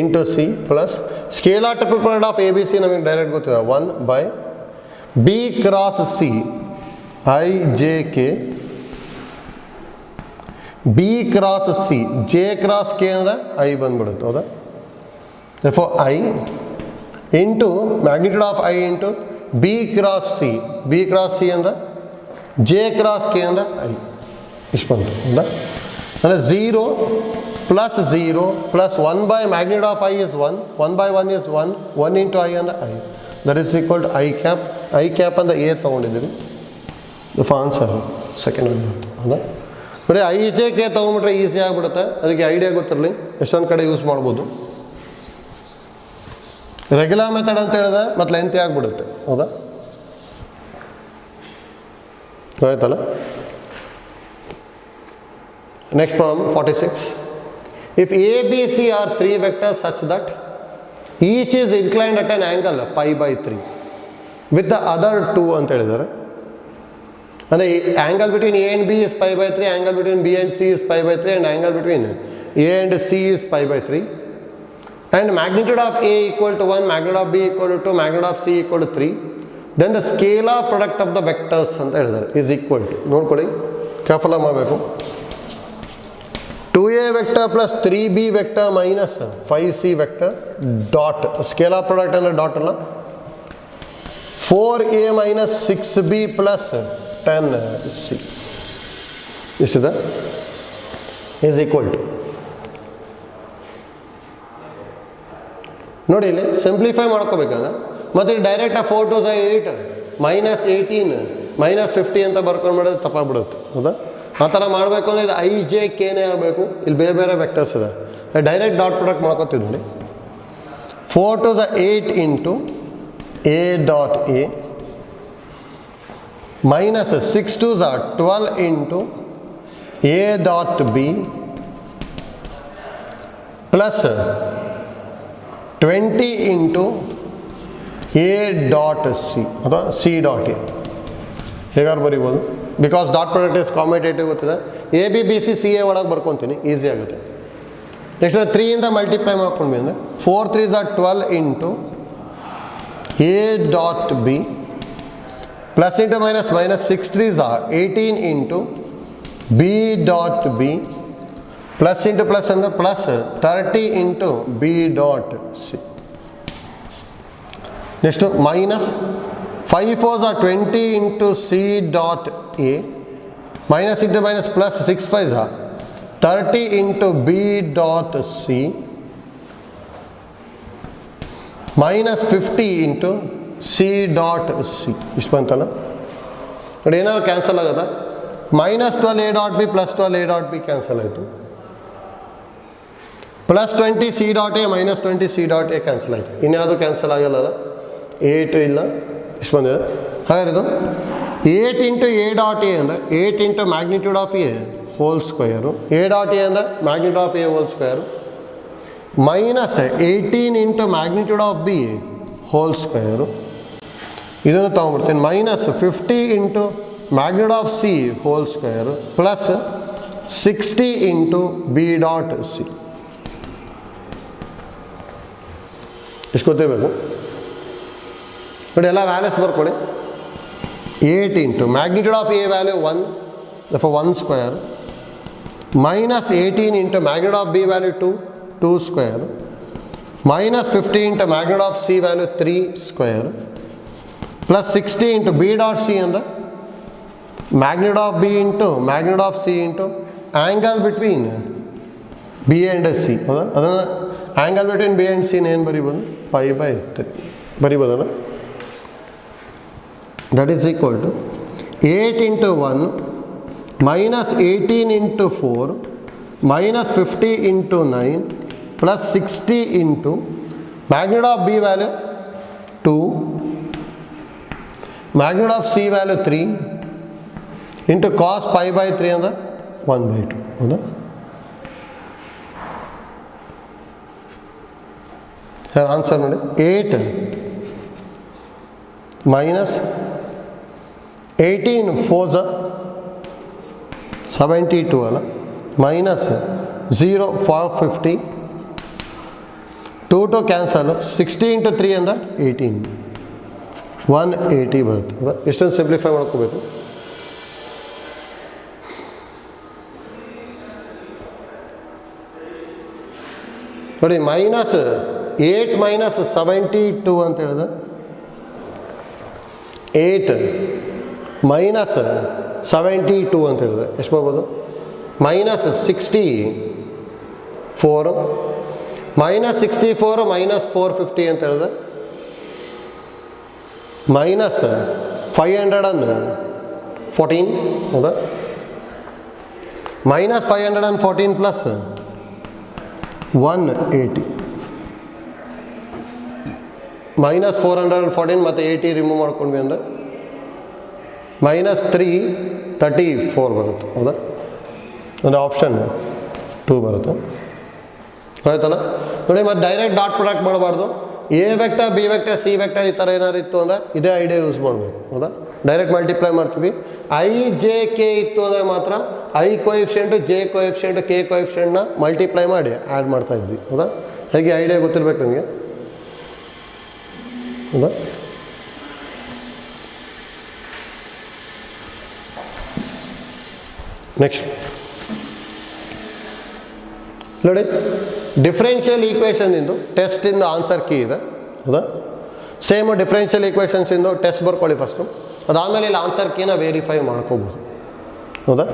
into C plus scalar triple product of ABC ನಮಗೆ direct ಗೊತ್ತಿದೆ 1 by B cross C, I J K, B cross C, J cross K ಅಂದರೆ I ಬಂದ್ಬಿಡುತ್ತೆ, ಹೌದಾ. therefore I into magnitude of I into B cross C, B cross C ಅಂದರೆ J cross K ಅಂದರೆ I, ಇಷ್ಟು ಬಂತು, ಹೌದಾ. ಅಂದರೆ 0 plus 0 plus 1 by magnitude of I is 1, 1 by 1 is 1, 1 into I ಅಂದರೆ I, that is equal to I cap. I cap ಅಂದರೆ A ತೊಗೊಂಡಿದ್ದೀವಿ, answer second ಒಂದು, ಹೌದಾ. ನೋಡಿ ಐ ಜೆ ಕೆ ತೊಗೊಂಬಿಟ್ರೆ ಈಸಿ ಆಗಿಬಿಡುತ್ತೆ, ಅದಕ್ಕೆ ಐಡಿಯಾ ಗೊತ್ತಿರಲಿ, ಎಷ್ಟೊಂದು ಕಡೆ ಯೂಸ್ ಮಾಡ್ಬೋದು. ರೆಗ್ಯುಲರ್ ಮೆಥಡ್ ಅಂತ ಹೇಳಿದ್ರೆ ಮತ್ತು ಲೆಂತಿ ಆಗಿಬಿಡುತ್ತೆ, ಹೌದಾ. ಆಯ್ತಲ್ಲ. Next problem 46. If A B C are 3 vectors such that each is inclined at an angle π/3 with the other 2 ಅಂತ ಹೇಳಿದ್ದಾರೆ. ಅಂದರೆ angle between A and B is π/3, angle between B and C is π/3 and angle between A and C is π/3 and magnitude of A equal to 1, magnitude of B equal to 2, magnitude of C equal to 3, then the scalar product of the vectors ಅಂತ ಹೇಳಿದ್ದಾರೆ is equal to, ನೋಡ್ಕೊಳ್ಳಿ careful ಮಾಡಬೇಕು, 2A vector plus 3B vector minus 5C vector dot, scalar product ಅಂದರೆ dot ಅಲ್ಲ, 4A minus 6B plus 10C ಇಷ್ಟಿದೆ is equal to. ನೋಡಿ ಇಲ್ಲಿ simplify ಮಾಡ್ಕೋಬೇಕಂದ್ರೆ ಮತ್ತೆ direct 4 2 8 -18 -50 ಅಂತ ಬರ್ಕೊಂಡು ಮಾಡೋದು ತಪ್ಪಾಗ್ಬಿಡುತ್ತೆ, ಹೌದಾ. ಆ ಥರ ಮಾಡಬೇಕು ಅಂದರೆ ಇದು ಐ ಜೆ ಕೆನೇ ಆಗಬೇಕು. ಇಲ್ಲಿ ಬೇರೆ ಬೇರೆ ವೆಕ್ಟರ್ಸ್ ಇದೆ, ಡೈರೆಕ್ಟ್ ಡಾಟ್ ಪ್ರಾಡಕ್ಟ್ ಮಾಡ್ಕೋತೀವಿ ನೋಡಿ. 4 2 8 into A dot A minus 6 2 12 into A dot B plus 20 into A dot C ಅಥವಾ ಸಿ ಡಾಟ್ ಎ ಹೇಗಾರು ಬರಿಬೋದು. Because dot product is competitive ಗೊತ್ತಿದೆ. A B B C C A ಒಳಗೆ ಬರ್ಕೊತೀನಿ, easy ಆಗುತ್ತೆ. Next 3 ಇಂದ ಮಲ್ಟಿಪ್ಲೈ ಮಾಡ್ಕೊಂಡು ಅಂದರೆ 4 3s are 12 into A dot B plus into minus minus 6 3s are 18 into B dot B plus into plus ಅಂದರೆ plus 30 into B dot C. Next minus 5 4s are 20 into C dot A minus into minus plus 6 5s are 30 into B dot C minus 50 into C dot C. ಇಷ್ಟು ಬಂತಲ್ಲ ನೋಡಿ, ಏನಾದ್ರು cancel ಆಗೋದಾ? Minus 12 A dot B plus 12 A dot B cancel ಆಯಿತು. Plus 20 C dot A minus 20 C dot A cancel ಆಯಿತು. ಇನ್ಯಾವುದು cancel ಆಗಲ್ಲ, 8 ಇಲ್ಲ. ಇಷ್ಟು ಬಂದಿದೆ. ಹಾಗಾದ್ರೆ ಇದು 8 ಇಂಟು ಎ ಡಾಟ್ ಎ ಅಂದರೆ 8 into magnitude of A whole square, A dot A ಅಂದರೆ magnitude of A whole square, minus 18 into magnitude of B whole square. ಇದನ್ನು ತೊಗೊಂಡ್ಬಿಡ್ತೀನಿ. Minus 50 into magnitude of C whole square plus 60 into B dot C. ಎಷ್ಟು ಗೊತ್ತಿರಬೇಕು ನೋಡಿ, ಎಲ್ಲ values ಬರ್ಕೊಳ್ಳಿ. 8 into magnitude of A value 1 ಅಥವಾ 1 square minus 18 into magnitude of B value 2 square minus 50 into magnitude of C value 3 square plus 60 into B dot C ಅಂದರೆ magnitude of B into magnitude of C into angle between B and C. ಹೌದಾ? ಅದನ್ನು angle between B and ಸಿನ ಏನು ಬರಿಬೋದು? 5/3 ಬರಿಬೋದಲ್ಲ. That is equal to 8 into 1 minus 18 into 4 minus 50 into 9 plus 60 into magnitude of B value 2 magnitude of C value 3 into cos 5/3 ಅಂದರೆ 1/2. ಹೌದಾ? Sir answer ನೋಡಿ, 8 minus 18 4s 72 ಅಲ್ಲ, ಮೈನಸ್ 0 450 2 ಕ್ಯಾನ್ಸಲ್ 60 ಇಂಟು 3 ಅಂದರೆ 18 180 ಬರುತ್ತೆ. ಎಷ್ಟೊಂದು ಸಿಂಪ್ಲಿಫೈ ಮಾಡ್ಕೋಬೇಕು. ನೋಡಿ, ಮೈನಸ್ 8 ಮೈನಸ್ 72 ಅಂತ ಹೇಳಿದ್ರೆ 8 ಮೈನಸ್ 72 ಅಂತ ಹೇಳಿದ್ರೆ ಎಷ್ಟು ಬರ್ಬೋದು? ಮೈನಸ್ 64 ಮೈನಸ್ 64 ಮೈನಸ್ 450 ಅಂತ ಹೇಳಿದ್ರೆ ಮೈನಸ್ 514. ಹೌದಾ? ಮೈನಸ್ 514 ಪ್ಲಸ್ 180 ಮೈನಸ್ 414 ಮತ್ತು 80 ರಿಮೂವ್ ಮಾಡ್ಕೊಂಡ್ವಿ ಅಂದರೆ ಮೈನಸ್ 334 ಬರುತ್ತೆ. ಹೌದಾ? ಅಂದರೆ ಆಪ್ಷನ್ 2 ಬರುತ್ತೆ. ಆಯ್ತಲ್ಲ ನೋಡಿ, ಮತ್ತು ಡೈರೆಕ್ಟ್ ಡಾಟ್ ಪ್ರಾಡಕ್ಟ್ ಮಾಡಬಾರ್ದು. A vector B vector C vector ಈ ಥರ ಏನಾರು ಇತ್ತು ಅಂದರೆ ಇದೇ ಐಡಿಯಾ ಯೂಸ್ ಮಾಡಬೇಕು. ಹೌದಾ? ಡೈರೆಕ್ಟ್ ಮಲ್ಟಿಪ್ಲೈ ಮಾಡ್ತೀವಿ. ಐ ಜೆ ಕೆ ಇತ್ತು ಅಂದರೆ ಮಾತ್ರ I coefficient J coefficient K ಕೋಎಫಿಷಿಯೆಂಟ್ನ multiply ಮಾಡಿ ಆ್ಯಡ್ ಮಾಡ್ತಾಯಿದ್ವಿ. ಹೌದಾ? ಹೇಗೆ ಐಡಿಯಾ ಗೊತ್ತಿರ್ಬೇಕು ನನಗೆ. ಹೌದಾ? ನೆಕ್ಸ್ಟ್ ನೋಡಿ, ಡಿಫ್ರೆನ್ಷಿಯಲ್ ಈಕ್ವೇಷನ್ನಿಂದು ಟೆಸ್ಟಿಂದ ಆನ್ಸರ್ ಕೀ ಇದೆ. ಹೌದಾ? ಸೇಮು ಡಿಫ್ರೆನ್ಷಿಯಲ್ ಈಕ್ವೇಷನ್ಸಿಂದು ಟೆಸ್ಟ್ ಬರ್ಕೊಳ್ಳಿ ಫಸ್ಟು, ಅದಾದಮೇಲೆ ಇಲ್ಲಿ ಆನ್ಸರ್ ಕೀನ ವೆರಿಫೈ ಮಾಡ್ಕೋಬೋದು. ಹೌದಾ?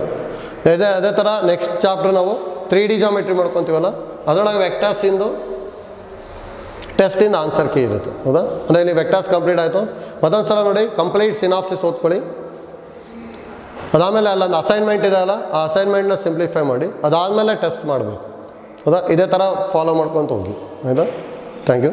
ಅದೇ ಥರ ನೆಕ್ಸ್ಟ್ ಚಾಪ್ಟರ್ ನಾವು 3D ಜಾಮೆಟ್ರಿ ಮಾಡ್ಕೊತೀವಲ್ಲ, ಅದರೊಳಗೆ ವೆಕ್ಟರ್ಸಿಂದು ಟೆಸ್ಟಿಂದ ಆನ್ಸರ್ ಕೀ ಇರುತ್ತೆ. ಹೌದಾ? ಅಂದರೆ ಇಲ್ಲಿ ವೆಕ್ಟರ್ಸ್ ಕಂಪ್ಲೀಟ್ ಆಯಿತು. ಮತ್ತೊಂದು ಸಲ ನೋಡಿ, ಕಂಪ್ಲೀಟ್ ಸಿನಾಪ್ಸಿಸ್ ಓದ್ಕೊಳ್ಳಿ. ಅದಾದಮೇಲೆ ಅಲ್ಲೊಂದು ಅಸೈನ್ಮೆಂಟ್ ಇದೆ ಅಲ್ಲ, ಆ ಅಸೈನ್ಮೆಂಟ್ನ ಸಿಂಪ್ಲಿಫೈ ಮಾಡಿ ಅದಾದಮೇಲೆ ಟೆಸ್ಟ್ ಮಾಡಬೇಕು. ಹೌದಾ? ಇದೇ ಥರ ಫಾಲೋ ಮಾಡ್ಕೊತ ಹೋಗಿ. ಆಯಿತಾ? Thank you.